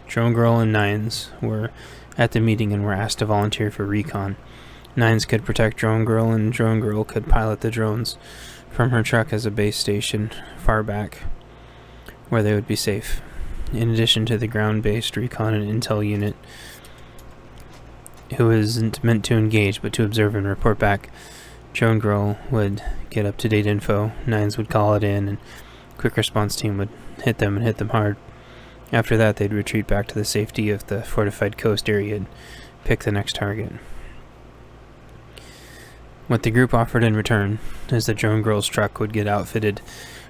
Drone Girl and Nines were at the meeting and were asked to volunteer for recon. Nines could protect Drone Girl, and Drone Girl could pilot the drones from her truck as a base station far back, where they would be safe. In addition to the ground-based recon and intel unit, who isn't meant to engage but to observe and report back, Drone Girl would get up-to-date info, Nines would call it in, and quick response team would hit them and hit them hard. After that, they'd retreat back to the safety of the fortified coast area and pick the next target. What the group offered in return is that Drone Girl's truck would get outfitted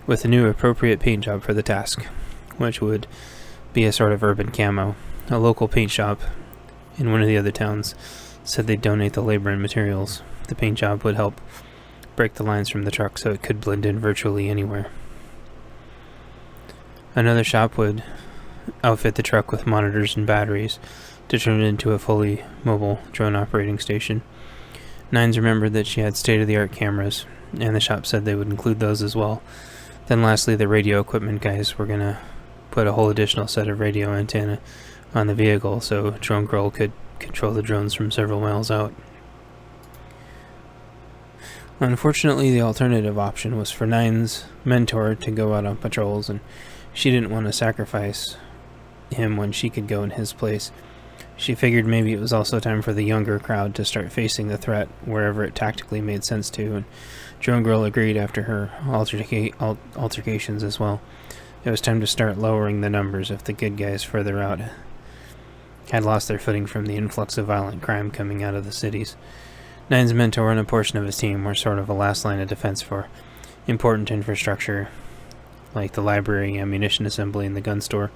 with a new appropriate paint job for the task, which would be a sort of urban camo. A local paint shop in one of the other towns said they'd donate the labor and materials. The paint job would help break the lines from the truck so it could blend in virtually anywhere. Another shop would outfit the truck with monitors and batteries to turn it into a fully mobile drone operating station. Nines remembered that she had state-of-the-art cameras, and the shop said they would include those as well. Then lastly, the radio equipment guys were going to put a whole additional set of radio antenna on the vehicle so Drone Girl could control the drones from several miles out. Unfortunately, the alternative option was for Nines' mentor to go out on patrols, and she didn't want to sacrifice him when she could go in his place. She figured maybe it was also time for the younger crowd to start facing the threat wherever it tactically made sense to, and Drone Girl agreed after her altercations as well. It was time to start lowering the numbers if the good guys further out had lost their footing from the influx of violent crime coming out of the cities. Nine's mentor and a portion of his team were sort of a last line of defense for important infrastructure, like the library, ammunition assembly, and the gun store.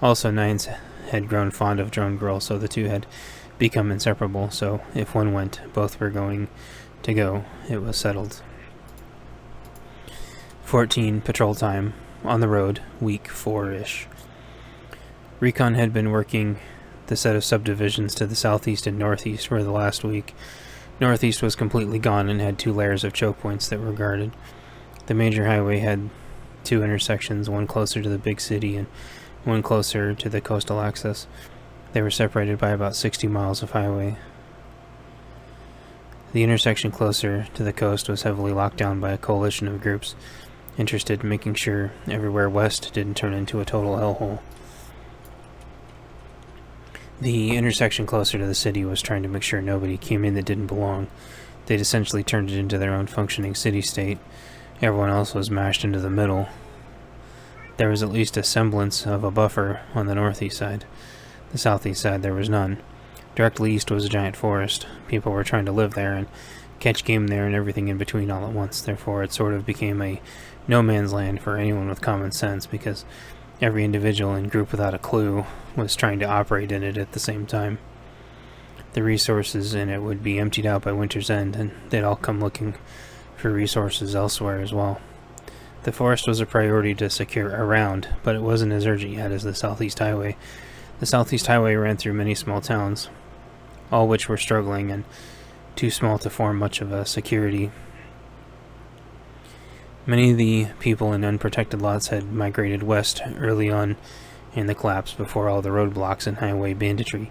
Also, Nines had grown fond of Drone Girl, so the two had become inseparable, so if one went, both were going to go. It was settled. 14 patrol time, on the road, week 4-ish. Recon had been working the set of subdivisions to the southeast and northeast for the last week. Northeast was completely gone and had 2 layers of choke points that were guarded. The major highway had 2 intersections, one closer to the big city and one closer to the coastal access. They were separated by about 60 miles of highway. The intersection closer to the coast was heavily locked down by a coalition of groups interested in making sure everywhere west didn't turn into a total hellhole. The intersection closer to the city was trying to make sure nobody came in that didn't belong. They'd essentially turned it into their own functioning city-state. Everyone else was mashed into the middle. There was at least a semblance of a buffer on the northeast side. The southeast side there was none. Directly east was a giant forest. People were trying to live there and catch game there and everything in between all at once. Therefore, it sort of became a no-man's land for anyone with common sense, because every individual and group without a clue was trying to operate in it at the same time. The resources in it would be emptied out by winter's end, and they'd all come looking for resources elsewhere as well. The forest was a priority to secure around, but it wasn't as urgent yet as the Southeast Highway. The Southeast Highway ran through many small towns, all which were struggling and too small to form much of a security. Many of the people in unprotected lots had migrated west early on in the collapse before all the roadblocks and highway banditry.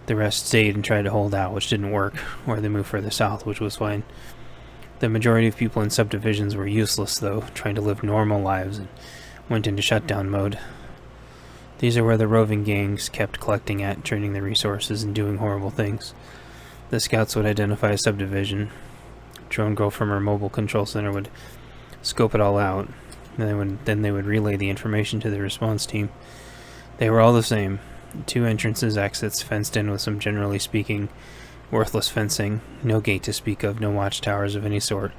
The rest stayed and tried to hold out, which didn't work, or they moved further south, which was fine. The majority of people in subdivisions were useless, though, trying to live normal lives, and went into shutdown mode. These are where the roving gangs kept collecting at, draining the resources, and doing horrible things. The scouts would identify a subdivision. Dronegirl from her mobile control center would scope it all out, and then they would relay the information to the response team. They were all the same. 2 entrances, exits, fenced in with some, generally speaking, worthless fencing, no gate to speak of, no watchtowers of any sort.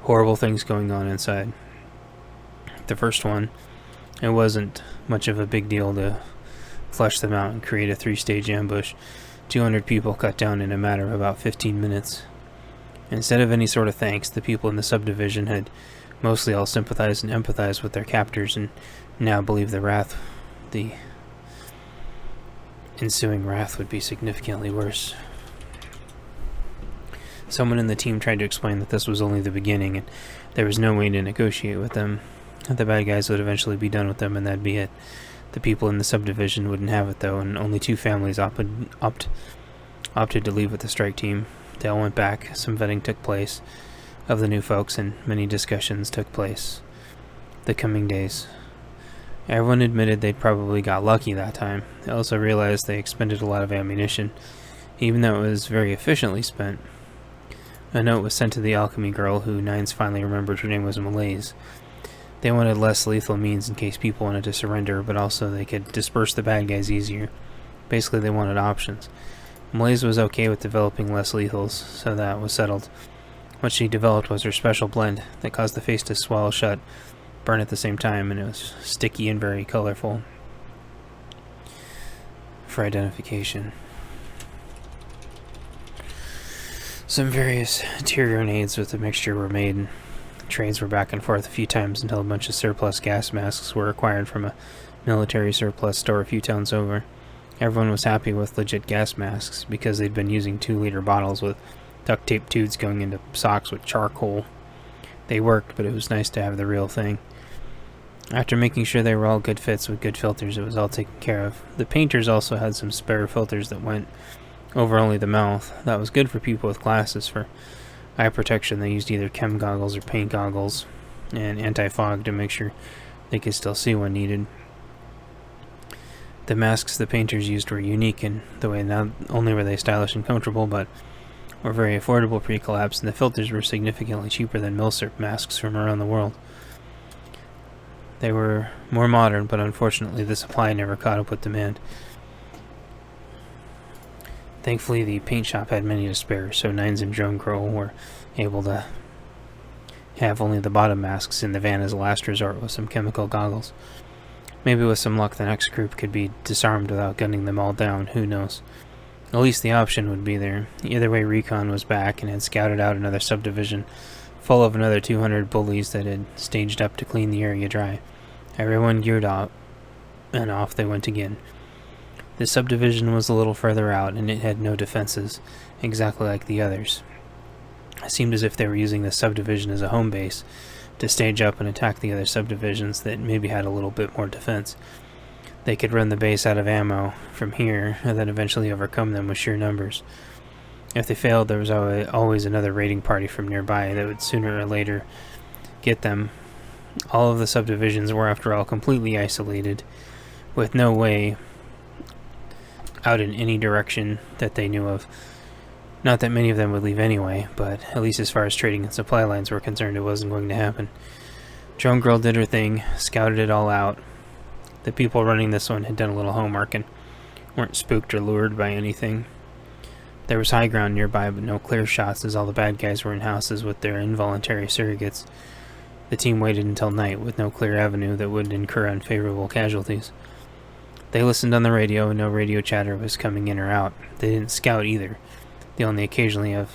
Horrible things going on inside. The first one, it wasn't much of a big deal to flush them out and create a 3-stage ambush. 200 people cut down in a matter of about 15 minutes. Instead of any sort of thanks, the people in the subdivision had mostly all sympathized and empathized with their captors, and now believed the ensuing wrath would be significantly worse. Someone in the team tried to explain that this was only the beginning, and there was no way to negotiate with them. The bad guys would eventually be done with them, and that'd be it. The people in the subdivision wouldn't have it, though, and only 2 families opted to leave with the strike team. They all went back. Some vetting took place of the new folks, and many discussions took place the coming days. Everyone admitted they'd probably got lucky that time. They also realized they expended a lot of ammunition, even though it was very efficiently spent. A note was sent to the alchemy girl, who Nines finally remembered her name was Malaise. They wanted less lethal means in case people wanted to surrender, but also they could disperse the bad guys easier. Basically, they wanted options. Malaise was okay with developing less lethals, so that was settled. What she developed was her special blend that caused the face to swell shut, burn at the same time, and it was sticky and very colorful. For identification. Some various tear grenades with the mixture were made, and trades were back and forth a few times until a bunch of surplus gas masks were acquired from a military surplus store a few towns over. Everyone was happy with legit gas masks because they'd been using 2-liter bottles with duct tape tubes going into socks with charcoal. They worked, but it was nice to have the real thing. After making sure they were all good fits with good filters, it was all taken care of. The painters also had some spare filters that went over only the mouth. That was good for people with glasses. For eye protection, they used either chem goggles or paint goggles, and anti-fog to make sure they could still see when needed. The masks the painters used were unique in the way not only were they stylish and comfortable, but were very affordable pre-collapse, and the filters were significantly cheaper than milsurp masks from around the world. They were more modern, but unfortunately the supply never caught up with demand. Thankfully, the paint shop had many to spare, so Nines and Dronegirl were able to have only the bottom masks in the van as a last resort with some chemical goggles. Maybe with some luck the next group could be disarmed without gunning them all down, who knows. At least the option would be there. Either way, recon was back and had scouted out another subdivision full of another 200 bullies that had staged up to clean the area dry. Everyone geared up, and off they went again. This subdivision was a little further out, and it had no defenses, exactly like the others. It seemed as if they were using this subdivision as a home base to stage up and attack the other subdivisions that maybe had a little bit more defense. They could run the base out of ammo from here, and then eventually overcome them with sheer numbers. If they failed, there was always another raiding party from nearby that would sooner or later get them. All of the subdivisions were, after all, completely isolated, with no way out in any direction that they knew of. Not that many of them would leave anyway, but at least as far as trading and supply lines were concerned, it wasn't going to happen. Drone Girl did her thing, scouted it all out. The people running this one had done a little homework and weren't spooked or lured by anything. There was high ground nearby, but no clear shots, as all the bad guys were in houses with their involuntary surrogates. The team waited until night with no clear avenue that would incur unfavorable casualties. They listened on the radio, and no radio chatter was coming in or out. They didn't scout either. They only occasionally have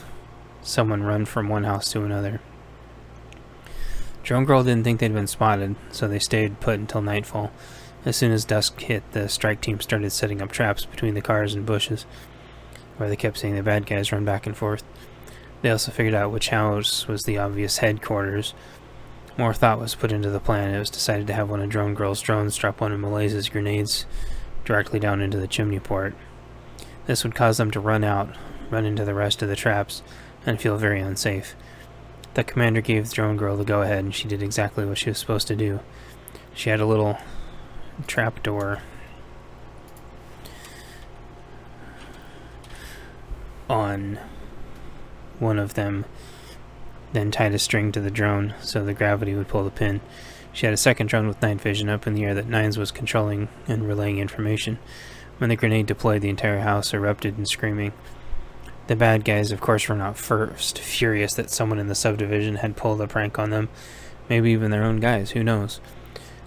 someone run from one house to another. Drone Girl didn't think they'd been spotted, so they stayed put until nightfall. As soon as dusk hit, the strike team started setting up traps between the cars and bushes, where they kept seeing the bad guys run back and forth. They also figured out which house was the obvious headquarters. More thought was put into the plan. It was decided to have one of Drone Girl's drones drop one of Malays's grenades directly down into the chimney port. This would cause them to run into the rest of the traps, and feel very unsafe. The commander gave Drone Girl the go-ahead, and she did exactly what she was supposed to do. She had a little trapdoor on one of them, then tied a string to the drone so the gravity would pull the pin. She had a second drone with night vision up in the air that Nines was controlling and relaying information. When the grenade deployed, the entire house erupted in screaming. The bad guys, of course, were not first, furious that someone in the subdivision had pulled a prank on them. Maybe even their own guys, who knows.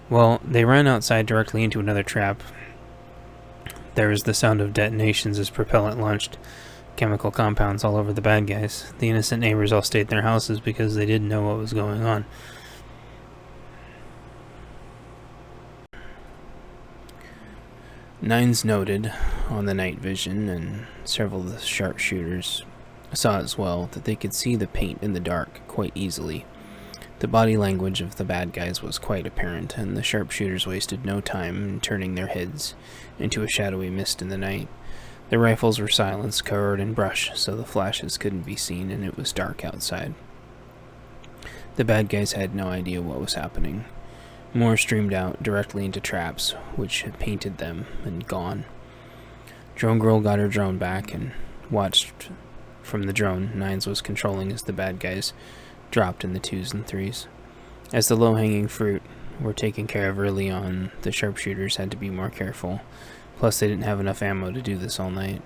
Well, they ran outside directly into another trap. There was the sound of detonations as propellant launched chemical compounds all over the bad guys. The innocent neighbors all stayed in their houses because they didn't know what was going on. Nines noted on the night vision, and several of the sharpshooters saw as well, that they could see the paint in the dark quite easily. The body language of the bad guys was quite apparent, and the sharpshooters wasted no time in turning their heads into a shadowy mist in the night. Their rifles were silenced, covered in brush, so the flashes couldn't be seen, and it was dark outside. The bad guys had no idea what was happening. More streamed out directly into traps, which had painted them and gone. Drone Girl got her drone back and watched from the drone Nines was controlling as the bad guys dropped in the 2s and 3s. As the low-hanging fruit were taken care of early on, the sharpshooters had to be more careful. Plus, they didn't have enough ammo to do this all night.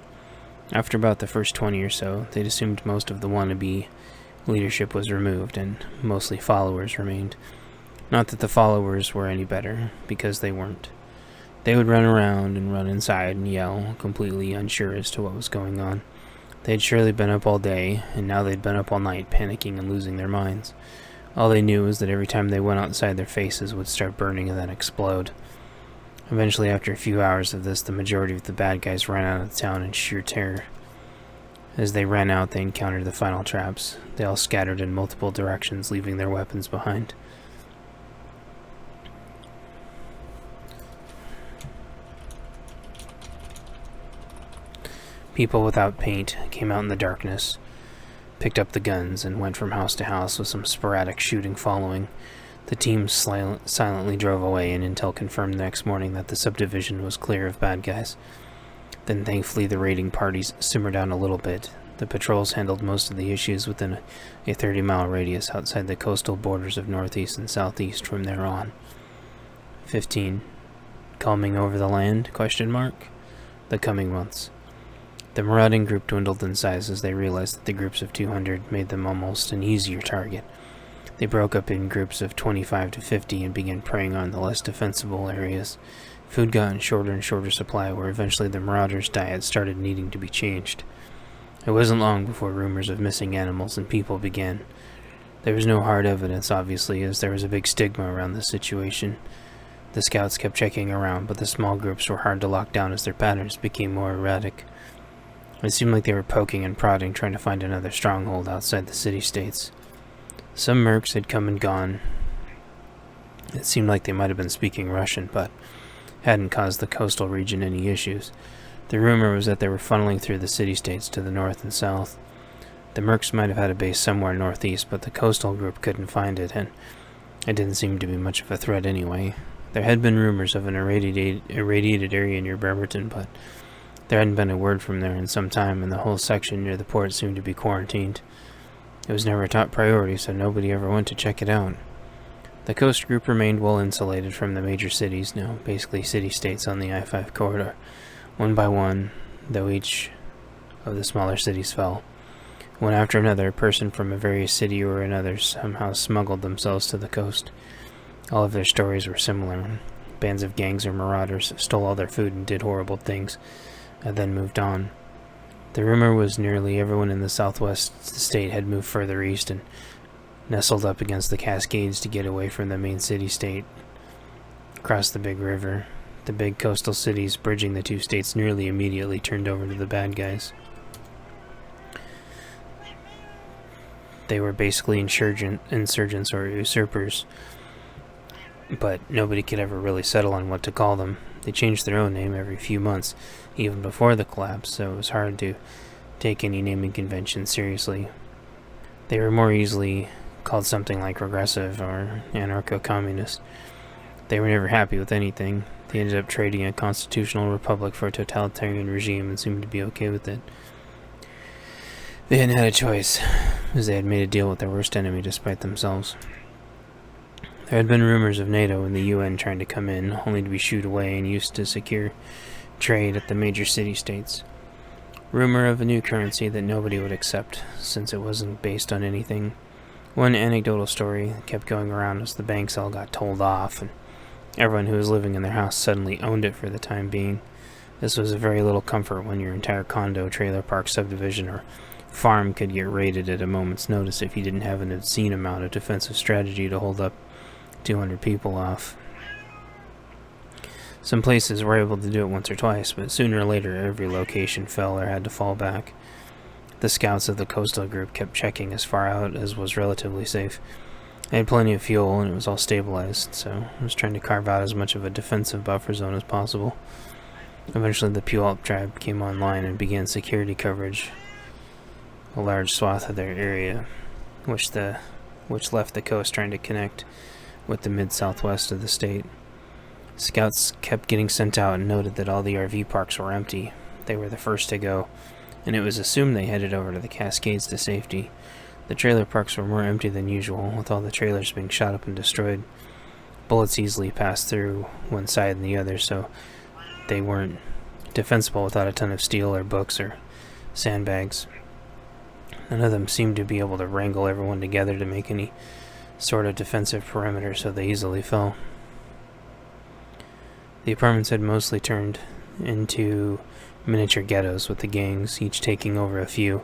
After about the first 20 or so, they'd assumed most of the wannabe leadership was removed, and mostly followers remained. Not that the followers were any better, because they weren't. They would run around and run inside and yell, completely unsure as to what was going on. They'd surely been up all day, and now they'd been up all night, panicking and losing their minds. All they knew was that every time they went outside, their faces would start burning and then explode. Eventually, after a few hours of this, the majority of the bad guys ran out of the town in sheer terror. As they ran out, they encountered the final traps. They all scattered in multiple directions, leaving their weapons behind. People without paint came out in the darkness, picked up the guns, and went from house to house with some sporadic shooting following. The team silently drove away, and intel confirmed the next morning that the subdivision was clear of bad guys. Then thankfully the raiding parties simmered down a little bit. The patrols handled most of the issues within a 30-mile radius outside the coastal borders of northeast and southeast from there on. 15. Calming over the land? ? The coming months. The marauding group dwindled in size as they realized that the groups of 200 made them almost an easier target. They broke up in groups of 25 to 50 and began preying on the less defensible areas. Food got in shorter and shorter supply, where eventually the Marauders' diet started needing to be changed. It wasn't long before rumors of missing animals and people began. There was no hard evidence, obviously, as there was a big stigma around the situation. The scouts kept checking around, but the small groups were hard to lock down as their patterns became more erratic. It seemed like they were poking and prodding, trying to find another stronghold outside the city-states. Some mercs had come and gone. It seemed like they might have been speaking Russian, but hadn't caused the coastal region any issues. The rumor was that they were funneling through the city-states to the north and south. The mercs might have had a base somewhere northeast, but the coastal group couldn't find it, and it didn't seem to be much of a threat anyway. There had been rumors of an irradiated area near Bremerton, but there hadn't been a word from there in some time, and the whole section near the port seemed to be quarantined. It was never a top priority, so nobody ever went to check it out. The coast group remained well insulated from the major cities, now basically city-states on the I-5 corridor. One by one, though each of the smaller cities fell. One after another, a person from a various city or another somehow smuggled themselves to the coast. All of their stories were similar. Bands of gangs or marauders stole all their food and did horrible things, and then moved on. The rumor was nearly everyone in the southwest state had moved further east and nestled up against the Cascades to get away from the main city-state. Across the big river, the big coastal cities bridging the two states nearly immediately turned over to the bad guys. They were basically insurgents or usurpers, but nobody could ever really settle on what to call them. They changed their own name every few months, even before the collapse, so it was hard to take any naming convention seriously. They were more easily called something like regressive or anarcho-communist. They were never happy with anything. They ended up trading a constitutional republic for a totalitarian regime and seemed to be okay with it. They hadn't had a choice, as they had made a deal with their worst enemy despite themselves. There had been rumors of NATO and the UN trying to come in, only to be shooed away and used to secure trade at the major city-states. Rumor of a new currency that nobody would accept, since it wasn't based on anything. One anecdotal story kept going around as the banks all got told off, and everyone who was living in their house suddenly owned it for the time being. This was a very little comfort when your entire condo, trailer park, subdivision, or farm could get raided at a moment's notice if you didn't have an obscene amount of defensive strategy to hold up 200 people off. Some places were able to do it once or twice, but sooner or later every location fell or had to fall back. The scouts of the coastal group kept checking as far out as was relatively safe. They had plenty of fuel and it was all stabilized, so I was trying to carve out as much of a defensive buffer zone as possible. Eventually the Puyallup tribe came online and began security coverage, a large swath of their area, which left the coast trying to connect with the mid-southwest of the state. Scouts kept getting sent out and noted that all the RV parks were empty. They were the first to go, and it was assumed they headed over to the Cascades to safety. The trailer parks were more empty than usual, with all the trailers being shot up and destroyed. Bullets easily passed through one side and the other, so they weren't defensible without a ton of steel or books or sandbags. None of them seemed to be able to wrangle everyone together to make any sort of defensive perimeter, so they easily fell. The apartments had mostly turned into miniature ghettos, with the gangs each taking over a few.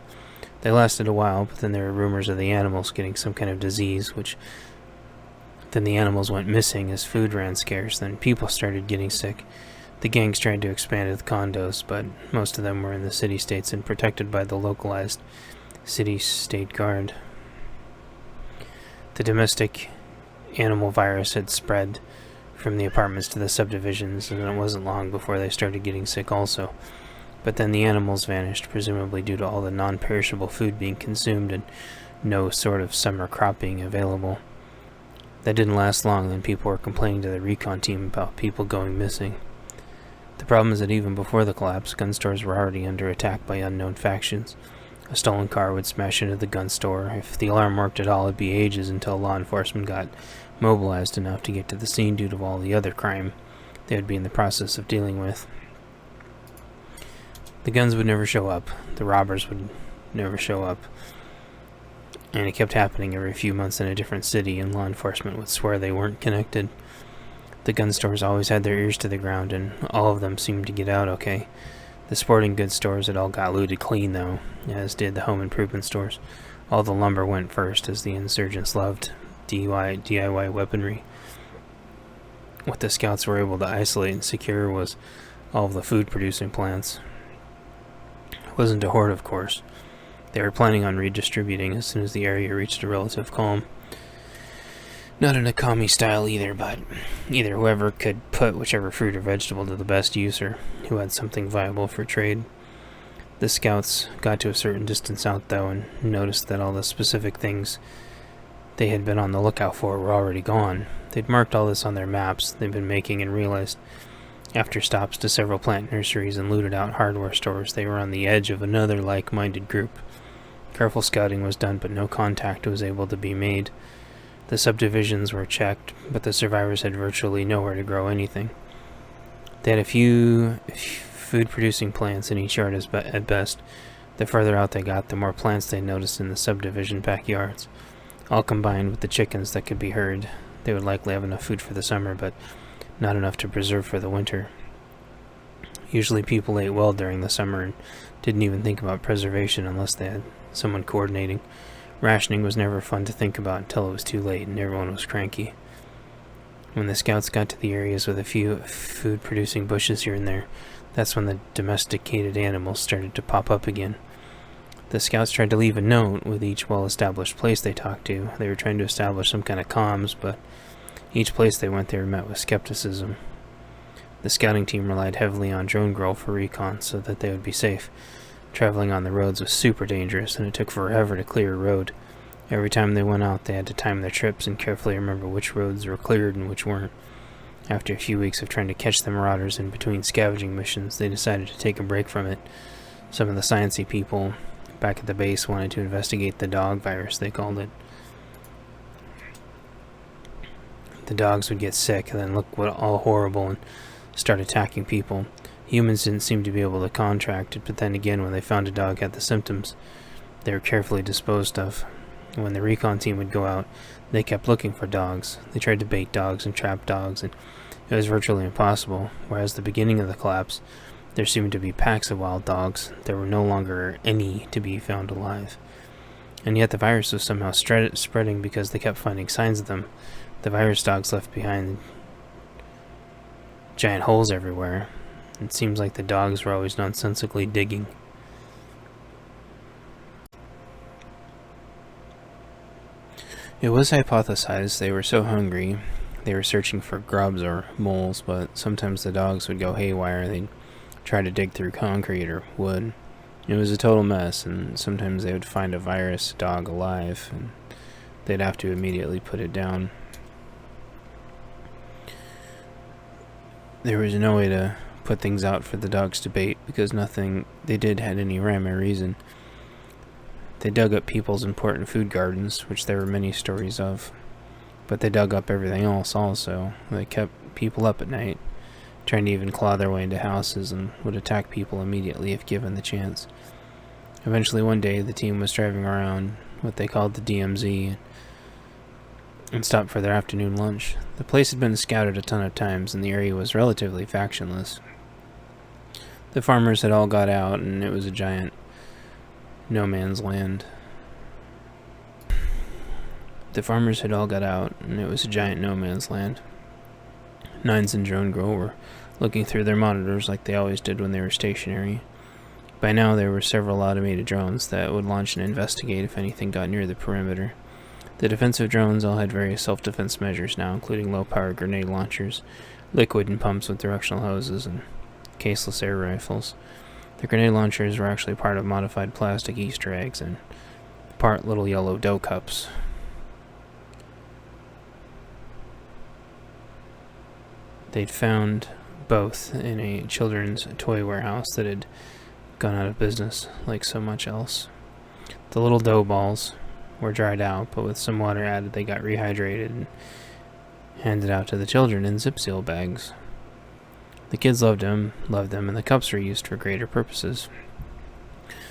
They lasted a while, but then there were rumors of the animals getting some kind of disease, which then the animals went missing as food ran scarce. Then people started getting sick. The gangs tried to expand to the condos, but most of them were in the city-states and protected by the localized city-state guard. The domestic animal virus had spread from the apartments to the subdivisions, and it wasn't long before they started getting sick also. But then the animals vanished, presumably due to all the non-perishable food being consumed and no sort of summer crop being available. That didn't last long, then people were complaining to the recon team about people going missing. The problem is that even before the collapse, gun stores were already under attack by unknown factions. A stolen car would smash into the gun store. If the alarm worked at all, it'd be ages until law enforcement got mobilized enough to get to the scene due to all the other crime they would be in the process of dealing with. The guns would never show up. The robbers would never show up. And it kept happening every few months in a different city, and law enforcement would swear they weren't connected. The gun stores always had their ears to the ground, and all of them seemed to get out okay. The sporting goods stores had all got looted clean, though, as did the home improvement stores. All the lumber went first, as the insurgents loved DIY weaponry. What the scouts were able to isolate and secure was all of the food-producing plants. It wasn't a horde, of course. They were planning on redistributing as soon as the area reached a relative calm. Not in a commie style either, but either whoever could put whichever fruit or vegetable to the best use, or who had something viable for trade. The scouts got to a certain distance out, though, and noticed that all the specific things they had been on the lookout for were already gone. They'd marked all this on their maps they'd been making and realized, after stops to several plant nurseries and looted out hardware stores, they were on the edge of another like-minded group. Careful scouting was done, but no contact was able to be made. The subdivisions were checked, but the survivors had virtually nowhere to grow anything. They had a few food-producing plants in each yard at best. The further out they got, the more plants they noticed in the subdivision backyards. All combined with the chickens that could be heard, they would likely have enough food for the summer, but not enough to preserve for the winter. Usually people ate well during the summer and didn't even think about preservation unless they had someone coordinating. Rationing was never fun to think about until it was too late and everyone was cranky. When the scouts got to the areas with a few food-producing bushes here and there, that's when the domesticated animals started to pop up again. The scouts tried to leave a note with each well-established place they talked to. They were trying to establish some kind of comms, but each place they went, they were met with skepticism. The scouting team relied heavily on dronegirl for recon so that they would be safe. Traveling on the roads was super dangerous, and it took forever to clear a road. Every time they went out, they had to time their trips and carefully remember which roads were cleared and which weren't. After a few weeks of trying to catch the marauders in between scavenging missions, they decided to take a break from it. Some of the sciencey people back at the base wanted to investigate the dog virus, they called it. The dogs would get sick and then look all horrible and start attacking people. Humans didn't seem to be able to contract it, but then again, when they found a dog had the symptoms, they were carefully disposed of. When the recon team would go out, they kept looking for dogs. They tried to bait dogs and trap dogs, and it was virtually impossible. Whereas at the beginning of the collapse, there seemed to be packs of wild dogs. There were no longer any to be found alive. And yet the virus was somehow spreading because they kept finding signs of them. The virus dogs left behind giant holes everywhere. It seems like the dogs were always nonsensically digging. It was hypothesized they were so hungry they were searching for grubs or moles, but sometimes the dogs would go haywire. They'd try to dig through concrete or wood. It was a total mess, and sometimes they would find a virus dog alive, and they'd have to immediately put it down. There was no way to put things out for the dogs to bait because nothing they did had any rhyme or reason. They dug up people's important food gardens, which there were many stories of, but they dug up everything else also. They kept people up at night, trying to even claw their way into houses, and would attack people immediately if given the chance. Eventually one day the team was driving around what they called the DMZ and stopped for their afternoon lunch. The place had been scouted a ton of times and the area was relatively factionless. The farmers had all got out and it was a giant no man's land. Nines and dronegirl were looking through their monitors like they always did when they were stationary. By now there were several automated drones that would launch and investigate if anything got near the perimeter. The defensive drones all had various self-defense measures now, including low-power grenade launchers, liquid and pumps with directional hoses, and caseless air rifles. The grenade launchers were actually part of modified plastic Easter eggs and part little yellow dough cups. They'd found both in a children's toy warehouse that had gone out of business like so much else. The little dough balls were dried out, but with some water added they got rehydrated and handed out to the children in zip seal bags. The kids loved them, and the cups were used for greater purposes.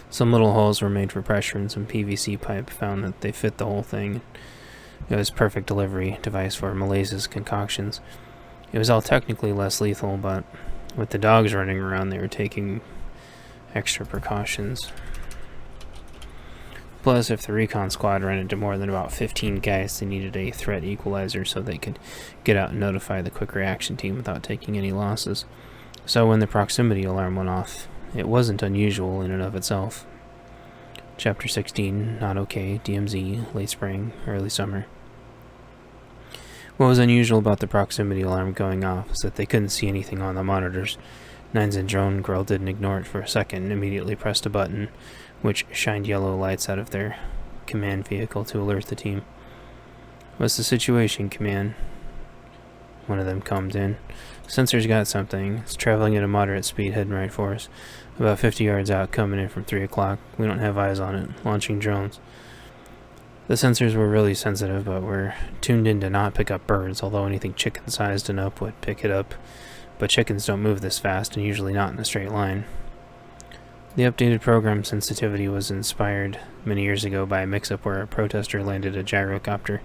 Some little holes were made for pressure, and some PVC pipe found that they fit the whole thing. It was a perfect delivery device for Malays's concoctions. It was all technically less lethal, but with the dogs running around, they were taking extra precautions. Plus, if the recon squad ran into more than about 15 guys, they needed a threat equalizer so they could get out and notify the quick reaction team without taking any losses. So when the proximity alarm went off, it wasn't unusual in and of itself. Chapter 16, Not Okay, DMZ, Late Spring, Early Summer. What was unusual about the proximity alarm going off is that they couldn't see anything on the monitors. Nines and dronegirl didn't ignore it for a second and immediately pressed a button, which shined yellow lights out of their command vehicle to alert the team. "What's the situation, Command?" One of them calmed in. "Sensor's got something. It's traveling at a moderate speed, heading right for us. About 50 yards out, coming in from 3 o'clock. We don't have eyes on it. Launching drones." The sensors were really sensitive, but were tuned in to not pick up birds, although anything chicken-sized and up would pick it up. But chickens don't move this fast, and usually not in a straight line. The updated program sensitivity was inspired many years ago by a mix-up where a protester landed a gyrocopter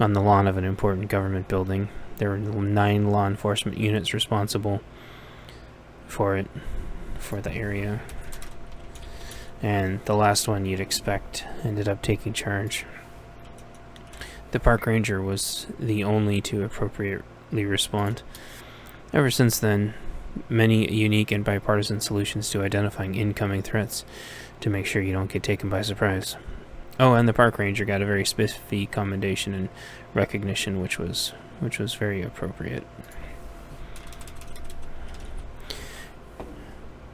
on the lawn of an important government building. There were 9 law enforcement units responsible for the area. And the last one you'd expect ended up taking charge. The park ranger was the only to appropriately respond. Ever since then, many unique and bipartisan solutions to identifying incoming threats to make sure you don't get taken by surprise. Oh, and the park ranger got a very spiffy commendation and recognition, which was very appropriate.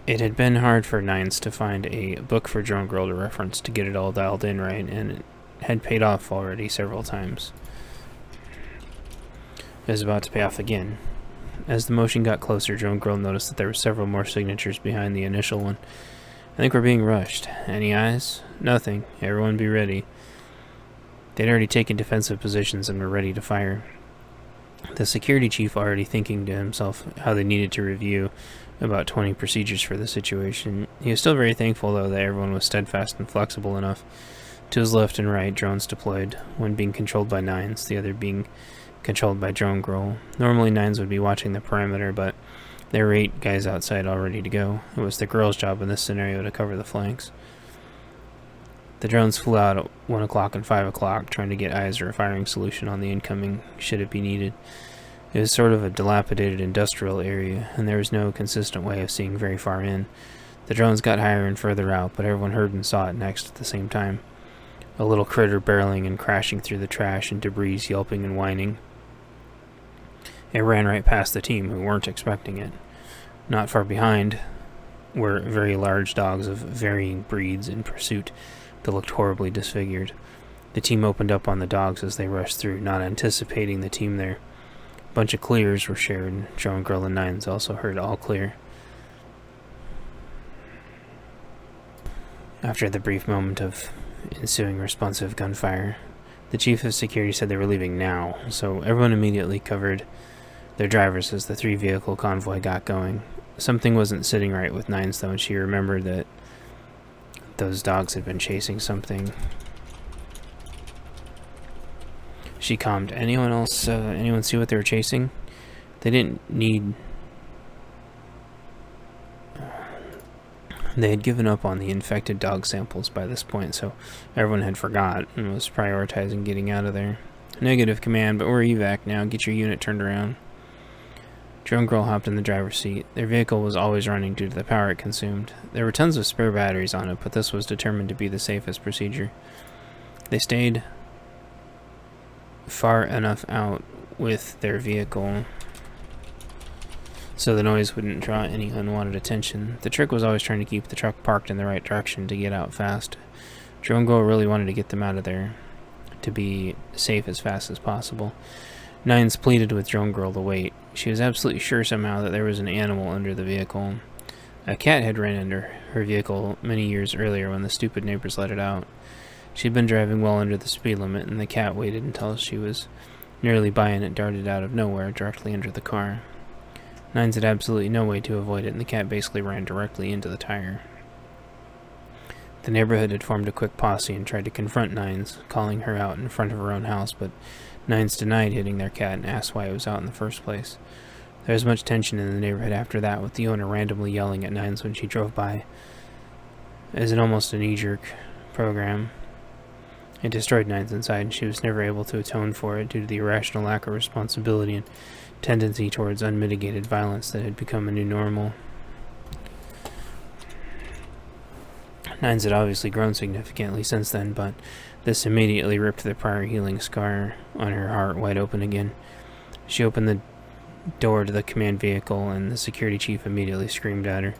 It had been hard for Nines to find a book for dronegirl to reference to get it all dialed in right, and it had paid off already several times. It was about to pay off again. As the motion got closer, dronegirl noticed that there were several more signatures behind the initial one. "I think we're being rushed. Any eyes?" "Nothing. Everyone be ready." They'd already taken defensive positions and were ready to fire. The security chief already thinking to himself how they needed to review about 20 procedures for the situation. He was still very thankful, though, that everyone was steadfast and flexible enough. To his left and right, drones deployed, one being controlled by Nines, the other being controlled by dronegirl. Normally, Nines would be watching the perimeter, but there were 8 guys outside all ready to go. It was the girl's job in this scenario to cover the flanks. The drones flew out at 1 o'clock and 5 o'clock, trying to get eyes or a firing solution on the incoming, should it be needed. It was sort of a dilapidated industrial area, and there was no consistent way of seeing very far in. The drones got higher and further out, but everyone heard and saw it next at the same time. A little critter barreling and crashing through the trash and debris, yelping and whining. It ran right past the team, who weren't expecting it. Not far behind were very large dogs of varying breeds in pursuit that looked horribly disfigured. The team opened up on the dogs as they rushed through, not anticipating the team there. A bunch of clears were shared. dronegirl and Nines also heard all clear. After the brief moment of ensuing responsive gunfire, the chief of security said they were leaving now, so everyone immediately covered their drivers as the 3-vehicle convoy got going. Something wasn't sitting right with Nines, though, and she remembered that those dogs had been chasing something. She calmed. Anyone see what they were chasing? They didn't need... They had given up on the infected dog samples by this point, so everyone had forgot and was prioritizing getting out of there. "Negative, Command, but we're evac now. Get your unit turned around." dronegirl hopped in the driver's seat. Their vehicle was always running due to the power it consumed. There were tons of spare batteries on it, but this was determined to be the safest procedure. They stayed far enough out with their vehicle so the noise wouldn't draw any unwanted attention. The trick was always trying to keep the truck parked in the right direction to get out fast. dronegirl really wanted to get them out of there to be safe as fast as possible. Nines pleaded with dronegirl to wait. She was absolutely sure somehow that there was an animal under the vehicle. A cat had ran under her vehicle many years earlier when the stupid neighbors let it out. She'd been driving well under the speed limit, and the cat waited until she was nearly by and it darted out of nowhere directly under the car. Nines had absolutely no way to avoid it, and the cat basically ran directly into the tire. The neighborhood had formed a quick posse and tried to confront Nines, calling her out in front of her own house, but Nines denied hitting their cat and asked why it was out in the first place. There was much tension in the neighborhood after that, with the owner randomly yelling at Nines when she drove by. As an almost a knee-jerk program, it destroyed Nines inside, and she was never able to atone for it due to the irrational lack of responsibility and tendency towards unmitigated violence that had become a new normal. Nines had obviously grown significantly since then, but this immediately ripped the prior healing scar on her heart wide open again. She opened the door to the command vehicle, and the security chief immediately screamed at her.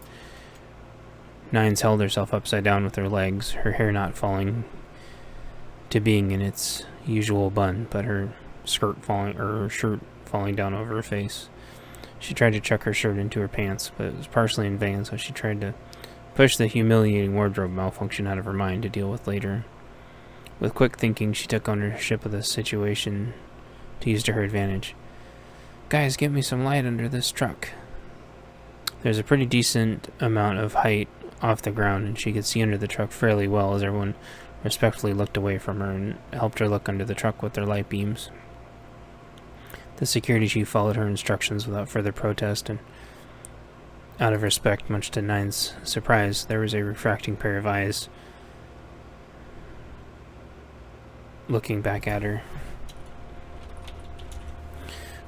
Nines held herself upside down with her legs, her hair not falling to being in its usual bun, but her shirt falling down over her face. She tried to chuck her shirt into her pants, but it was partially in vain, so she tried to push the humiliating wardrobe malfunction out of her mind to deal with later. With quick thinking, she took ownership of the situation to use to her advantage. "Guys, get me some light under this truck." There's a pretty decent amount of height off the ground, and she could see under the truck fairly well as everyone respectfully looked away from her and helped her look under the truck with their light beams. The security chief followed her instructions without further protest, and out of respect, much to Nine's surprise, there was a refracting pair of eyes looking back at her.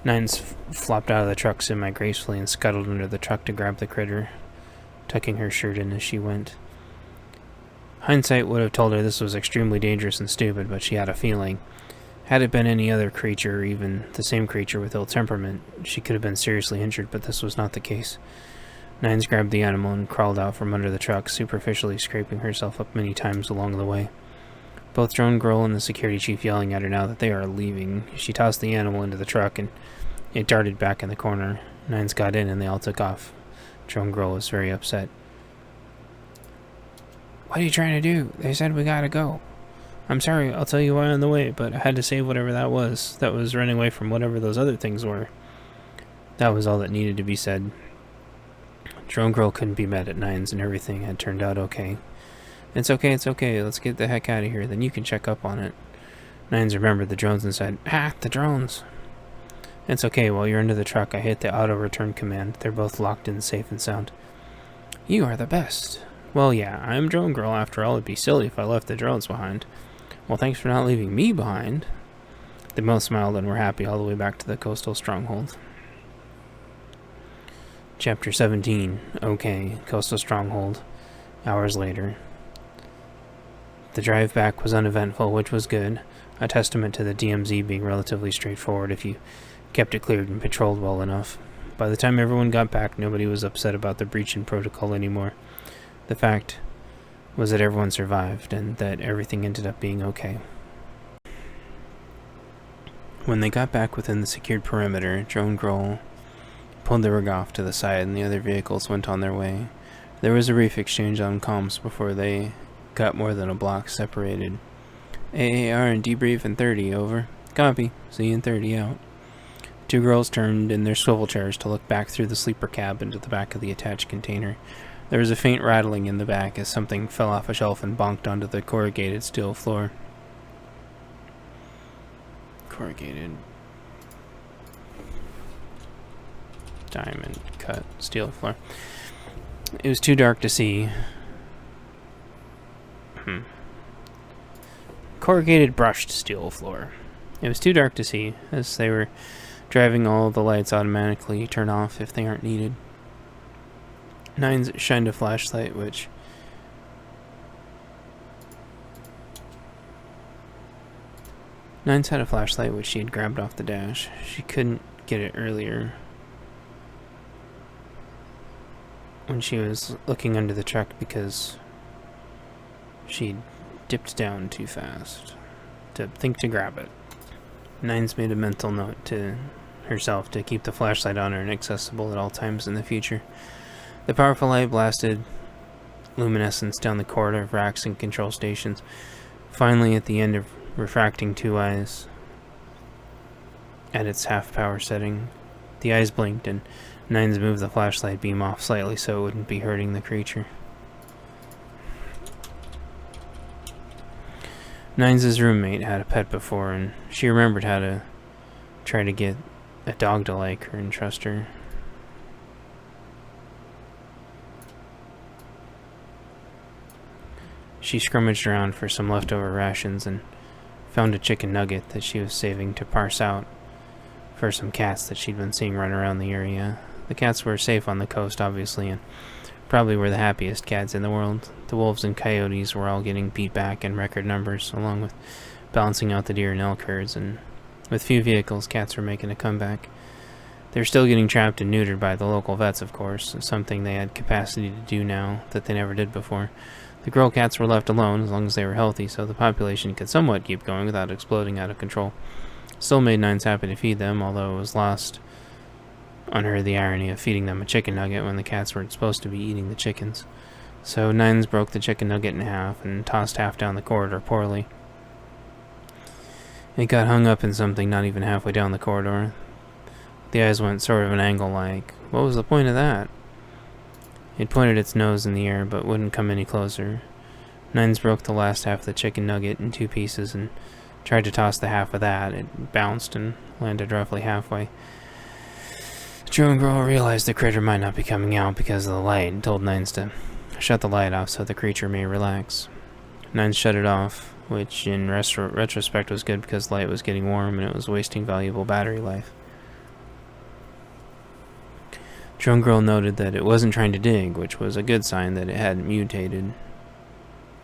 Nines flopped out of the truck semi-gracefully and scuttled under the truck to grab the critter, tucking her shirt in as she went. Hindsight would have told her this was extremely dangerous and stupid, but she had a feeling. Had it been any other creature, or even the same creature with ill temperament, she could have been seriously injured, but this was not the case. Nines grabbed the animal and crawled out from under the truck, superficially scraping herself up many times along the way. Both Drone Girl and the security chief yelling at her now that they are leaving. She tossed the animal into the truck, and it darted back in the corner. Nines got in, and they all took off. Drone Girl was very upset. "What are you trying to do? They said we gotta go." "I'm sorry, I'll tell you why on the way, but I had to save whatever that was running away from whatever those other things were." That was all that needed to be said. Drone Girl couldn't be mad at Nines, and everything had turned out okay. It's okay, let's get the heck out of here, then you can check up on it." Nines remembered the drones and said, "Ah, the drones!" "It's okay, while you're under the truck, I hit the auto-return command. They're both locked in safe and sound." "You are the best." "Well, yeah, I'm Drone Girl after all. It'd be silly if I left the drones behind." "Well, thanks for not leaving me behind." They both smiled and were happy all the way back to the coastal stronghold. Chapter 17. Okay, Coastal Stronghold. Hours later. The drive back was uneventful, which was good, a testament to the DMZ being relatively straightforward if you kept it cleared and patrolled well enough. By the time everyone got back, nobody was upset about the breach in protocol anymore. The fact was that everyone survived, and that everything ended up being okay. When they got back within the secured perimeter, Drone Girl pulled the rig off to the side, and the other vehicles went on their way. There was a brief exchange on comms before they got more than a block separated. "AAR and debrief in 30, over." "Copy. See you in 30, out." Two girls turned in their swivel chairs to look back through the sleeper cab into the back of the attached container. There was a faint rattling in the back as something fell off a shelf and bonked onto the corrugated steel floor. Corrugated diamond cut steel floor. It was too dark to see. Corrugated brushed steel floor. It was too dark to see, as they were driving. All the lights automatically turn off if they aren't needed. Nines shined a flashlight, which Nines had a flashlight which she had grabbed off the dash. She couldn't get it earlier when she was looking under the truck because she dipped down too fast to think to grab it. Nines made a mental note to herself to keep the flashlight on her and accessible at all times in the future. The powerful light blasted luminescence down the corridor of racks and control stations. Finally, at the end of refracting two eyes at its half-power setting, the eyes blinked, and Nines moved the flashlight beam off slightly so it wouldn't be hurting the creature. Nines' roommate had a pet before, and she remembered how to try to get a dog to like her and trust her. She scrummaged around for some leftover rations and found a chicken nugget that she was saving to parse out for some cats that she'd been seeing run around the area. The cats were safe on the coast, obviously, and probably were the happiest cats in the world. The wolves and coyotes were all getting beat back in record numbers, along with balancing out the deer and elk herds, and with few vehicles, cats were making a comeback. They were still getting trapped and neutered by the local vets, of course, something they had capacity to do now that they never did before. The girl cats were left alone as long as they were healthy, so the population could somewhat keep going without exploding out of control. Still made Nines happy to feed them, although it was lost on her the irony of feeding them a chicken nugget when the cats weren't supposed to be eating the chickens. So Nines broke the chicken nugget in half and tossed half down the corridor poorly. It got hung up in something not even halfway down the corridor. The eyes went sort of an angle like, what was the point of that? It pointed its nose in the air but wouldn't come any closer. Nines broke the last half of the chicken nugget in 2 pieces and tried to toss the half of that. It bounced and landed roughly halfway. The drone girl realized the critter might not be coming out because of the light and told Nines to shut the light off so the creature may relax. Nines shut it off, which in retrospect was good because the light was getting warm and it was wasting valuable battery life. Drone girl noted that it wasn't trying to dig, which was a good sign that it hadn't mutated.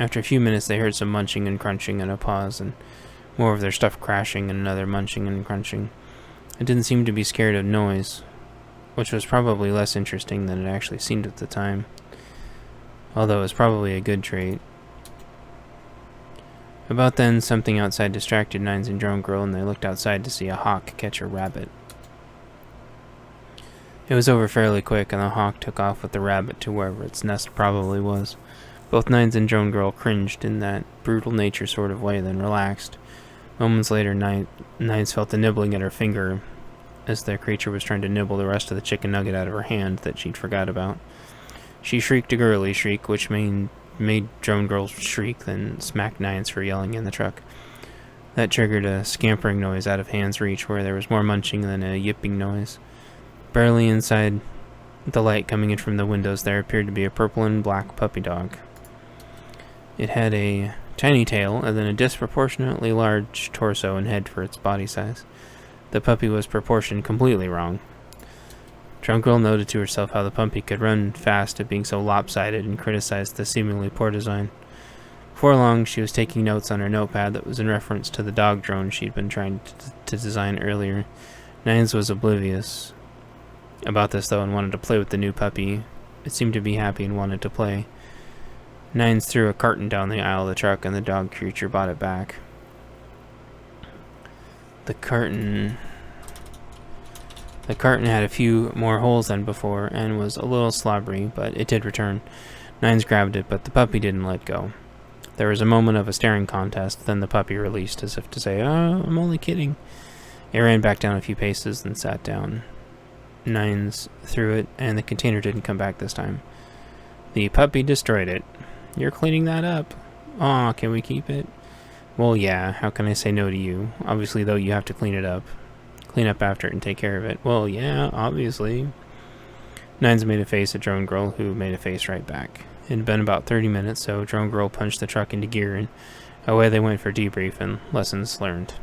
After a few minutes they heard some munching and crunching and a pause, and more of their stuff crashing and another munching and crunching. It didn't seem to be scared of noise, which was probably less interesting than it actually seemed at the time, although it was probably a good trait. About then, something outside distracted Nines and Drone Girl, and they looked outside to see a hawk catch a rabbit. It was over fairly quick, and the hawk took off with the rabbit to wherever its nest probably was. Both Nines and Drone Girl cringed in that brutal nature sort of way, then relaxed. Moments later, Nines felt the nibbling at her finger as the creature was trying to nibble the rest of the chicken nugget out of her hand that she'd forgot about. She shrieked a girly shriek, which made Drone Girl shriek, then smacked Nines for yelling in the truck. That triggered a scampering noise out of hand's reach, where there was more munching than a yipping noise. Barely inside the light coming in from the windows, there appeared to be a purple and black puppy dog. It had a tiny tail and then a disproportionately large torso and head for its body size. The puppy was proportioned completely wrong. Drone Girl noted to herself how the puppy could run fast at being so lopsided and criticized the seemingly poor design. Before long, she was taking notes on her notepad that was in reference to the dog drone she'd been trying to design earlier. Nines was oblivious about this, though, and wanted to play with the new puppy. It seemed to be happy and wanted to play. Nines threw a carton down the aisle of the truck, and the dog creature bought it back. The carton had a few more holes than before, and was a little slobbery, but it did return. Nines grabbed it, but the puppy didn't let go. There was a moment of a staring contest, then the puppy released, as if to say, "Oh, I'm only kidding." It ran back down a few paces, then sat down. Nines threw it, and the container didn't come back this time. The puppy destroyed it. "You're cleaning that up." "Aw, can we keep it?" "Well, yeah, how can I say no to you? Obviously, though, you have to clean it up. Clean up after it and take care of it." "Well, yeah, obviously." Nines made a face at Drone Girl, who made a face right back. It had been about 30 minutes, so Drone Girl punched the truck into gear, and away they went for debrief and lessons learned.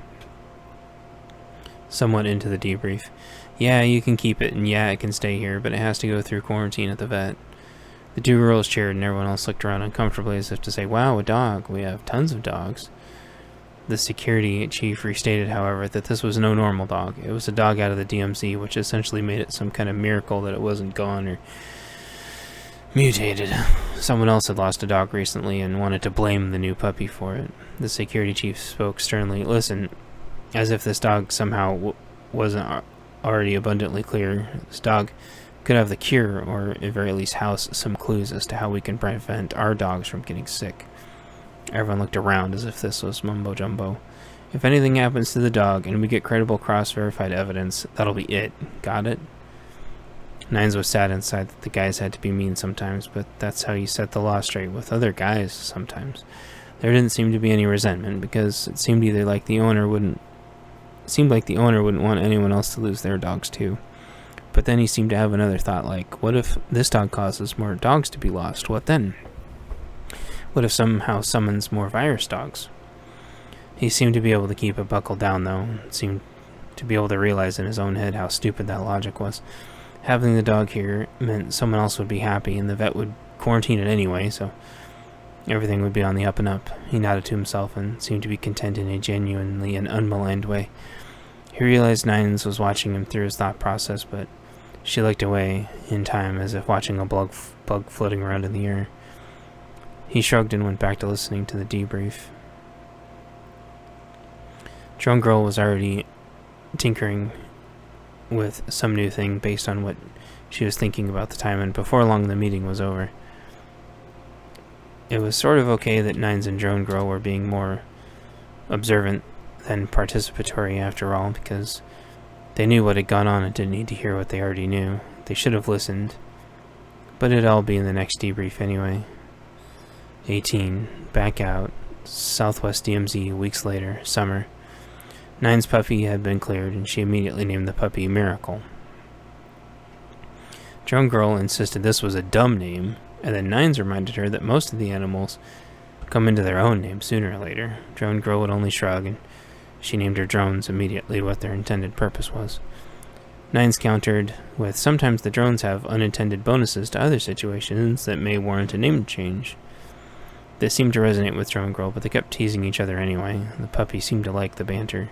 Somewhat into the debrief. "Yeah, you can keep it, and yeah, it can stay here, but it has to go through quarantine at the vet." The 2 girls cheered, and everyone else looked around uncomfortably as if to say, "Wow, a dog. We have tons of dogs." The security chief restated, however, that this was no normal dog. It was a dog out of the DMZ, which essentially made it some kind of miracle that it wasn't gone or mutated. Someone else had lost a dog recently and wanted to blame the new puppy for it. The security chief spoke sternly. "Listen, as if this dog somehow wasn't already abundantly clear. This dog could have the cure, or at very least house some clues as to how we can prevent our dogs from getting sick." Everyone looked around as if this was mumbo-jumbo. "If anything happens to the dog and we get credible cross-verified evidence, that'll be it. Got it?" Nines was sad inside that the guys had to be mean sometimes, but that's how you set the law straight with other guys sometimes. There didn't seem to be any resentment, because it seemed like the owner wouldn't want anyone else to lose their dogs too. But then he seemed to have another thought, like, what if this dog causes more dogs to be lost? What then? What if somehow summons more virus dogs? He seemed to be able to keep it buckled down, though, and seemed to be able to realize in his own head how stupid that logic was. Having the dog here meant someone else would be happy, and the vet would quarantine it anyway, so everything would be on the up and up. He nodded to himself and seemed to be content in a genuinely and unmaligned way. He realized Nines was watching him through his thought process, but she looked away in time, as if watching a bug floating around in the air. He shrugged and went back to listening to the debrief. Dronegirl was already tinkering with some new thing based on what she was thinking about the time, and before long the meeting was over. It was sort of okay that Nines and Dronegirl were being more observant than participatory after all, because they knew what had gone on and didn't need to hear what they already knew. They should have listened, but it'd all be in the next debrief anyway. 18. Back out. Southwest DMZ, weeks later. Summer. Nine's puppy had been cleared, and she immediately named the puppy Miracle. Dronegirl insisted this was a dumb name, and then Nines reminded her that most of the animals come into their own name sooner or later. Dronegirl would only shrug, and she named her drones immediately what their intended purpose was. Nines countered with, sometimes the drones have unintended bonuses to other situations that may warrant a name change. This seemed to resonate with Dronegirl, but they kept teasing each other anyway. The puppy seemed to like the banter.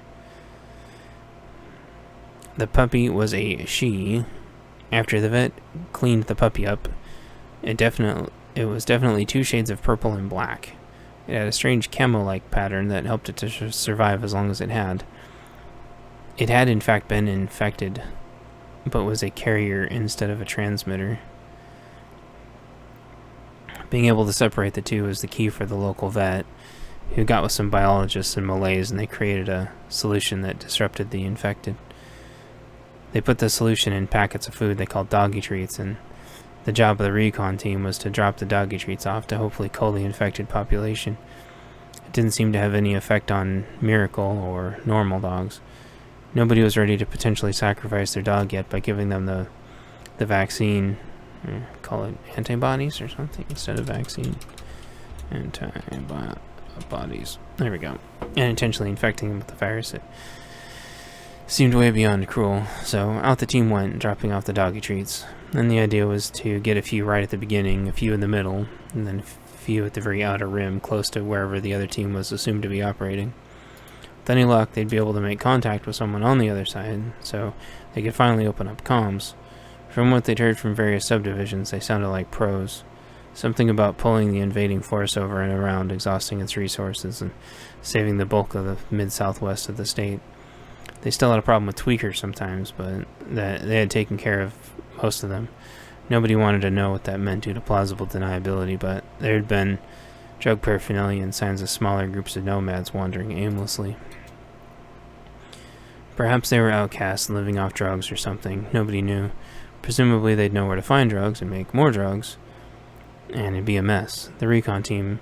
The puppy was a she. After the vet cleaned the puppy up, it was definitely 2 shades of purple and black. It had a strange camo-like pattern that helped it to survive as long as it had. It had in fact been infected, but was a carrier instead of a transmitter. Being able to separate the two was the key for the local vet, who got with some biologists and Malays, and they created a solution that disrupted the infected. They put the solution in packets of food they called doggy treats, and the job of the recon team was to drop the doggy treats off to hopefully cull the infected population. It didn't seem to have any effect on Miracle or normal dogs. Nobody was ready to potentially sacrifice their dog yet by giving them the vaccine. Call it antibodies or something instead of vaccine. Antibodies. There we go. And intentionally infecting them with the virus. It seemed way beyond cruel. So out the team went, dropping off the doggy treats. And the idea was to get a few right at the beginning, a few in the middle, and then a few at the very outer rim, close to wherever the other team was assumed to be operating. With any luck, they'd be able to make contact with someone on the other side, so they could finally open up comms. From what they'd heard from various subdivisions, they sounded like pros. Something about pulling the invading force over and around, exhausting its resources, and saving the bulk of the mid-southwest of the state. They still had a problem with tweakers sometimes, but they had taken care of most of them. Nobody wanted to know what that meant due to plausible deniability, but there had been drug paraphernalia and signs of smaller groups of nomads wandering aimlessly. Perhaps they were outcasts and living off drugs or something. Nobody knew. Presumably they'd know where to find drugs and make more drugs, and it'd be a mess. The recon team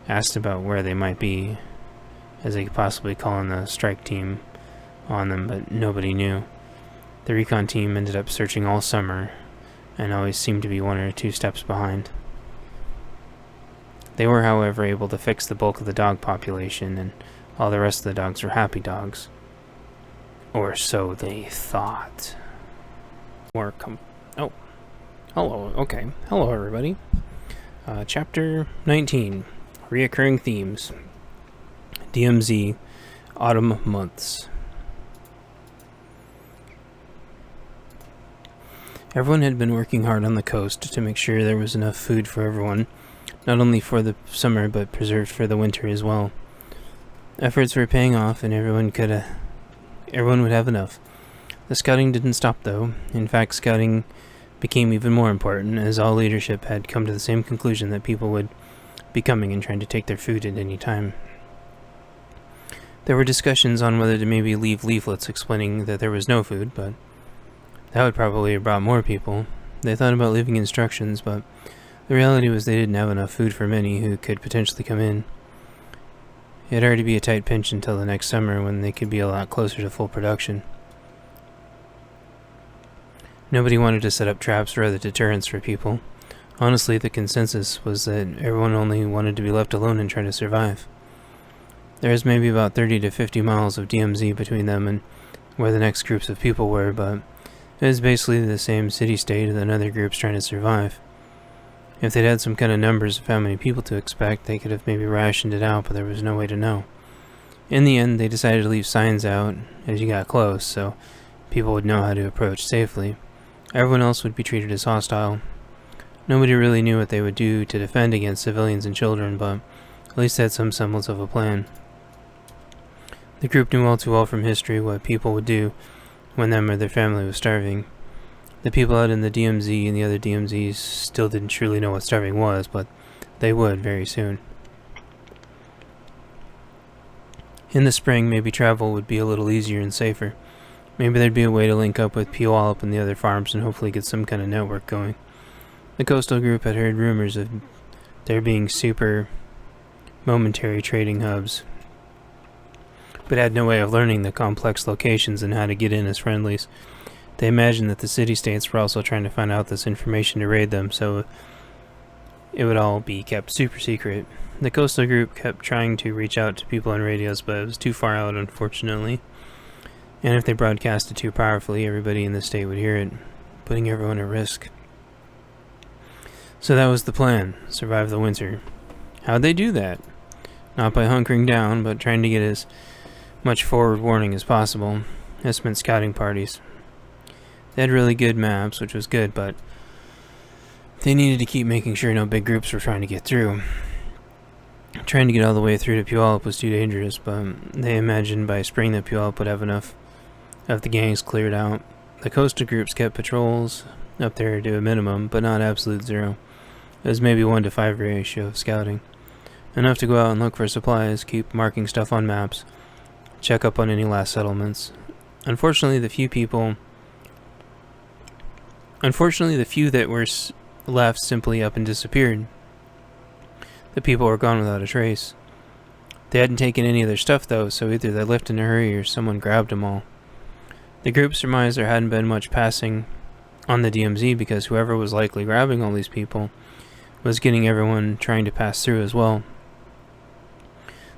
asked about where they might be, as they could possibly call in the strike team on them, but nobody knew. The recon team ended up searching all summer, and always seemed to be 1 or 2 steps behind. They were, however, able to fix the bulk of the dog population, and all the rest of the dogs were happy dogs. Or so they thought. Oh. Hello, okay. Hello, everybody. Chapter 19. Reoccurring themes. DMZ. Autumn months. Everyone had been working hard on the coast to make sure there was enough food for everyone, not only for the summer, but preserved for the winter as well. Efforts were paying off, and everyone would have enough. The scouting didn't stop, though. In fact, scouting became even more important, as all leadership had come to the same conclusion that people would be coming and trying to take their food at any time. There were discussions on whether to maybe leave leaflets explaining that there was no food, but that would probably have brought more people. They thought about leaving instructions, but the reality was they didn't have enough food for many who could potentially come in. It'd already be a tight pinch until the next summer when they could be a lot closer to full production. Nobody wanted to set up traps or other deterrents for people. Honestly, the consensus was that everyone only wanted to be left alone and try to survive. There was maybe about 30 to 50 miles of DMZ between them and where the next groups of people were, but it was basically the same city-state and other groups trying to survive. If they'd had some kind of numbers of how many people to expect, they could have maybe rationed it out, but there was no way to know. In the end, they decided to leave signs out as you got close, so people would know how to approach safely. Everyone else would be treated as hostile. Nobody really knew what they would do to defend against civilians and children, but at least they had some semblance of a plan. The group knew all too well from history what people would do when them or their family was starving. The people out in the DMZ and the other DMZs still didn't truly know what starving was, but they would very soon. In the spring, maybe travel would be a little easier and safer. Maybe there'd be a way to link up with pnwa and the other farms and hopefully get some kind of network going. The coastal group had heard rumors of there being super momentary trading hubs, but had no way of learning the complex locations and how to get in as friendlies. They imagined that the city-states were also trying to find out this information to raid them, so it would all be kept super secret. The coastal group kept trying to reach out to people on radios, but it was too far out, unfortunately. And if they broadcasted too powerfully, everybody in the state would hear it, putting everyone at risk. So that was the plan, survive the winter. How'd they do that? Not by hunkering down, but trying to get as much forward warning as possible. This meant scouting parties. They had really good maps, which was good, but they needed to keep making sure no big groups were trying to get through. Trying to get all the way through to Puyallup was too dangerous, but they imagined by spring that Puyallup would have enough of the gangs cleared out. The coastal groups kept patrols up there to a minimum, but not absolute zero. It was maybe 1 to 5 ratio of scouting. Enough to go out and look for supplies, keep marking stuff on maps, check up on any last settlements. Unfortunately, the few that were left simply up and disappeared. The people were gone without a trace. They hadn't taken any of their stuff though, so either they left in a hurry or someone grabbed them all. The group surmised there hadn't been much passing on the DMZ because whoever was likely grabbing all these people was getting everyone trying to pass through as well.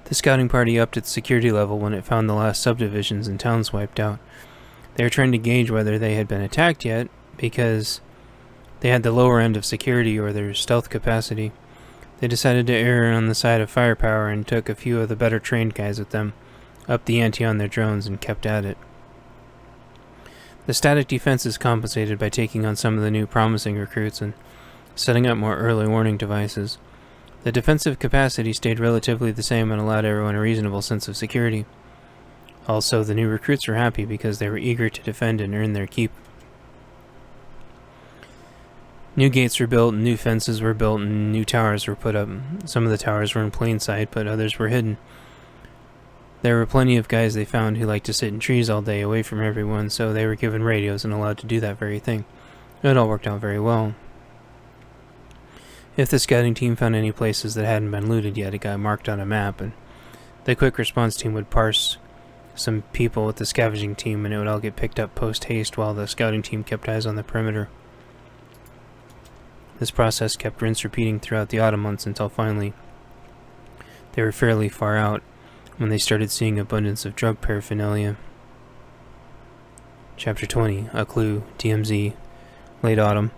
The scouting party upped its security level when it found the last subdivisions and towns wiped out. They were trying to gauge whether they had been attacked yet, because they had the lower end of security or their stealth capacity. They decided to err on the side of firepower and took a few of the better trained guys with them, upped the ante on their drones, and kept at it. The static defenses compensated by taking on some of the new promising recruits and setting up more early warning devices. The defensive capacity stayed relatively the same and allowed everyone a reasonable sense of security. Also, the new recruits were happy because they were eager to defend and earn their keep. New gates were built, and new fences were built, and new towers were put up. Some of the towers were in plain sight, but others were hidden. There were plenty of guys they found who liked to sit in trees all day away from everyone, so they were given radios and allowed to do that very thing. It all worked out very well. If the scouting team found any places that hadn't been looted yet, it got marked on a map, and the quick response team would parse some people with the scavenging team, and it would all get picked up post-haste while the scouting team kept eyes on the perimeter. This process kept rinse-repeating throughout the autumn months until finally they were fairly far out when they started seeing abundance of drug paraphernalia. Chapter 20, A Clue, DMZ, late autumn.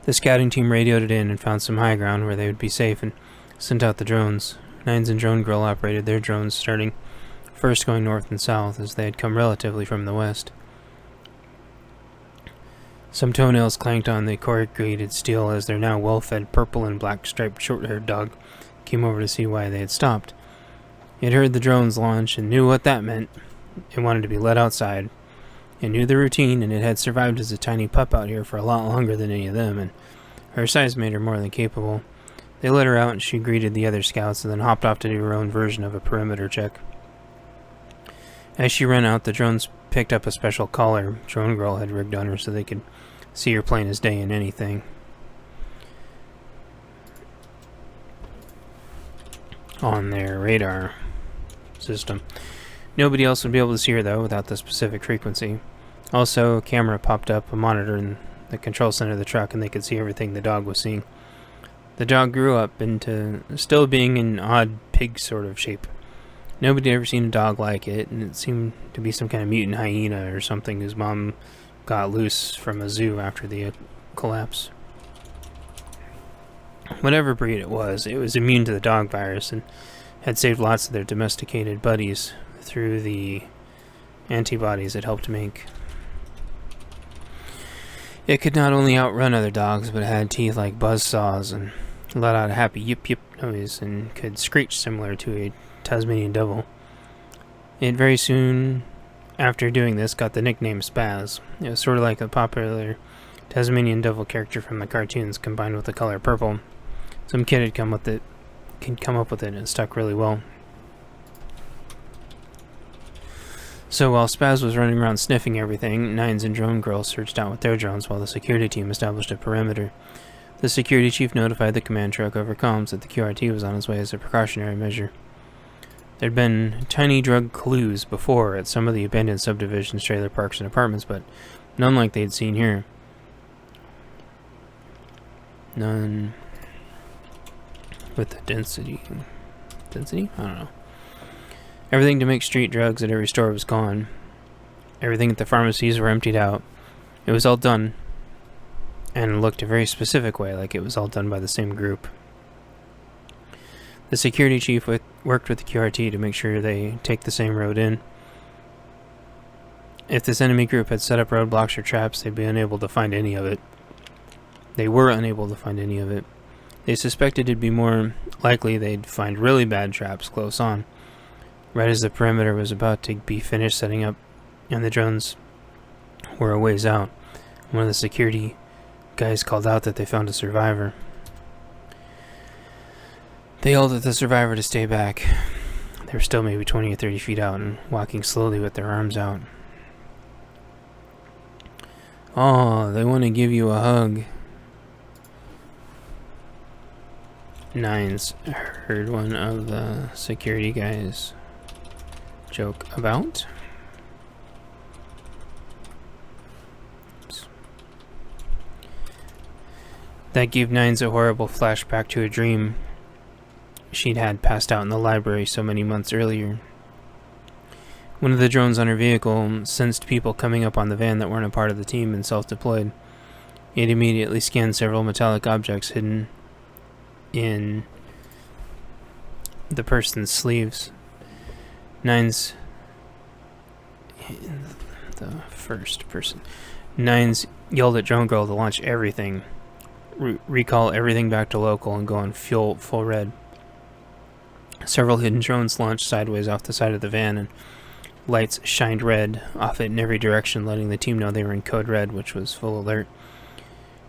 The scouting team radioed it in and found some high ground where they would be safe and sent out the drones. Nines and Dronegirl operated their drones, starting first going north and south as they had come relatively from the west. Some toenails clanked on the corrugated steel as their now well-fed purple and black striped short-haired dog came over to see why they had stopped. It heard the drones launch and knew what that meant. It wanted to be let outside. It knew the routine, and it had survived as a tiny pup out here for a lot longer than any of them, and her size made her more than capable. They let her out, and she greeted the other scouts and then hopped off to do her own version of a perimeter check. As she ran out, the drones picked up a special collar Dronegirl had rigged on her so they could see her plain as day in anything. on their radar system. Nobody else would be able to see her, though, without the specific frequency. Also, a camera popped up, a monitor in the control center of the truck, and they could see everything the dog was seeing. The dog grew up into still being an odd pig sort of shape. Nobody had ever seen a dog like it, and it seemed to be some kind of mutant hyena or something whose mom got loose from a zoo after the collapse. Whatever breed it was immune to the dog virus and had saved lots of their domesticated buddies through the antibodies it helped make. It could not only outrun other dogs, but it had teeth like buzzsaws and let out a happy yip yip noise and could screech similar to a Tasmanian devil. It very soon after doing this got the nickname Spaz. It was sort of like a popular Tasmanian devil character from the cartoons combined with the color purple. Some kid had come up with it and it stuck really well. So while Spaz was running around sniffing everything, Nines and Drone Girl searched out with their drones while the security team established a perimeter. The security chief notified the command truck over comms that the QRT was on its way as a precautionary measure. There'd been tiny drug clues before at some of the abandoned subdivisions, trailer parks, and apartments, but none like they'd seen here. None with the density? I don't know. Everything to make street drugs at every store was gone. Everything at the pharmacies were emptied out. It was all done, and looked a very specific way, like it was all done by the same group. The security chief worked with the QRT to make sure they take the same road in. If this enemy group had set up roadblocks or traps, they'd be unable to find any of it. They were unable to find any of it. They suspected it'd be more likely they'd find really bad traps close on, right as the perimeter was about to be finished setting up, and the drones were a ways out. One of the security guys called out that they found a survivor. They yelled at the survivor to stay back. They were still maybe 20 or 30 feet out and walking slowly with their arms out. Oh, they want to give you a hug. Nines heard one of the security guys joke about. Oops. That gave Nines a horrible flashback to a dream she'd had passed out in the library so many months earlier. One of the drones on her vehicle sensed people coming up on the van that weren't a part of the team and self-deployed. It immediately scanned several metallic objects hidden in the person's sleeves. Nines yelled at Drone Girl to launch everything, recall everything back to local, and go on full red. Several hidden drones launched sideways off the side of the van, and lights shined red off it in every direction, letting the team know they were in code red, which was full alert.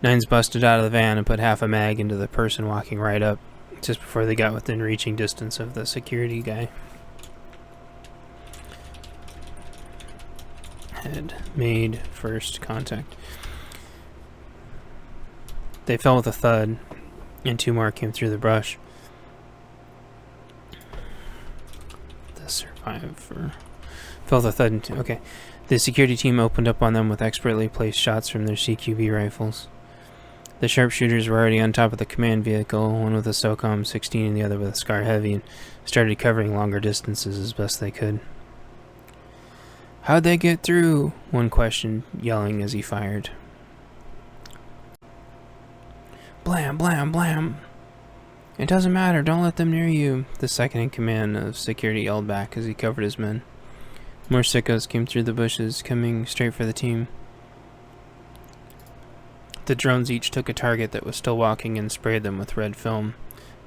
Nines busted out of the van and put half a mag into the person walking right up, just before they got within reaching distance of the security guy. Had made first contact. They fell with a thud, and two more came through the brush. The survivor fell with a thud. Okay. The security team opened up on them with expertly placed shots from their CQB rifles. The sharpshooters were already on top of the command vehicle, one with a SOCOM 16 and the other with a SCAR Heavy, and started covering longer distances as best they could. "How'd they get through?" one questioned, yelling as he fired. "Blam, blam, blam. It doesn't matter, don't let them near you," the second in command of security yelled back as he covered his men. More sickos came through the bushes, coming straight for the team. The drones each took a target that was still walking and sprayed them with red film.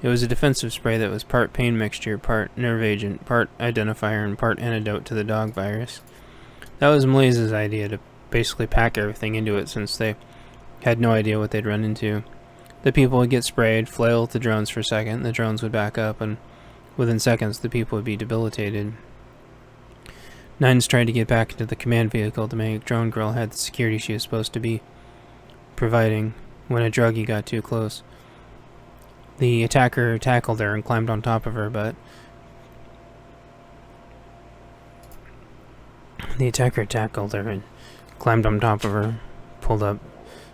It was a defensive spray that was part pain mixture, part nerve agent, part identifier, and part antidote to the dog virus. That was Malaze's idea, to basically pack everything into it, since they had no idea what they'd run into. The people would get sprayed, flail at the drones for a second, the drones would back up, and within seconds the people would be debilitated. Nines tried to get back into the command vehicle to make Drone Girl had the security she was supposed to be providing when a druggie got too close. The attacker tackled her and climbed on top of her, but pulled up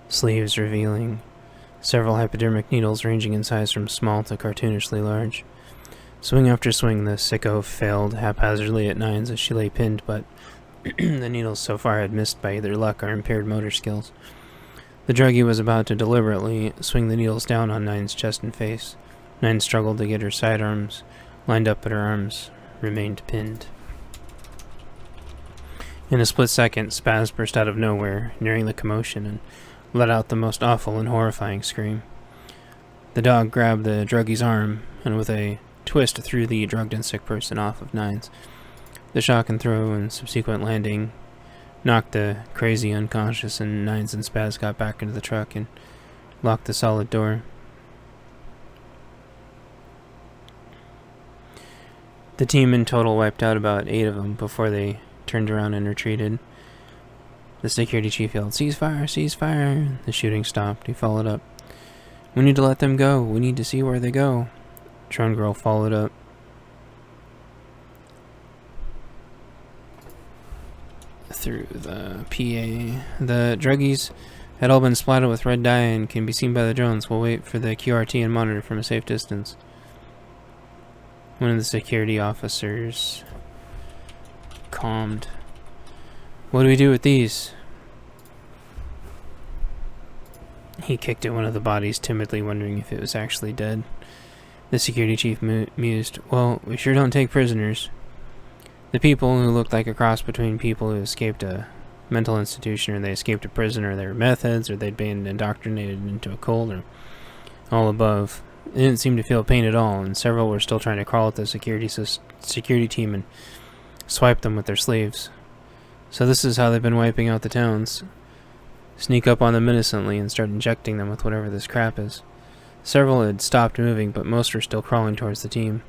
sleeves revealing several hypodermic needles ranging in size from small to cartoonishly large. Swing after swing, the sicko failed haphazardly at Nines as she lay pinned, but the needles so far had missed by either luck or impaired motor skills. The druggie was about to deliberately swing the needles down on Nine's chest and face. Nine struggled to get her sidearms lined up, but her arms remained pinned. In a split second, Spaz burst out of nowhere, nearing the commotion, and let out the most awful and horrifying scream. The dog grabbed the druggie's arm, and with a twist threw the drugged and sick person off of Nines. The shock and throw and subsequent landing knocked the crazy unconscious, and Nines and Spaz got back into the truck and locked the solid door. The team in total wiped out about 8 of them before they turned around and retreated. The security chief yelled, "Ceasefire! Ceasefire!" The shooting stopped. He followed up, "We need to let them go. We need to see where they go." Dronegirl followed up, through the PA. "The druggies had all been splattered with red dye and can be seen by the drones. We'll wait for the QRT and monitor from a safe distance." One of the security officers calmed. "What do we do with these?" He kicked at one of the bodies, timidly wondering if it was actually dead. The security chief mused, "Well, we sure don't take prisoners." The people, who looked like a cross between people who escaped a mental institution or they escaped a prison, or they were meth heads, or they'd been indoctrinated into a cult, or all above, they didn't seem to feel pain at all, and several were still trying to crawl at the security team and swipe them with their sleeves. So this is how they've been wiping out the towns. Sneak up on them innocently and start injecting them with whatever this crap is. Several had stopped moving, but most were still crawling towards the team.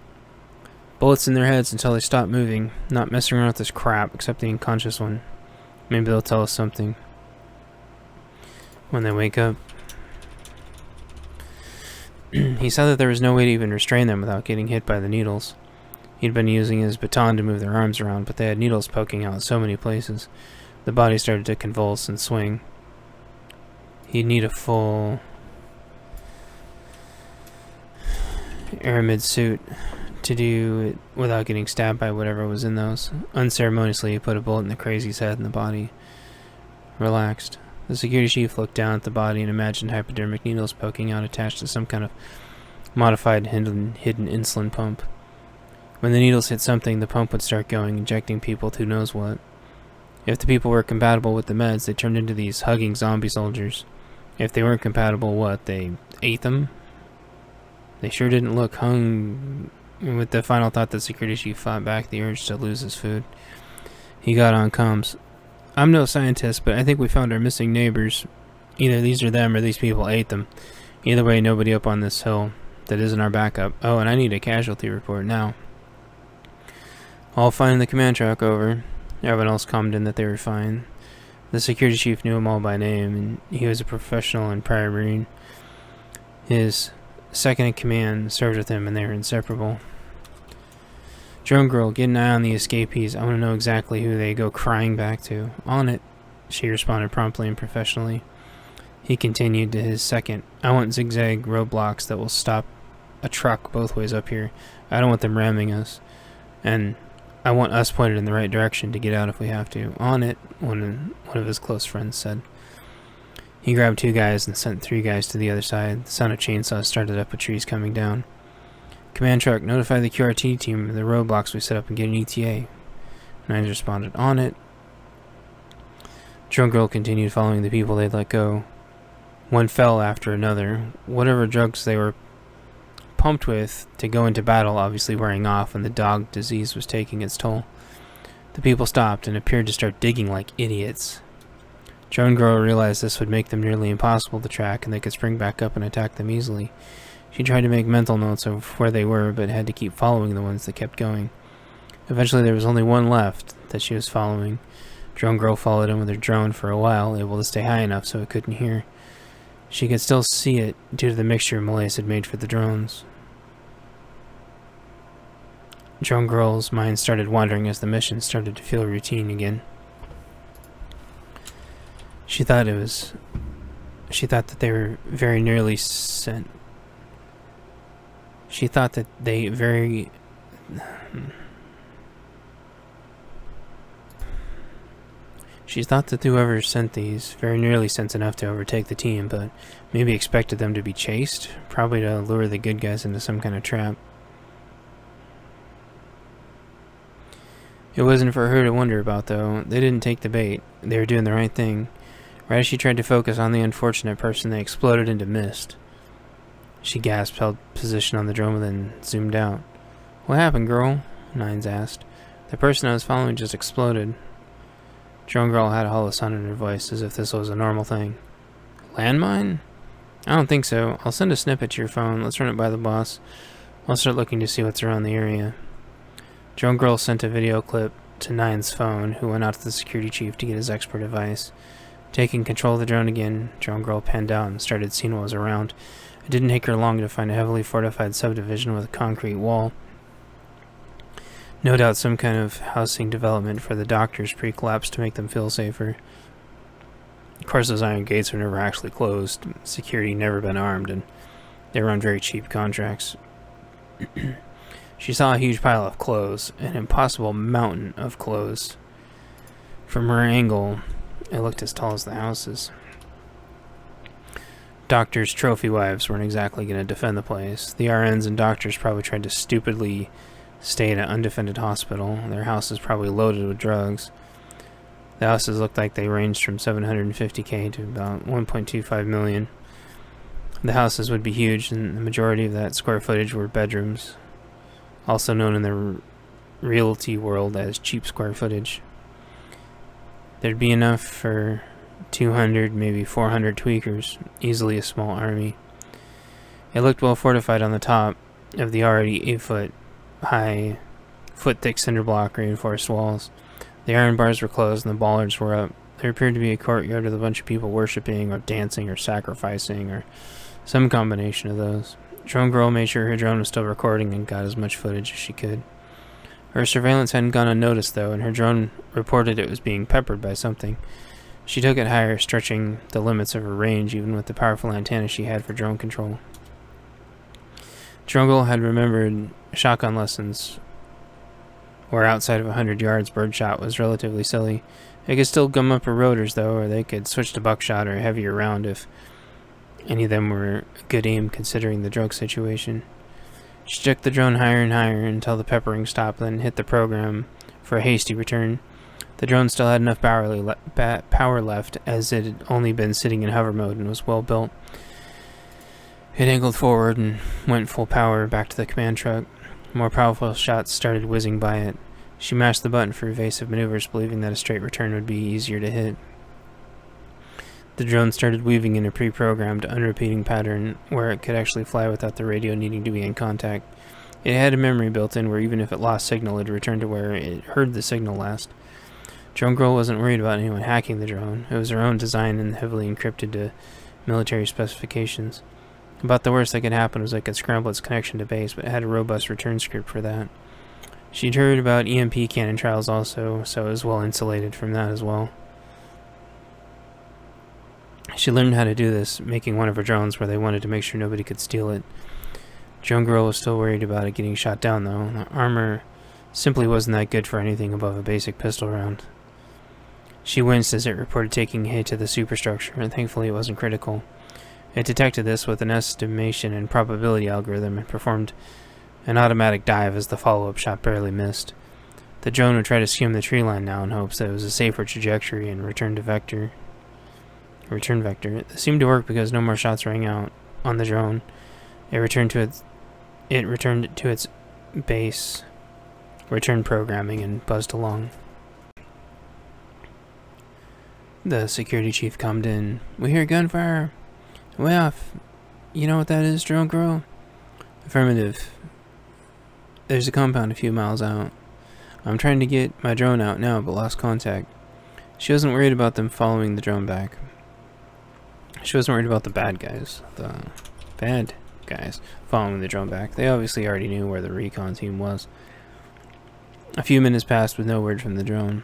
Bullets in their heads until they stopped moving, not messing around with this crap, except the unconscious one. Maybe they'll tell us something when they wake up. He said that there was no way to even restrain them without getting hit by the needles. He'd been using his baton to move their arms around, but they had needles poking out so many places. The body started to convulse and swing. He'd need a full aramid suit to do it without getting stabbed by whatever was in those. Unceremoniously, he put a bullet in the crazy's head, and the body relaxed. The security chief looked down at the body and imagined hypodermic needles poking out, attached to some kind of modified hidden insulin pump. When the needles hit something, the pump would start going, injecting people with who knows what. If the people were compatible with the meds, they turned into these hugging zombie soldiers. If they weren't compatible, what? They ate them? They sure didn't look hung. With the final thought, the security chief fought back the urge to lose his food. He got on comms. "I'm no scientist, but I think we found our missing neighbors. Either these are them or these people ate them. Either way, nobody up on this hill that isn't our backup. Oh, and I need a casualty report now." "All fine in the command truck, over." Everyone else calmed in that they were fine. The security chief knew them all by name, and he was a professional and prior Marine. His second in command served with him, and they were inseparable. "Dronegirl, get an eye on the escapees. I want to know exactly who they go crying back to." "On it," she responded promptly and professionally. He continued to his second. "I want zigzag roadblocks that will stop a truck both ways up here. I don't want them ramming us. And I want us pointed in the right direction to get out if we have to." "On it," one of his close friends said. He grabbed 2 guys and sent 3 guys to the other side. The sound of chainsaws started up with trees coming down. "Command truck, notify the QRT team of the roadblocks we set up and get an ETA." Nines responded, "On it." Dronegirl continued following the people they'd let go. One fell after another. Whatever drugs they were pumped with to go into battle obviously wearing off, and the dog disease was taking its toll. The people stopped and appeared to start digging like idiots. Dronegirl realized this would make them nearly impossible to track, and they could spring back up and attack them easily. She tried to make mental notes of where they were, but had to keep following the ones that kept going. Eventually there was only one left that she was following. Dronegirl followed him with her drone for a while, able to stay high enough so it couldn't hear. She could still see it due to the mixture Malaise had made for the drones. Drone Girl's mind started wandering as the mission started to feel routine again. She thought that they were very nearly sent. She thought that they very... She thought that whoever sent these very nearly sent enough to overtake the team, but maybe expected them to be chased, probably to lure the good guys into some kind of trap. It wasn't for her to wonder about, though. They didn't take the bait. They were doing the right thing. Right as she tried to focus on the unfortunate person, they exploded into mist. She gasped, held position on the drone, and then zoomed out. "What happened, girl?" Nines asked. "The person I was following just exploded." Drone Girl had a hollow sound in her voice, as if this was a normal thing. "Landmine? I don't think so. I'll send a snippet to your phone. Let's run it by the boss. I'll start looking to see what's around the area." Drone Girl sent a video clip to Nine's phone, who went out to the security chief to get his expert advice. Taking control of the drone again, Drone Girl panned out and started seeing what was around. It didn't take her long to find a heavily fortified subdivision with a concrete wall. No doubt some kind of housing development for the doctors pre-collapse to make them feel safer. Of course, those iron gates were never actually closed. Security never been armed, and they were on very cheap contracts. She saw a huge pile of clothes, an impossible mountain of clothes. From her angle, it looked as tall as the houses. Doctors' trophy wives weren't exactly going to defend the place. The RNs and doctors probably tried to stupidly stay at an undefended hospital. Their houses probably loaded with drugs. The houses looked like they ranged from $750K to about $1.25 million. The houses would be huge, and the majority of that square footage were bedrooms, also known in the realty world as cheap square footage. There'd be enough for 200, maybe 400 tweakers, easily a small army. It looked well fortified on the top of the already 8-foot-high, foot-thick cinder block reinforced walls. The iron bars were closed and the bollards were up. There appeared to be a courtyard with a bunch of people worshipping or dancing or sacrificing or some combination of those. Drone Girl made sure her drone was still recording and got as much footage as she could. Her surveillance hadn't gone unnoticed, though, and her drone reported it was being peppered by something. She took it higher, stretching the limits of her range, even with the powerful antenna she had for drone control. Drone Girl had remembered shotgun lessons, where outside of 100 yards, birdshot was relatively silly. They could still gum up her rotors, though, or they could switch to buckshot or a heavier round if any of them were good aim considering the drug situation. She took the drone higher and higher until the peppering stopped, then hit the program for a hasty return. The drone still had enough power left, as it had only been sitting in hover mode and was well built. It angled forward and went full power back to the command truck. More powerful shots started whizzing by it. She mashed the button for evasive maneuvers, believing that a straight return would be easier to hit. The drone started weaving in a pre-programmed, unrepeating pattern where it could actually fly without the radio needing to be in contact. It had a memory built in where even if it lost signal, it would return to where it heard the signal last. Drone Girl wasn't worried about anyone hacking the drone. It was her own design and heavily encrypted to military specifications. About the worst that could happen was it could scramble its connection to base, but it had a robust return script for that. She'd heard about EMP cannon trials also, so it was well insulated from that as well. She learned how to do this, making one of her drones where they wanted to make sure nobody could steal it. Drone Girl was still worried about it getting shot down, though. The armor simply wasn't that good for anything above a basic pistol round. She winced as it reported taking a hit to the superstructure, and thankfully it wasn't critical. It detected this with an estimation and probability algorithm and performed an automatic dive as the follow-up shot barely missed. The drone would try to skim the tree line now in hopes that it was a safer trajectory and return vector. It seemed to work because no more shots rang out on the drone. It returned to its base, returned programming, and buzzed along. The security chief calmed in. "We hear gunfire. Way off. You know what that is, Drone Girl?" "Affirmative. There's a compound a few miles out. I'm trying to get my drone out now, but lost contact." She wasn't worried about them following the drone back. She wasn't worried about the bad guys. The bad guys following the drone back. They obviously already knew where the recon team was. A few minutes passed with no word from the drone.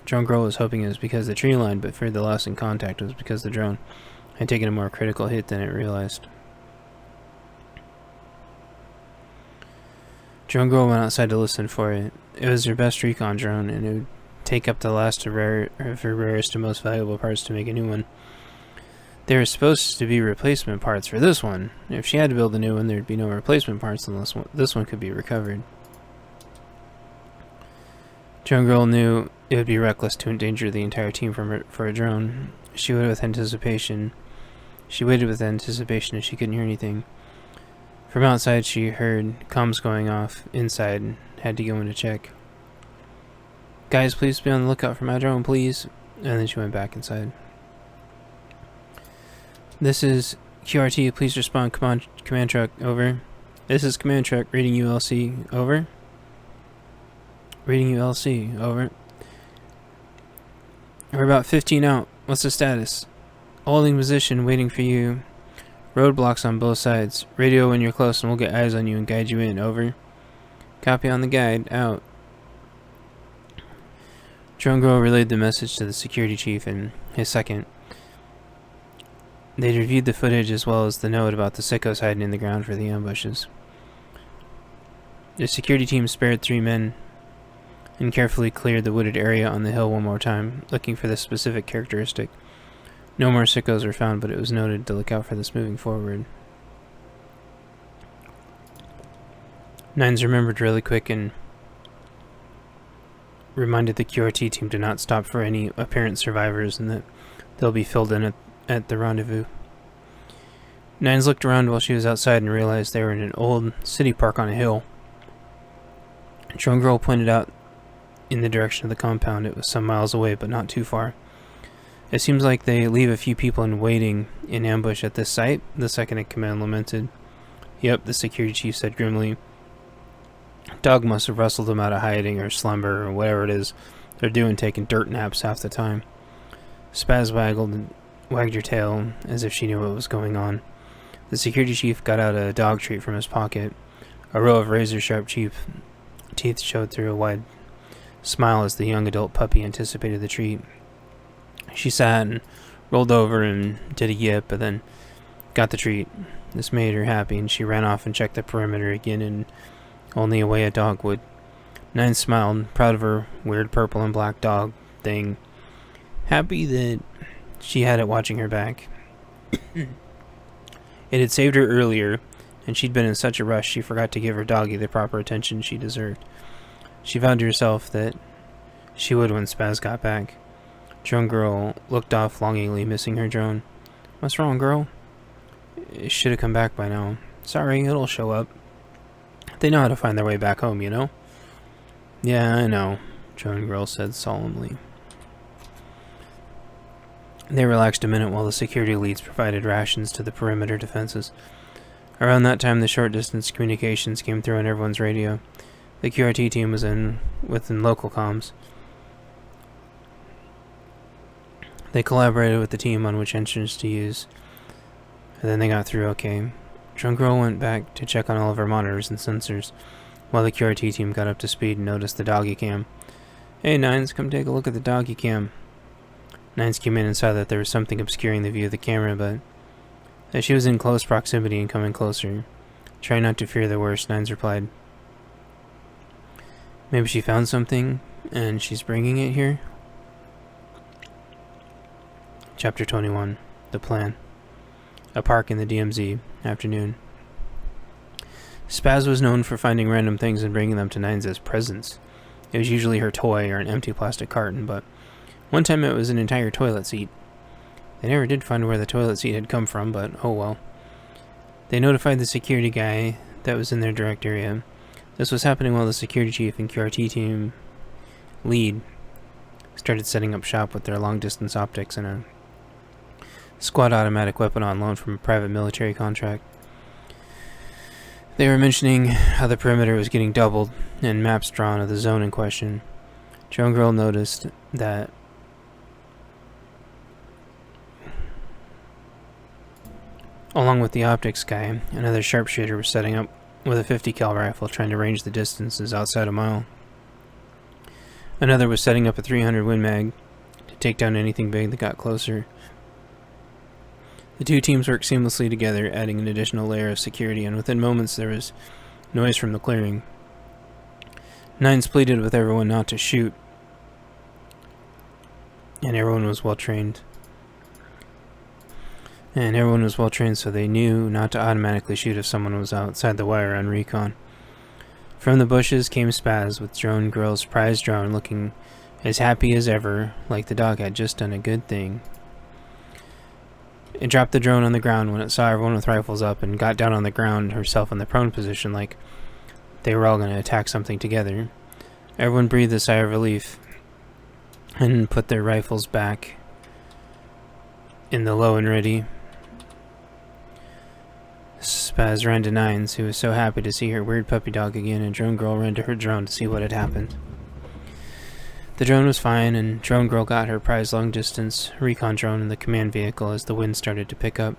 Drone Girl was hoping it was because of the tree line, but feared the loss in contact was because the drone had taken a more critical hit than it realized. Drone Girl went outside to listen for it. It was her best recon drone, and it would take up the last of her rarest and most valuable parts to make a new one. There were supposed to be replacement parts for this one. If she had to build a new one, there'd be no replacement parts unless this one could be recovered. Drone Girl knew it would be reckless to endanger the entire team for a drone. She waited with anticipation as she couldn't hear anything. From outside, she heard comms going off. Inside, and had to go in to check. Guys, please be on the lookout for my drone, please. And then she went back inside. This is QRT, please respond. Command truck, over. This is command truck, reading ULC, over. Reading ULC, over. We're about 15 out. What's the status? Holding position, waiting for you. Roadblocks on both sides. Radio when you're close and we'll get eyes on you and guide you in, over. Copy on the guide, out. Drone Girl relayed the message to the security chief and his second. They'd reviewed the footage as well as the note about the sickos hiding in the ground for the ambushes. The security team spared 3 men and carefully cleared the wooded area on the hill one more time, looking for this specific characteristic. No more sickos were found, but it was noted to look out for this moving forward. Nines remembered really quick and reminded the QRT team to not stop for any apparent survivors and that they'll be filled in at the rendezvous. Nines looked around while she was outside and realized they were in an old city park on a hill. Drone Girl pointed out in the direction of the compound. It was some miles away, but not too far. It seems like they leave a few people in waiting in ambush at this site, the second in command lamented. Yep, the security chief said grimly. Dog must have wrestled them out of hiding or slumber or whatever it is they're doing, taking dirt naps half the time. Spaz wagged her tail as if she knew what was going on. The security chief got out a dog treat from his pocket. A row of razor-sharp teeth showed through a wide smile as the young adult puppy anticipated the treat. She sat and rolled over and did a yip, but then got the treat. This made her happy, and she ran off and checked the perimeter again in only a way a dog would. Nine smiled, proud of her weird purple and black dog thing, happy that she had it watching her back. It had saved her earlier, and she'd been in such a rush she forgot to give her doggy the proper attention she deserved. She vowed to herself that she would when Spaz got back. Drone Girl looked off longingly, missing her drone. What's wrong, girl? It should have come back by now. Sorry, it'll show up. They know how to find their way back home, you know? Yeah, I know, Drone Girl said solemnly. They relaxed a minute while the security leads provided rations to the perimeter defenses. Around that time, the short-distance communications came through on everyone's radio. The QRT team was within local comms. They collaborated with the team on which engines to use, and then they got through okay. Drone Girl went back to check on all of her monitors and sensors, while the QRT team got up to speed and noticed the doggy cam. Hey, Nines, come take a look at the doggy cam. Nines came in and saw that there was something obscuring the view of the camera, but as she was in close proximity and coming closer, try not to fear the worst, Nines replied. Maybe she found something, and she's bringing it here? Chapter 21. The Plan. A park in the DMZ. Afternoon. Spaz was known for finding random things and bringing them to Nines as presents. It was usually her toy or an empty plastic carton, but one time it was an entire toilet seat. They never did find where the toilet seat had come from, but oh well. They notified the security guy that was in their direct area. This was happening while the security chief and QRT team lead started setting up shop with their long-distance optics and a squad automatic weapon on loan from a private military contract. They were mentioning how the perimeter was getting doubled and maps drawn of the zone in question. Drone Girl noticed that Along with the optics guy, another sharpshooter was setting up with a 50 cal rifle, trying to range the distances outside a mile. Another was setting up a 300 Win Mag to take down anything big that got closer. The two teams worked seamlessly together, adding an additional layer of security, and within moments there was noise from the clearing. Nines pleaded with everyone not to shoot, and everyone was well trained. So they knew not to automatically shoot if someone was outside the wire on recon. From the bushes came Spaz with dronegirl's prize drone, looking as happy as ever, like the dog had just done a good thing. It dropped the drone on the ground when it saw everyone with rifles up and got down on the ground herself in the prone position, like they were all going to attack something together. Everyone breathed a sigh of relief and put their rifles back in the low and ready. Spaz ran to Nines, who was so happy to see her weird puppy dog again, and dronegirl ran to her drone to see what had happened. The drone was fine, and dronegirl got her prize long-distance recon drone in the command vehicle as the wind started to pick up.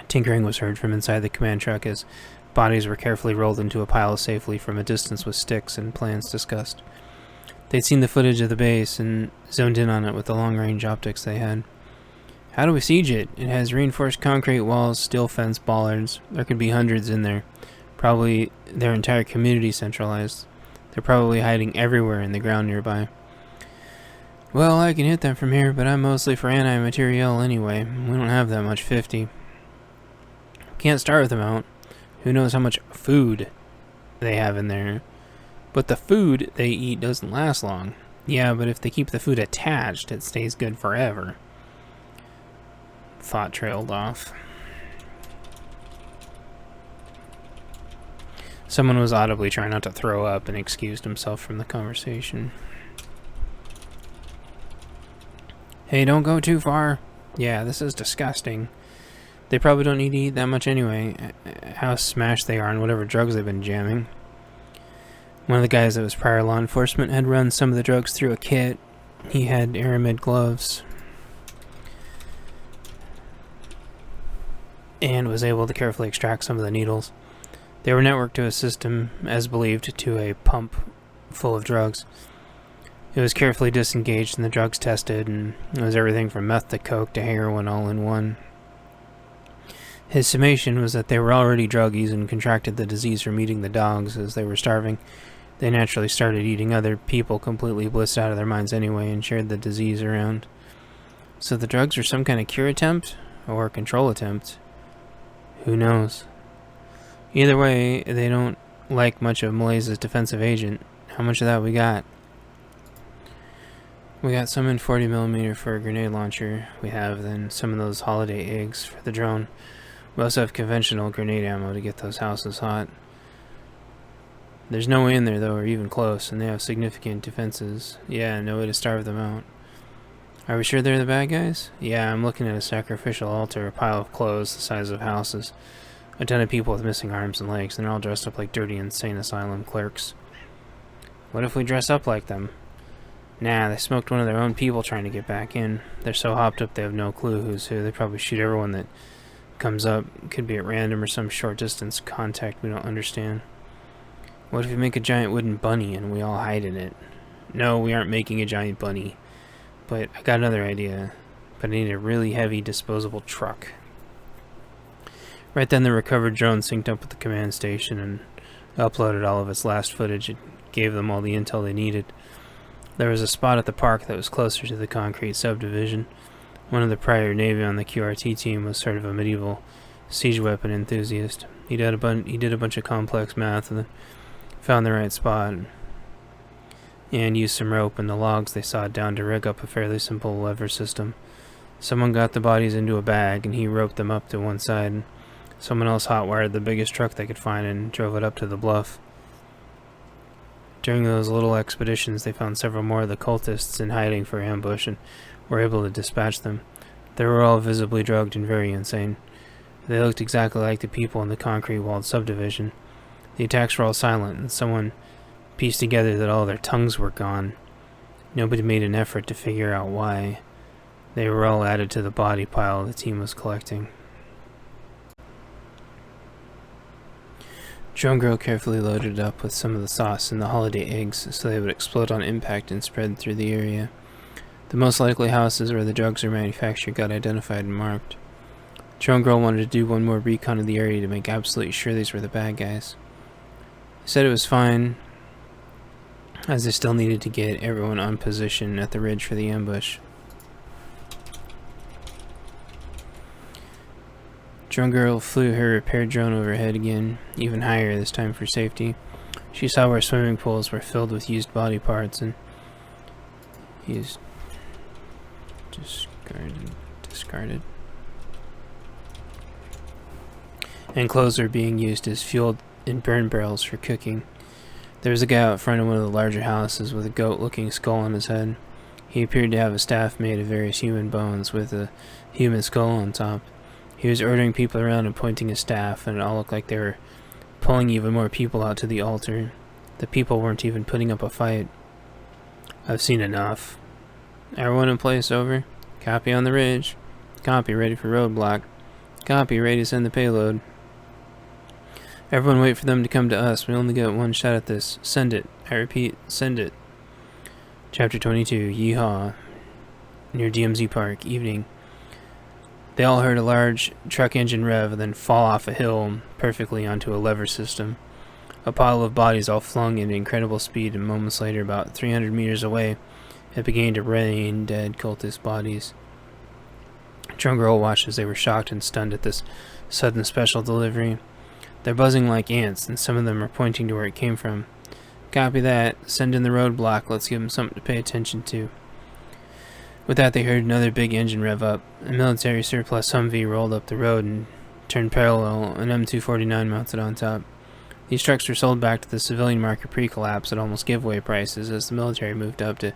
Tinkering was heard from inside the command truck as bodies were carefully rolled into a pile safely from a distance with sticks and plans discussed. They'd seen the footage of the base and zoned in on it with the long-range optics they had. How do we siege it? It has reinforced concrete walls, steel fence, bollards. There could be hundreds in there. Probably their entire community centralized. They're probably hiding everywhere in the ground nearby. Well, I can hit them from here, but I'm mostly for anti-materiel anyway. We don't have that much 50. Can't starve them out. Who knows how much food they have in there. But the food they eat doesn't last long. Yeah, but if they keep the food attached, it stays good forever. Thought trailed off. Someone was audibly trying not to throw up and excused himself from the conversation. Hey, don't go too far. Yeah, this is disgusting. They probably don't need to eat that much anyway. How smashed they are on whatever drugs they've been jamming. One of the guys that was prior law enforcement had run some of the drugs through a kit. He had aramid gloves and was able to carefully extract some of the needles. They were networked to a system, as believed, to a pump full of drugs. It was carefully disengaged and the drugs tested, and it was everything from meth to coke to heroin all in one. His summation was that they were already druggies and contracted the disease from eating the dogs as they were starving. They naturally started eating other people completely blissed out of their minds anyway and shared the disease around. So the drugs were some kind of cure attempt or control attempt. Who knows? Either way, they don't like much of Malaysia's defensive agent. How much of that we got? We got some in 40mm for a grenade launcher. We have then some of those holiday eggs for the drone. We also have conventional grenade ammo to get those houses hot. There's no way in there though, or even close, and they have significant defenses. Yeah, no way to starve them out. Are we sure they're the bad guys? Yeah, I'm looking at a sacrificial altar, a pile of clothes the size of houses. A ton of people with missing arms and legs, and they're all dressed up like dirty insane asylum clerks. What if we dress up like them? Nah, they smoked one of their own people trying to get back in. They're so hopped up they have no clue who's who. They probably shoot everyone that comes up. Could be at random or some short distance contact we don't understand. What if we make a giant wooden bunny and we all hide in it? No, we aren't making a giant bunny. But I got another idea. But I need a really heavy disposable truck. Right then the recovered drone synced up with the command station and uploaded all of its last footage. It gave them all the intel they needed. There was a spot at the park that was closer to the concrete subdivision. One of the prior Navy on the QRT team was sort of a medieval siege weapon enthusiast. He did a bunch of complex math and then found the right spot and used some rope and the logs they sawed down to rig up a fairly simple lever system. Someone got the bodies into a bag and he roped them up to one side, and someone else hot-wired the biggest truck they could find and drove it up to the bluff. During those little expeditions, they found several more of the cultists in hiding for ambush and were able to dispatch them. They were all visibly drugged and very insane. They looked exactly like the people in the concrete-walled subdivision. The attacks were all silent, and someone pieced together that all their tongues were gone. Nobody made an effort to figure out why. They were all added to the body pile the team was collecting. Drone Girl carefully loaded it up with some of the sauce and the holiday eggs so they would explode on impact and spread through the area. The most likely houses where the drugs are manufactured got identified and marked. Drone Girl wanted to do one more recon of the area to make absolutely sure these were the bad guys. They said it was fine, as they still needed to get everyone on position at the ridge for the ambush. Drone Girl flew her repair drone overhead again, even higher this time for safety. She saw where swimming pools were filled with used body parts and discarded. And clothes were being used as fuel in burn barrels for cooking. There was a guy out front of one of the larger houses with a goat-looking skull on his head. He appeared to have a staff made of various human bones with a human skull on top. He was ordering people around and pointing his staff, and it all looked like they were pulling even more people out to the altar. The people weren't even putting up a fight. I've seen enough. Everyone in place, over. Copy on the ridge. Copy, ready for roadblock. Copy, ready to send the payload. Everyone wait for them to come to us. We only get one shot at this. Send it. I repeat, send it. Chapter 22, Yeehaw. Near DMZ Park, evening. They all heard a large truck engine rev and then fall off a hill perfectly onto a lever system. A pile of bodies all flung at incredible speed, and moments later, about 300 meters away, it began to rain dead cultist bodies. Drone Girl watched as they were shocked and stunned at this sudden special delivery. They're buzzing like ants, and some of them are pointing to where it came from. Copy that. Send in the roadblock. Let's give them something to pay attention to. With that, they heard another big engine rev up. A military surplus Humvee rolled up the road and turned parallel, an M249 mounted on top. These trucks were sold back to the civilian market pre-collapse at almost giveaway prices as the military moved up to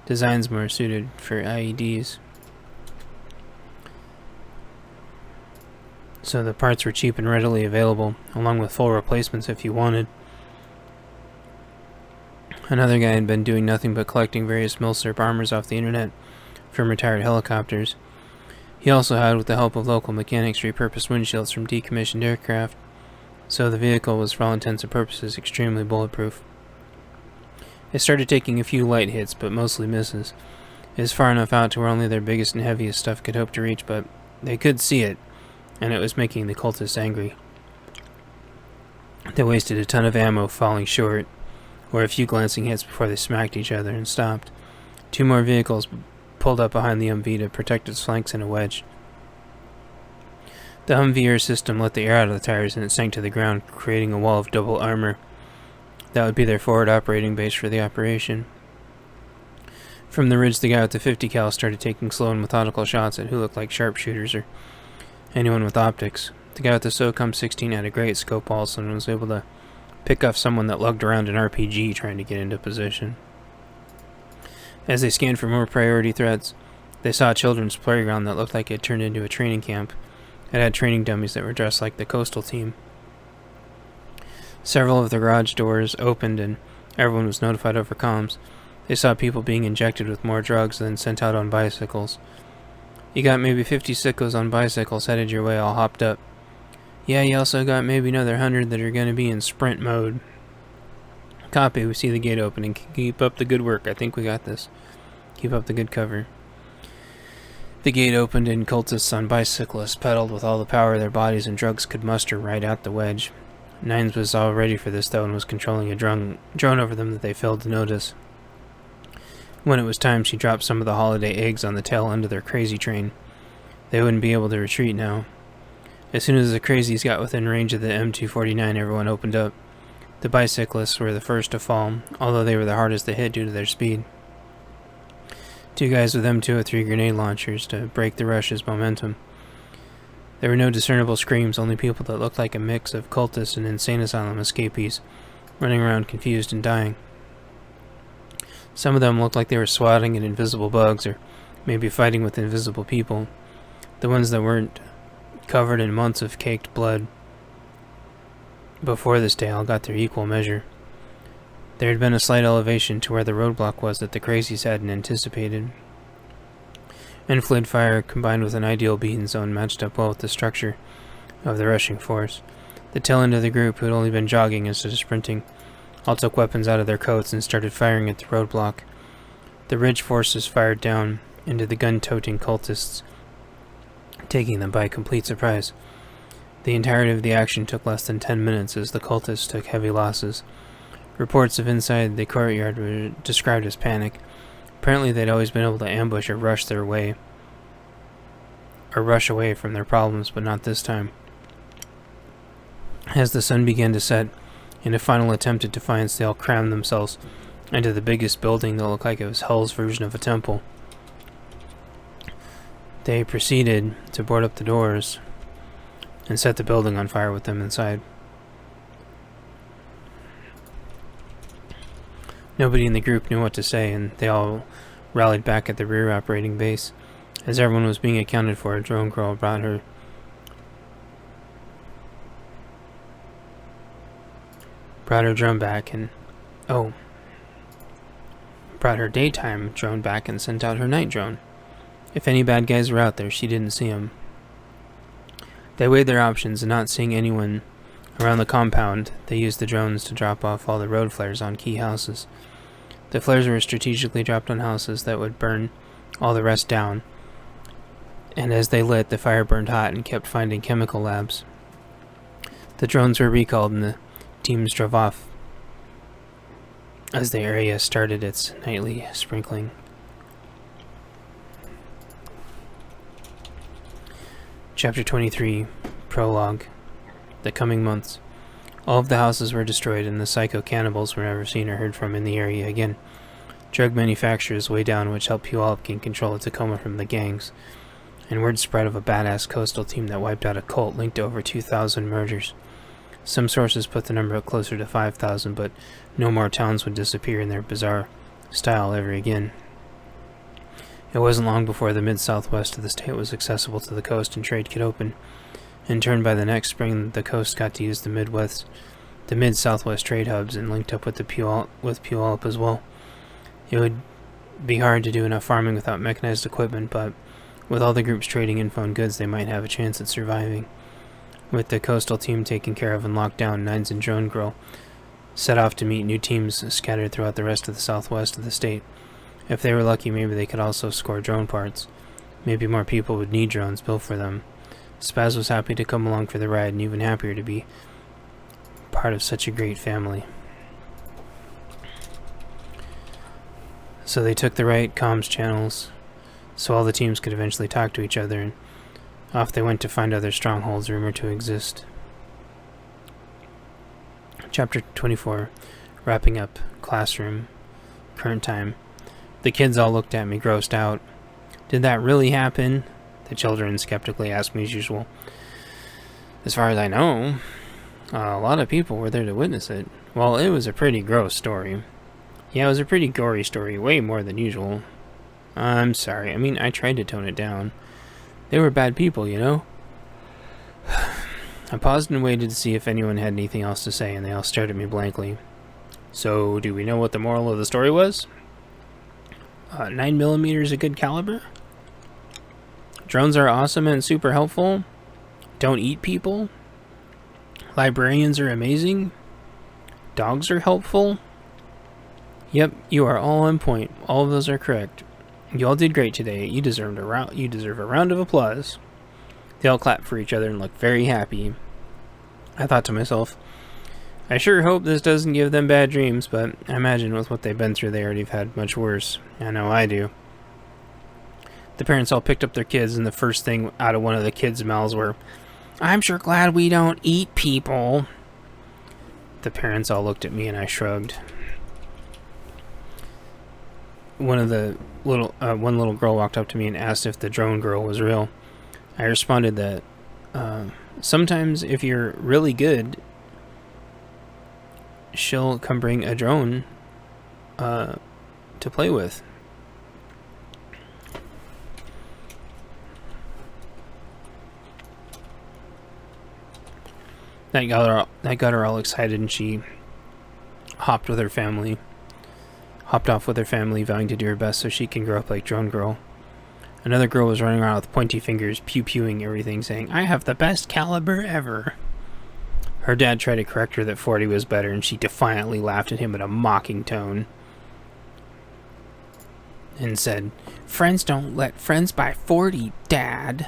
designs more suited for IEDs. So the parts were cheap and readily available, along with full replacements if you wanted. Another guy had been doing nothing but collecting various milsurp armors off the internet from retired helicopters. He also had, with the help of local mechanics, repurposed windshields from decommissioned aircraft, so the vehicle was for all intents and purposes extremely bulletproof. It started taking a few light hits, but mostly misses. It was far enough out to where only their biggest and heaviest stuff could hope to reach, but they could see it, and it was making the cultists angry. They wasted a ton of ammo falling short, or a few glancing hits before they smacked each other and stopped. Two more vehicles pulled up behind the Humvee to protect its flanks in a wedge. The Humvee air system let the air out of the tires and it sank to the ground, creating a wall of double armor. That would be their forward operating base for the operation. From the ridge, the guy with the 50 cal started taking slow and methodical shots at who looked like sharpshooters or anyone with optics. The guy with the SOCOM 16 had a great scope also and was able to pick off someone that lugged around an RPG trying to get into position. As they scanned for more priority threats, they saw a children's playground that looked like it turned into a training camp. It had training dummies that were dressed like the coastal team. Several of the garage doors opened and everyone was notified over comms. They saw people being injected with more drugs and then sent out on bicycles. You got maybe 50 sickos on bicycles headed your way all hopped up. Yeah, you also got maybe another 100 that are going to be in sprint mode. Copy, we see the gate opening. Keep up the good work. I think we got this. Keep up the good cover. The gate opened and cultists on bicyclists pedaled with all the power their bodies and drugs could muster right out the wedge. Nines was all ready for this though and was controlling a drone over them that they failed to notice. When it was time, she dropped some of the holiday eggs on the tail end of their crazy train. They wouldn't be able to retreat now. As soon as the crazies got within range of the M249, everyone opened up. The bicyclists were the first to fall, although they were the hardest to hit due to their speed. Two guys with M203 grenade launchers to break the rush's momentum. There were no discernible screams, only people that looked like a mix of cultists and insane asylum escapees, running around confused and dying. Some of them looked like they were swatting at invisible bugs, or maybe fighting with invisible people. The ones that weren't covered in months of caked blood before this day all got their equal measure. There had been a slight elevation to where the roadblock was that the crazies hadn't anticipated. Enflade fire combined with an ideal beacon zone matched up well with the structure of the rushing force. The tail end of the group, who had only been jogging instead of sprinting, all took weapons out of their coats and started firing at the roadblock. The Ridge forces fired down into the gun-toting cultists, taking them by complete surprise. The entirety of the action took less than 10 minutes as the cultists took heavy losses. Reports of inside the courtyard were described as panic. Apparently they'd always been able to ambush or rush away from their problems, but not this time. As the sun began to set, in a final attempt at defiance, they all crammed themselves into the biggest building that looked like it was Hell's version of a temple. They proceeded to board up the doors and set the building on fire with them inside. Nobody in the group knew what to say, and they all rallied back at the rear operating base. As everyone was being accounted for, a drone girl brought her drone back and brought her daytime drone back and sent out her night drone. If any bad guys were out there, she didn't see them. They weighed their options, and not seeing anyone around the compound, they used the drones to drop off all the road flares on key houses. The flares were strategically dropped on houses that would burn all the rest down, and as they lit, the fire burned hot and kept finding chemical labs. The drones were recalled and the teams drove off as the area started its nightly sprinkling. Chapter 23, Prologue. The coming months. All of the houses were destroyed, and the psycho-cannibals were never seen or heard from in the area again. Drug manufacturers way down, which helped Puyallup gain control of Tacoma from the gangs, and word spread of a badass coastal team that wiped out a cult linked to over 2,000 murders. Some sources put the number closer to 5,000, but no more towns would disappear in their bizarre style ever again. It wasn't long before the mid-southwest of the state was accessible to the coast and trade could open. In turn, by the next spring, the coast got to use the mid-southwest trade hubs and linked up with Puyallup as well. It would be hard to do enough farming without mechanized equipment, but with all the groups trading info and goods, they might have a chance at surviving. With the coastal team taken care of and locked down, Nines and dronegirl set off to meet new teams scattered throughout the rest of the southwest of the state. If they were lucky, maybe they could also score drone parts. Maybe more people would need drones built for them. Spaz was happy to come along for the ride, and even happier to be part of such a great family. So they took the right comms channels, so all the teams could eventually talk to each other, and off they went to find other strongholds rumored to exist. Chapter 24, Wrapping Up, Classroom, Current Time. The kids all looked at me, grossed out. Did that really happen? The children skeptically asked me as usual. As far as I know, a lot of people were there to witness it. Well, it was a pretty gross story. Yeah, it was a pretty gory story, way more than usual. I'm sorry, I tried to tone it down. They were bad people, you know? I paused and waited to see if anyone had anything else to say, and they all stared at me blankly. So, do we know what the moral of the story was? 9mm is a good caliber? Drones are awesome and super helpful? Don't eat people? Librarians are amazing? Dogs are helpful? Yep, you are all on point. All of those are correct. You all did great today. You deserve a round of applause. They all clapped for each other and looked very happy. I thought to myself, I sure hope this doesn't give them bad dreams, but I imagine with what they've been through, they already have had much worse. I know I do. The parents all picked up their kids, and the first thing out of one of the kids' mouths were, I'm sure glad we don't eat people. The parents all looked at me, and I shrugged. One little girl walked up to me and asked if the drone girl was real. I responded that sometimes if you're really good, she'll come bring a drone to play with. That got her all excited, and she hopped off with her family, vowing to do her best so she can grow up like Drone Girl. Another girl was running around with pointy fingers, pew-pewing everything, saying, I have the best caliber ever. Her dad tried to correct her that 40 was better, and she defiantly laughed at him in a mocking tone and said, "Friends don't let friends buy 40, Dad,"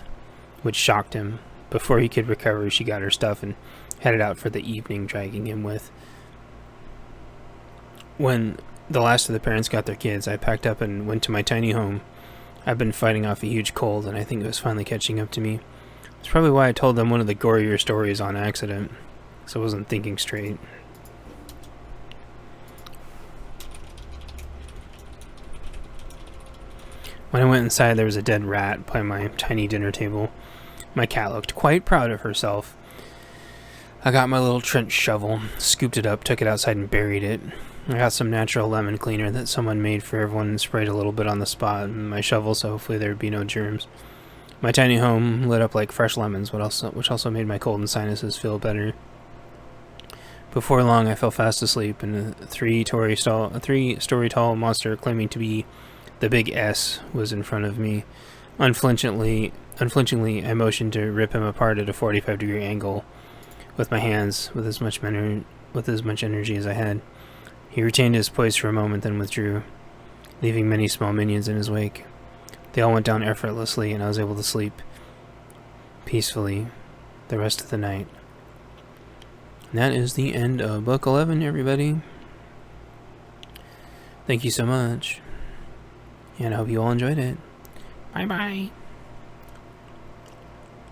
which shocked him. Before he could recover, she got her stuff and headed out for the evening, dragging him with. When the last of the parents got their kids, I packed up and went to my tiny home. I've been fighting off a huge cold, and I think it was finally catching up to me. It's probably why I told them one of the gorier stories on accident, so I wasn't thinking straight. When I went inside, there was a dead rat by my tiny dinner table. My cat looked quite proud of herself. I got my little trench shovel, scooped it up, took it outside and buried it. I got some natural lemon cleaner that someone made for everyone and sprayed a little bit on the spot in my shovel so hopefully there would be no germs. My tiny home lit up like fresh lemons, which also made my cold and sinuses feel better. Before long, I fell fast asleep, and a three-story tall monster claiming to be the Big S was in front of me. Unflinchingly, I motioned to rip him apart at a 45-degree angle with my hands, with as much energy as I had. He retained his poise for a moment, then withdrew, leaving many small minions in his wake. They all went down effortlessly, and I was able to sleep peacefully the rest of the night. And that is the end of Book 11, everybody. Thank you so much, and I hope you all enjoyed it. Bye-bye.